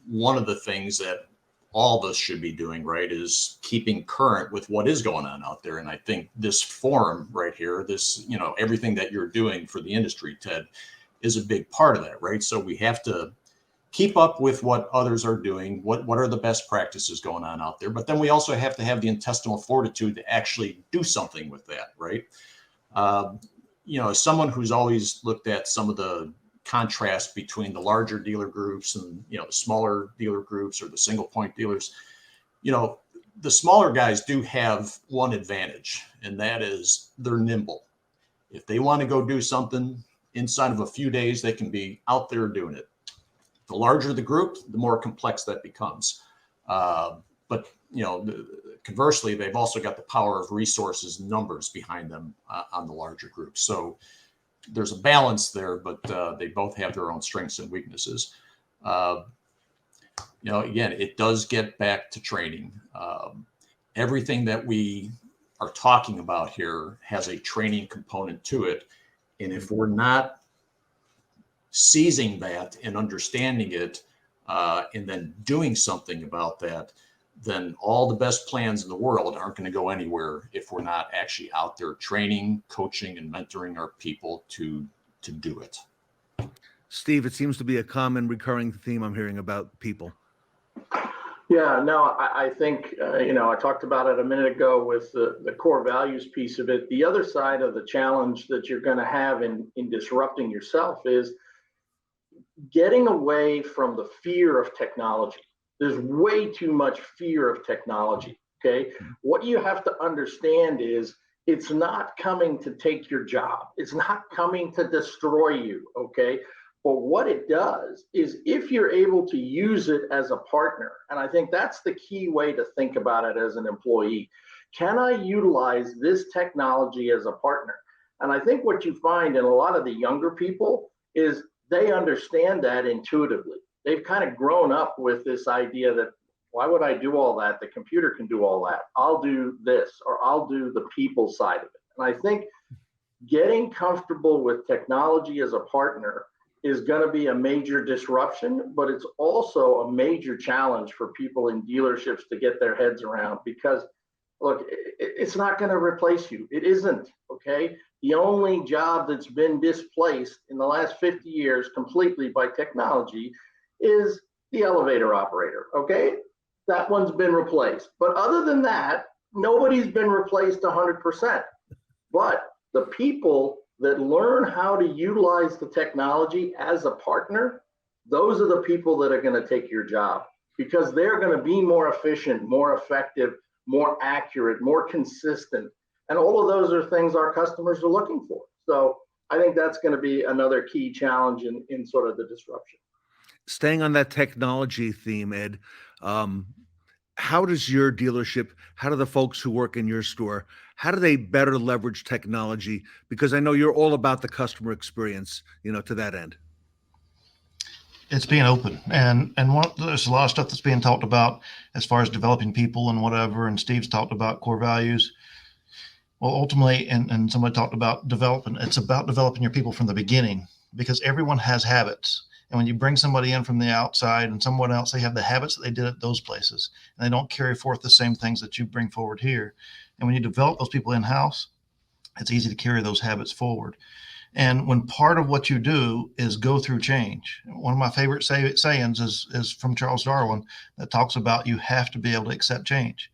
one of the things that all of us should be doing, right, is keeping current with what is going on out there. And I think this forum right here, this, everything that you're doing for the industry, Ted, is a big part of that, right? So we have to keep up with what others are doing, what are the best practices going on out there. But then we also have to have the intestinal fortitude to actually do something with that, right? As someone who's always looked at some of the contrast between the larger dealer groups and, the smaller dealer groups or the single point dealers, the smaller guys do have one advantage, and that is they're nimble. If they want to go do something inside of a few days, they can be out there doing it. The larger the group, the more complex that becomes. But conversely, they've also got the power of resources and numbers behind them on the larger groups. So there's a balance there, but they both have their own strengths and weaknesses. Again, it does get back to training. Everything that we are talking about here has a training component to it. And if we're not seizing that and understanding it, and then doing something about that, then all the best plans in the world aren't going to go anywhere if we're not actually out there training, coaching, and mentoring our people to do it. Steve, it seems to be a common recurring theme I'm hearing about people. Yeah, no, I think, I talked about it a minute ago with the core values piece of it. The other side of the challenge that you're going to have in disrupting yourself is getting away from the fear of technology. There's way too much fear of technology, okay? What you have to understand is it's not coming to take your job. It's not coming to destroy you, okay? But what it does is if you're able to use it as a partner, and I think that's the key way to think about it as an employee, can I utilize this technology as a partner? And I think what you find in a lot of the younger people is they understand that intuitively. They've kind of grown up with this idea that, why would I do all that? The computer can do all that. I'll do this, or I'll do the people side of it. And I think getting comfortable with technology as a partner is going to be a major disruption, but it's also a major challenge for people in dealerships to get their heads around, because look, it's not going to replace you. It isn't, okay? The only job that's been displaced in the last 50 years completely by technology is the elevator operator, okay? That one's been replaced. But other than that, nobody's been replaced 100%. But the people that learn how to utilize the technology as a partner, those are the people that are going to take your job, because they're going to be more efficient, more effective, more accurate, more consistent. And all of those are things our customers are looking for. So I think that's going to be another key challenge in sort of the disruption. Staying on that technology theme, Ed, how does your dealership, how do the folks who work in your store, how do they better leverage technology? Because I know you're all about the customer experience, to that end. It's being open, and there's a lot of stuff that's being talked about as far as developing people and whatever. And Steve's talked about core values. Well, ultimately, and somebody talked about development. It's about developing your people from the beginning, because everyone has habits. And when you bring somebody in from the outside and someone else, they have the habits that they did at those places, and they don't carry forth the same things that you bring forward here. And when you develop those people in-house, it's easy to carry those habits forward. And when part of what you do is go through change, one of my favorite sayings is from Charles Darwin, that talks about you have to be able to accept change.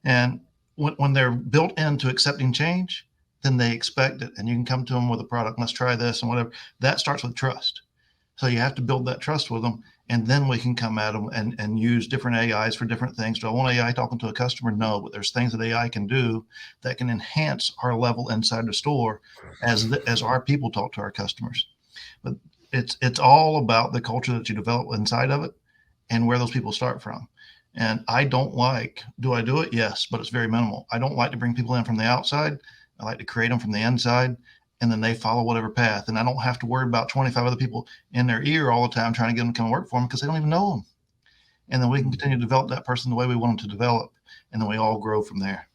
And when they're built into accepting change, then they expect it. And you can come to them with a product, let's try this and whatever. That starts with trust. So you have to build that trust with them, and then we can come at them and use different AIs for different things. Do I want AI talking to a customer? No, but there's things that AI can do that can enhance our level inside the store as our people talk to our customers. But it's all about the culture that you develop inside of it and where those people start from. And I don't like, do I do it? Yes, but it's very minimal. I don't like to bring people in from the outside. I like to create them from the inside, and then they follow whatever path. And I don't have to worry about 25 other people in their ear all the time trying to get them to come work for them, because they don't even know them. And then we can continue to develop that person the way we want them to develop, and then we all grow from there.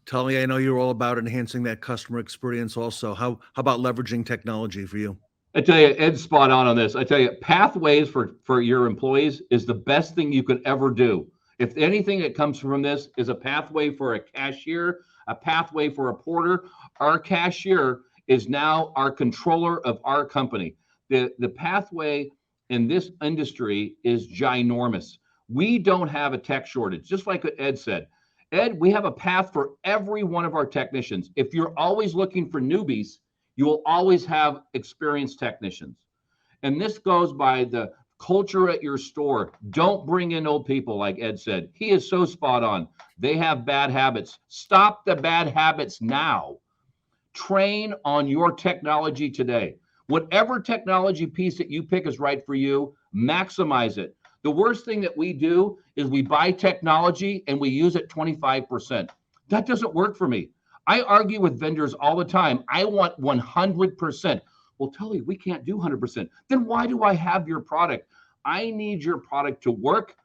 Tully, I know you're all about enhancing that customer experience also. How about leveraging technology for you? I tell you, Ed's spot on this. I tell you, pathways for your employees is the best thing you could ever do. If anything that comes from this is a pathway for a cashier, a pathway for a porter, our cashier is now our controller of our company. The pathway in this industry is ginormous. We don't have a tech shortage, just like what Ed said. Ed, we have a path for every one of our technicians. If you're always looking for newbies, you will always have experienced technicians. And this goes by the culture at your store. Don't bring in old people, like Ed said. He is so spot on. They have bad habits. Stop the bad habits now. Train on your technology today. Whatever technology piece that you pick is right for you, maximize it. The worst thing that we do is we buy technology and we use it 25%. That doesn't work for me. I argue with vendors all the time. I want 100%. Well, Tully, we can't do 100%. Then why do I have your product? I need your product to work,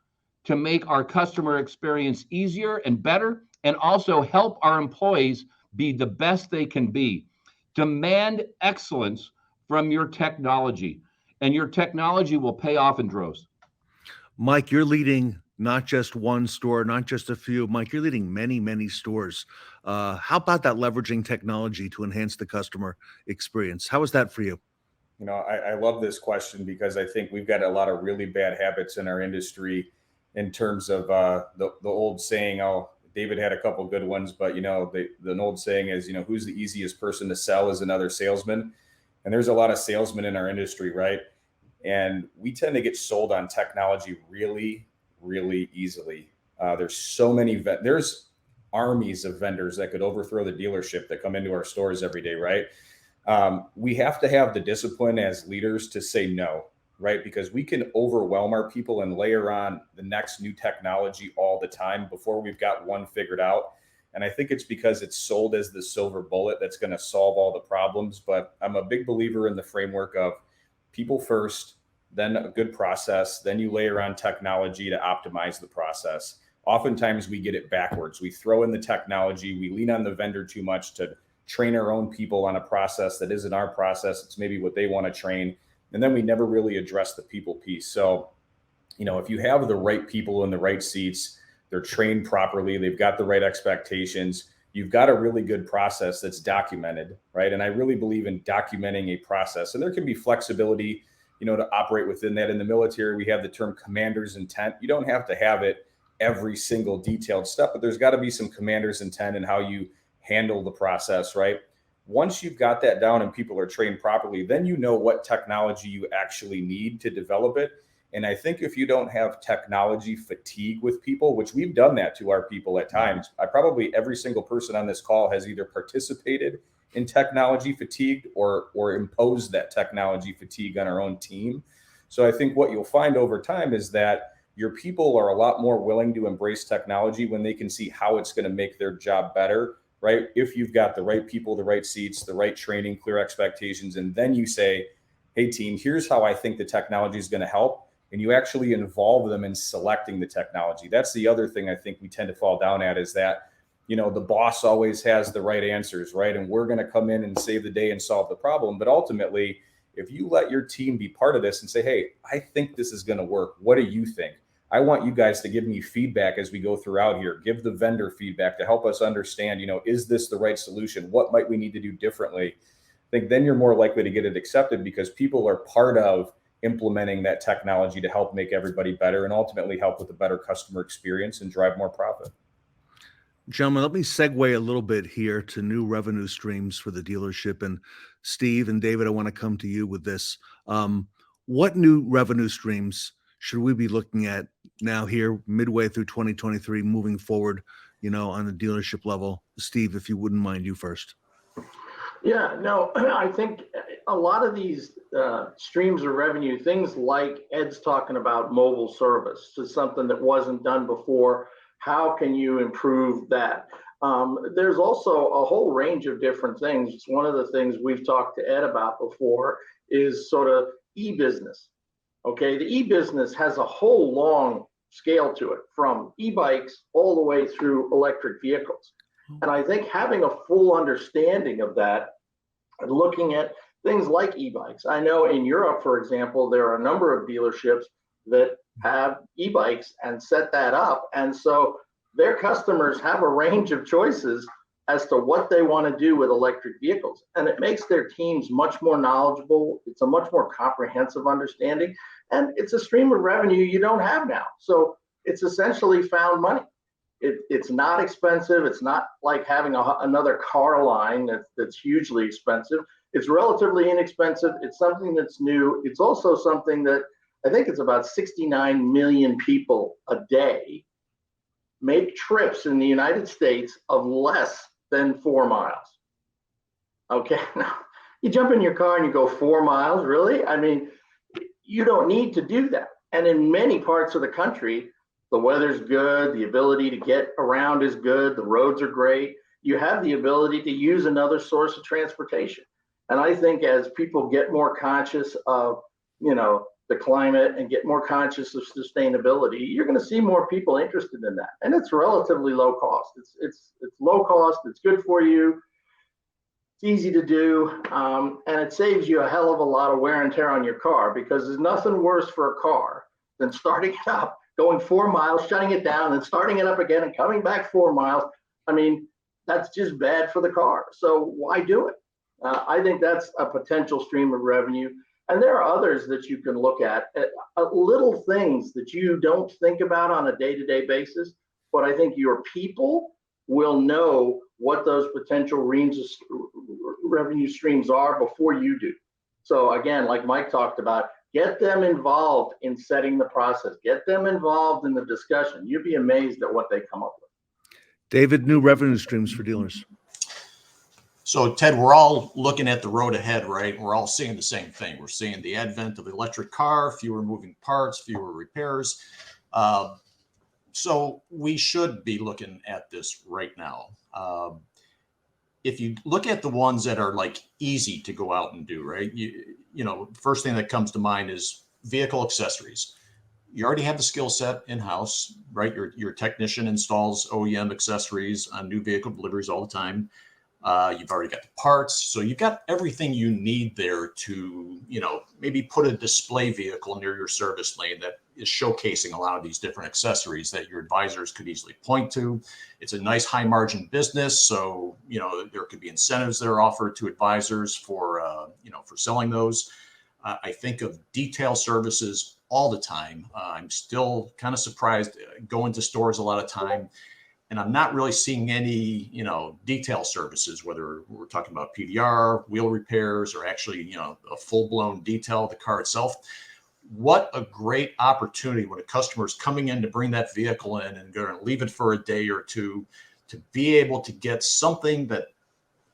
to make our customer experience easier and better, and also help our employees be the best they can be. Demand excellence from your technology, and your technology will pay off in droves. Mike, you're leading not just one store, not just a few. Mike, you're leading many, many stores. How about that leveraging technology to enhance the customer experience? How is that for you? You know, I love this question because I think we've got a lot of really bad habits in our industry in terms of the old saying, oh, David had a couple good ones, but, you know, the old saying is, you know, who's the easiest person to sell is another salesman. And there's a lot of salesmen in our industry, right? And we tend to get sold on technology really, really easily. There's so many, there's armies of vendors that could overthrow the dealership that come into our stores every day, right? We have to have the discipline as leaders to say no, right? Because we can overwhelm our people and layer on the next new technology all the time before we've got one figured out. And I think it's because it's sold as the silver bullet that's going to solve all the problems. But I'm a big believer in the framework of people first, then a good process, then you layer on technology to optimize the process. Oftentimes we get it backwards. We throw in the technology, we lean on the vendor too much to train our own people on a process that isn't our process. It's maybe what they want to train. And then we never really address the people piece. So, you know, if you have the right people in the right seats, they're trained properly, they've got the right expectations, you've got a really good process that's documented, right? And I really believe in documenting a process. And there can be flexibility, you know, to operate within that. In the military, we have the term commander's intent. You don't have to have it every single detailed step, but there's got to be some commander's intent in how you handle the process, right? Once you've got that down and people are trained properly, then you know what technology you actually need to develop it. And I think if you don't have technology fatigue with people, which we've done that to our people at times, probably every single person on this call has either participated in technology fatigue or imposed that technology fatigue on our own team. So I think what you'll find over time is that your people are a lot more willing to embrace technology when they can see how it's going to make their job better, right? If you've got the right people, the right seats, the right training, clear expectations, and then you say, hey team, here's how I think the technology is going to help. And you actually involve them in selecting the technology. That's the other thing I think we tend to fall down at is that, you know, the boss always has the right answers, right? And we're going to come in and save the day and solve the problem. But ultimately, if you let your team be part of this and say, hey, I think this is going to work. What do you think? I want you guys to give me feedback as we go throughout here. Give the vendor feedback to help us understand, you know, is this the right solution? What might we need to do differently? I think then you're more likely to get it accepted because people are part of implementing that technology to help make everybody better and ultimately help with a better customer experience and drive more profit. Gentlemen, let me segue a little bit here to new revenue streams for the dealership. And Steve and David, I want to come to you with this. What new revenue streams should we be looking at now here midway through 2023 moving forward, you know, on the dealership level? Steve, if you wouldn't mind, you first. Yeah, no, I think a lot of these streams of revenue, things like Ed's talking about mobile service, is something that wasn't done before. How can you improve that? There's also a whole range of different things. One of the things we've talked to Ed about before is sort of e-business. Okay, the e-business has a whole long scale to it, from e-bikes all the way through electric vehicles. And I think having a full understanding of that and looking at things like e-bikes. I know in Europe, for example, there are a number of dealerships that have e-bikes and set that up. And so their customers have a range of choices as to what they want to do with electric vehicles. And it makes their teams much more knowledgeable. It's a much more comprehensive understanding. And it's a stream of revenue you don't have now. So it's essentially found money. It's not expensive. It's not like having another car line that's hugely expensive. It's relatively inexpensive. It's something that's new. It's also something that I think it's about 69 million people a day make trips in the United States of less than 4 miles. Okay, now you jump in your car and you go 4 miles, really? I mean, you don't need to do that. And in many parts of the country, the weather's good, the ability to get around is good, the roads are great. You have the ability to use another source of transportation. And I think as people get more conscious of, you know, the climate and get more conscious of sustainability, you're going to see more people interested in that. And it's relatively low cost. It's low cost. It's good for you. It's easy to do. And it saves you a hell of a lot of wear and tear on your car, because there's nothing worse for a car than starting it up, going 4 miles, shutting it down, and starting it up again and coming back 4 miles. I mean, that's just bad for the car. So why do it? I think that's a potential stream of revenue. And there are others that you can look at little things that you don't think about on a day-to-day basis, but I think your people will know what those potential revenue streams are before you do. So again, like Mike talked about, get them involved in setting the process, get them involved in the discussion. You'd be amazed at what they come up with. David, new revenue streams for dealers. So, Ted, we're all looking at the road ahead, right? We're all seeing the same thing. We're seeing the advent of the electric car, fewer moving parts, fewer repairs. So we should be looking at this right now. If you look at the ones that are like easy to go out and do, right? You know, first thing that comes to mind is vehicle accessories. You already have the skill set in-house, right? Your technician installs OEM accessories on new vehicle deliveries all the time. You've already got the parts. So you've got everything you need there to, you know, maybe put a display vehicle near your service lane that is showcasing a lot of these different accessories that your advisors could easily point to. It's a nice high margin business. So, you know, there could be incentives that are offered to advisors for, you know, for selling those. I think of detail services all the time. I'm still kind of surprised, going to stores a lot of time, and I'm not really seeing any, you know, detail services, whether we're talking about PDR, wheel repairs, or actually, you know, a full-blown detail of the car itself. What a great opportunity when a customer is coming in to bring that vehicle in and going to leave it for a day or two, to be able to get something that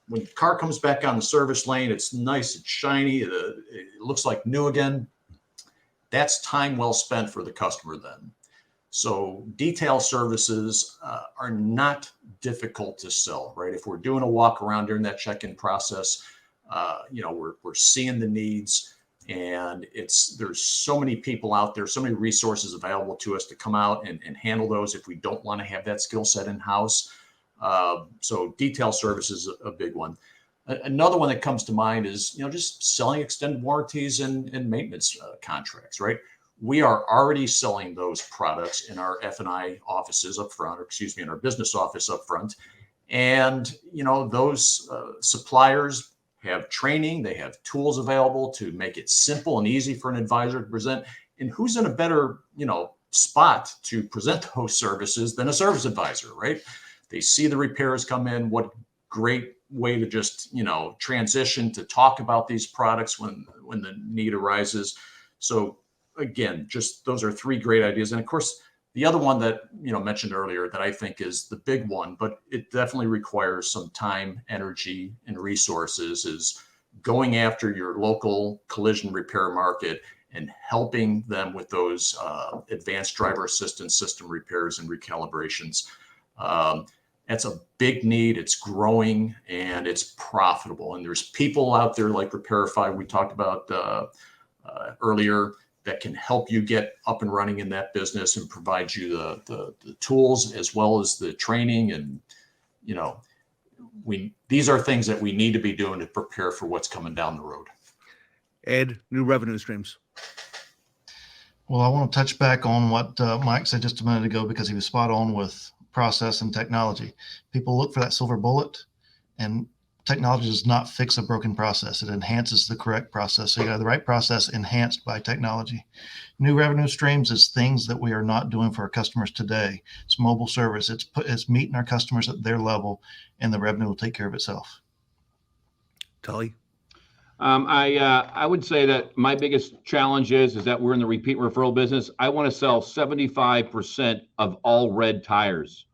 when the car comes back on the service lane, it's nice, it's shiny, it looks like new again. That's time well spent for the customer then. So detail services are not difficult to sell, right? If we're doing a walk around during that check-in process, you know, we're seeing the needs, and there's so many people out there, so many resources available to us to come out and handle those if we don't want to have that skill set in-house. So detail service is a big one. Another one that comes to mind is, you know, just selling extended warranties and maintenance contracts, right? We are already selling those products in our F&I offices up front, or excuse me, in our business office up front. And, you know, those suppliers have training, they have tools available to make it simple and easy for an advisor to present. And who's in a better, you know, spot to present those services than a service advisor, right? They see the repairs come in. What great way to just, you know, transition to talk about these products when the need arises. So again, just those are three great ideas. And of course, the other one that, you know, mentioned earlier that I think is the big one, but it definitely requires some time, energy, and resources, is going after your local collision repair market and helping them with those advanced driver assistance system repairs and recalibrations. That's a big need. It's growing and it's profitable. And there's people out there like Repairify we talked about earlier that can help you get up and running in that business and provide you the tools as well as the training. And, you know, these are things that we need to be doing to prepare for what's coming down the road. Ed, new revenue streams. Well, I want to touch back on what Mike said just a minute ago, because he was spot on with process and technology. People look for that silver bullet, and technology does not fix a broken process. It enhances the correct process. So you got the right process enhanced by technology. New revenue streams is things that we are not doing for our customers today. It's mobile service. It's meeting our customers at their level, and the revenue will take care of itself. Tully? I would say that my biggest challenge is that we're in the repeat referral business. I want to sell 75% of all red tires.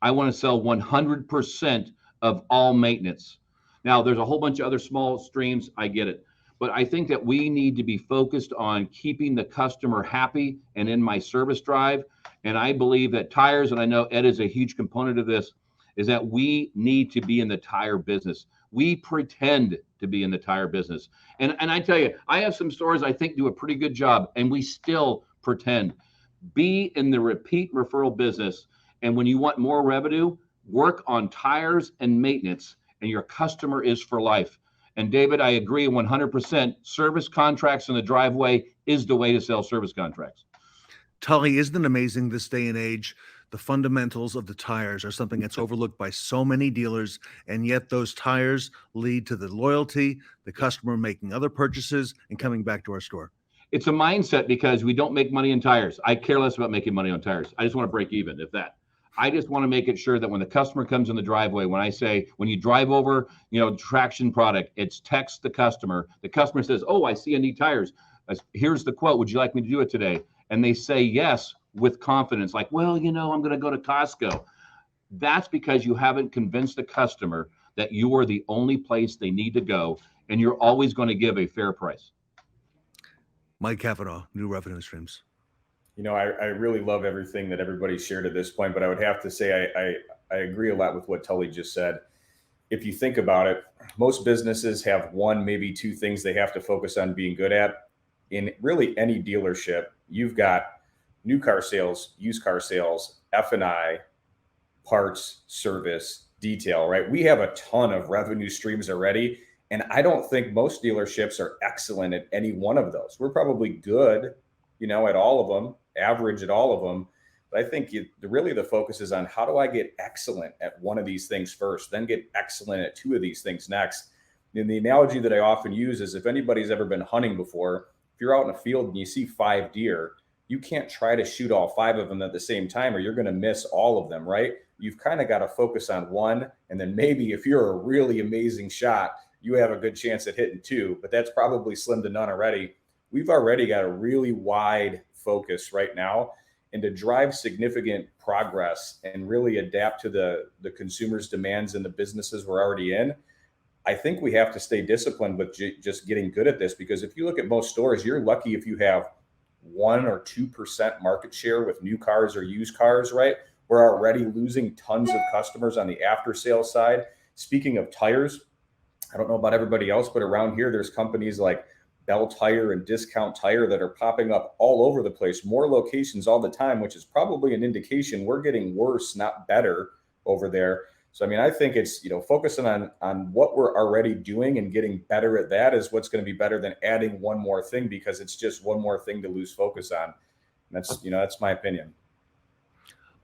I want to sell 100% of all maintenance. Now, there's a whole bunch of other small streams. I get it. But I think that we need to be focused on keeping the customer happy and in my service drive. And I believe that tires, and I know Ed is a huge component of this, is that we need to be in the tire business. We pretend to be in the tire business. And I tell you, I have some stores I think do a pretty good job, and we still pretend. Be in the repeat referral business. And when you want more revenue, work on tires and maintenance, and your customer is for life. And David, I agree 100%. Service contracts in the driveway is the way to sell service contracts. Tully, isn't it amazing this day and age? The fundamentals of the tires are something that's overlooked by so many dealers, and yet those tires lead to the loyalty, the customer making other purchases, and coming back to our store. It's a mindset because we don't make money in tires. I care less about making money on tires. I just want to break even, if that. I just want to make it sure that when the customer comes in the driveway, when I say, when you drive over, traction product, it's text the customer. The customer says, oh, I see I need tires. Here's the quote. Would you like me to do it today? And they say yes with confidence, like, well, I'm going to go to Costco. That's because you haven't convinced the customer that you are the only place they need to go, and you're always going to give a fair price. Mike Cavanaugh, new revenue streams. I really love everything that everybody shared at this point, but I would have to say I agree a lot with what Tully just said. If you think about it, most businesses have one, maybe two things they have to focus on being good at. In really any dealership, you've got new car sales, used car sales, F&I, parts, service, detail, right? We have a ton of revenue streams already. And I don't think most dealerships are excellent at any one of those. We're probably good, at all of them, average at all of them. But I think really the focus is on how do I get excellent at one of these things first, then get excellent at two of these things next. And the analogy that I often use is if anybody's ever been hunting before, if you're out in a field and you see 5 deer, you can't try to shoot all 5 of them at the same time or you're going to miss all of them, right? You've kind of got to focus on one. And then maybe if you're a really amazing shot, you have a good chance at hitting 2, but that's probably slim to none already. We've already got a really wide focus right now, and to drive significant progress and really adapt to the consumer's demands and the businesses we're already in, I think we have to stay disciplined with just getting good at this, because if you look at most stores, you're lucky if you have 1 or 2% market share with new cars or used cars, right? We're already losing tons of customers on the after sales side. Speaking of tires, I don't know about everybody else, but around here, there's companies like Bell Tire and Discount Tire that are popping up all over the place, more locations all the time, which is probably an indication we're getting worse, not better over there. So, I think it's, focusing on what we're already doing and getting better at that is what's going to be better than adding one more thing, because it's just one more thing to lose focus on. And that's my opinion.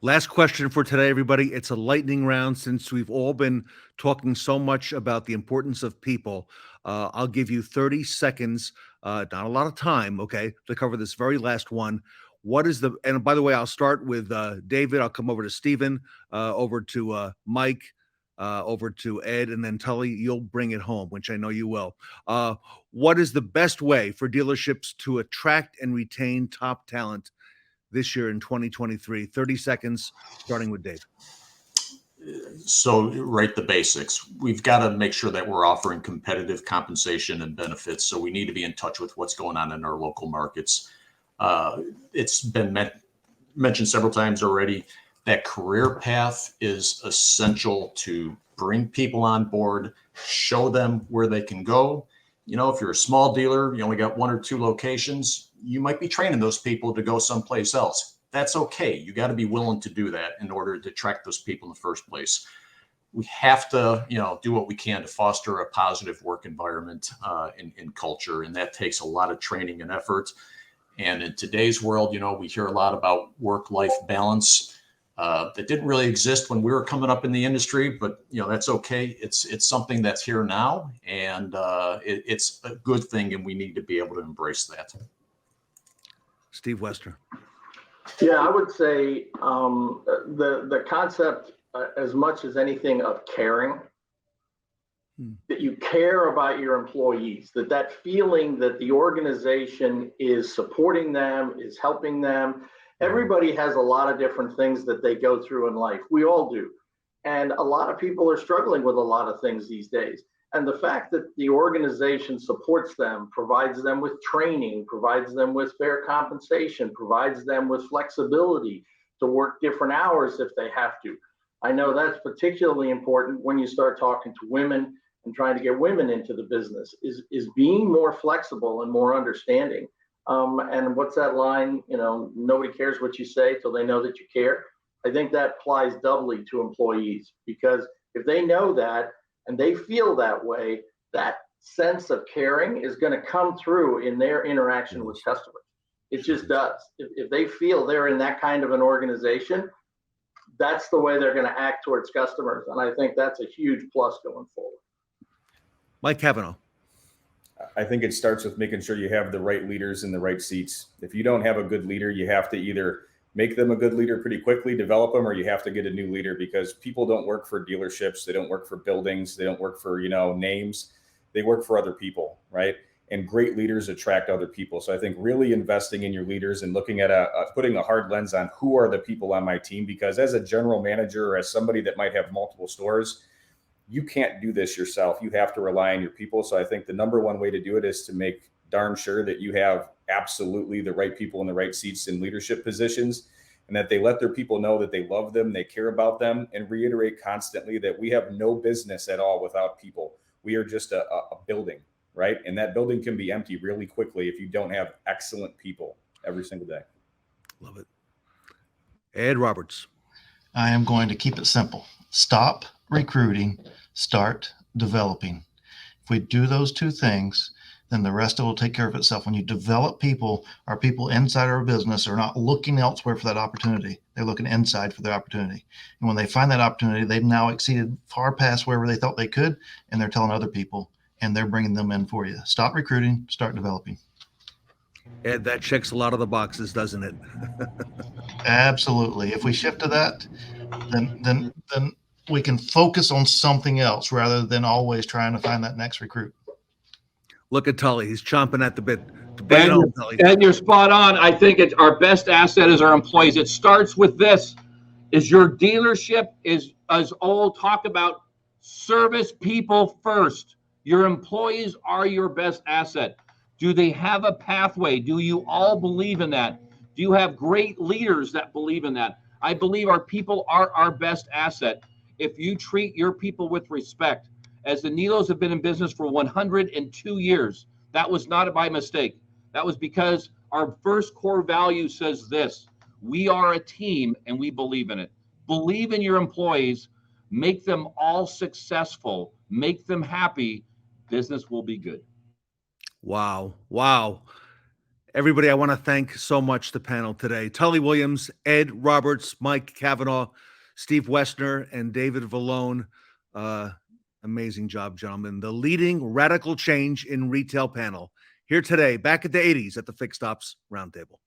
Last question for today, everybody. It's a lightning round since we've all been talking so much about the importance of people. I'll give you 30 seconds, not a lot of time, okay, to cover this very last one. And by the way, I'll start with David. I'll come over to Stephan, over to Mike, over to Ed, and then Tully, you'll bring it home, which I know you will. What is the best way for dealerships to attract and retain top talent this year in 2023? 30 seconds, starting with Dave. So right, the basics. We've got to make sure that we're offering competitive compensation and benefits. So we need to be in touch with what's going on in our local markets. It's been mentioned several times already that career path is essential to bring people on board, show them where they can go. If you're a small dealer, you only got 1 or 2 locations, you might be training those people to go someplace else. That's okay. You got to be willing to do that in order to attract those people in the first place. We have to, do what we can to foster a positive work environment in culture, and that takes a lot of training and effort. And in today's world, we hear a lot about work-life balance. That didn't really exist when we were coming up in the industry, but that's okay. It's something that's here now, and it's a good thing, and we need to be able to embrace that. Steve Woessner. Yeah, I would say the concept, as much as anything, of caring, that you care about your employees, that feeling that the organization is supporting them, is helping them. Everybody has a lot of different things that they go through in life. We all do. And a lot of people are struggling with a lot of things these days. And the fact that the organization supports them, provides them with training, provides them with fair compensation, provides them with flexibility to work different hours if they have to. I know that's particularly important when you start talking to women and trying to get women into the business is being more flexible and more understanding. And what's that line? Nobody cares what you say till they know that you care. I think that applies doubly to employees, because if they know that and they feel that way, that sense of caring is going to come through in their interaction with customers. It just does. If they feel they're in that kind of an organization, that's the way they're going to act towards customers. And I think that's a huge plus going forward. Mike Cavanaugh. I think it starts with making sure you have the right leaders in the right seats. If you don't have a good leader, you have to either make them a good leader pretty quickly, develop them, or you have to get a new leader, because people don't work for dealerships. They don't work for buildings. They don't work for, names. They work for other people, right? And great leaders attract other people. So I think really investing in your leaders and looking at putting a hard lens on who are the people on my team, because as a general manager or as somebody that might have multiple stores, you can't do this yourself. You have to rely on your people. So I think the number one way to do it is to make darn sure that you have absolutely the right people in the right seats in leadership positions, and that they let their people know that they love them, they care about them, and reiterate constantly that we have no business at all without people. We are just a building, right? And that building can be empty really quickly if you don't have excellent people every single day. Love it. Ed Roberts. I am going to keep it simple. Stop recruiting, start developing. If we do those two things, then the rest of it will take care of itself. When you develop people, our people inside our business are not looking elsewhere for that opportunity. They're looking inside for the opportunity. And when they find that opportunity, they've now exceeded far past wherever they thought they could, and they're telling other people, and they're bringing them in for you. Stop recruiting, start developing. Ed, that checks a lot of the boxes, doesn't it? Absolutely. If we shift to that, then we can focus on something else rather than always trying to find that next recruit. Look at Tully. He's chomping at the bit. Bring it on, Tully. And you're spot on. I think it's our best asset is our employees. It starts with this: is your dealership is, as all talk about, service people first. Your employees are your best asset. Do they have a pathway? Do you all believe in that? Do you have great leaders that believe in that? I believe our people are our best asset. If you treat your people with respect, as the Nilos have been in business for 102 years, that was not by mistake. That was because our first core value says this: we are a team and we believe in it. Believe in your employees, make them all successful, make them happy. Business will be good. Wow. Wow. Everybody, I want to thank so much the panel today. Tully Williams, Ed Roberts, Mike Cavanaugh, Steve Woessner, and David Vallone. Amazing job, gentlemen. The leading radical change in retail panel here today, back at the 80s at the Fixed Ops Roundtable.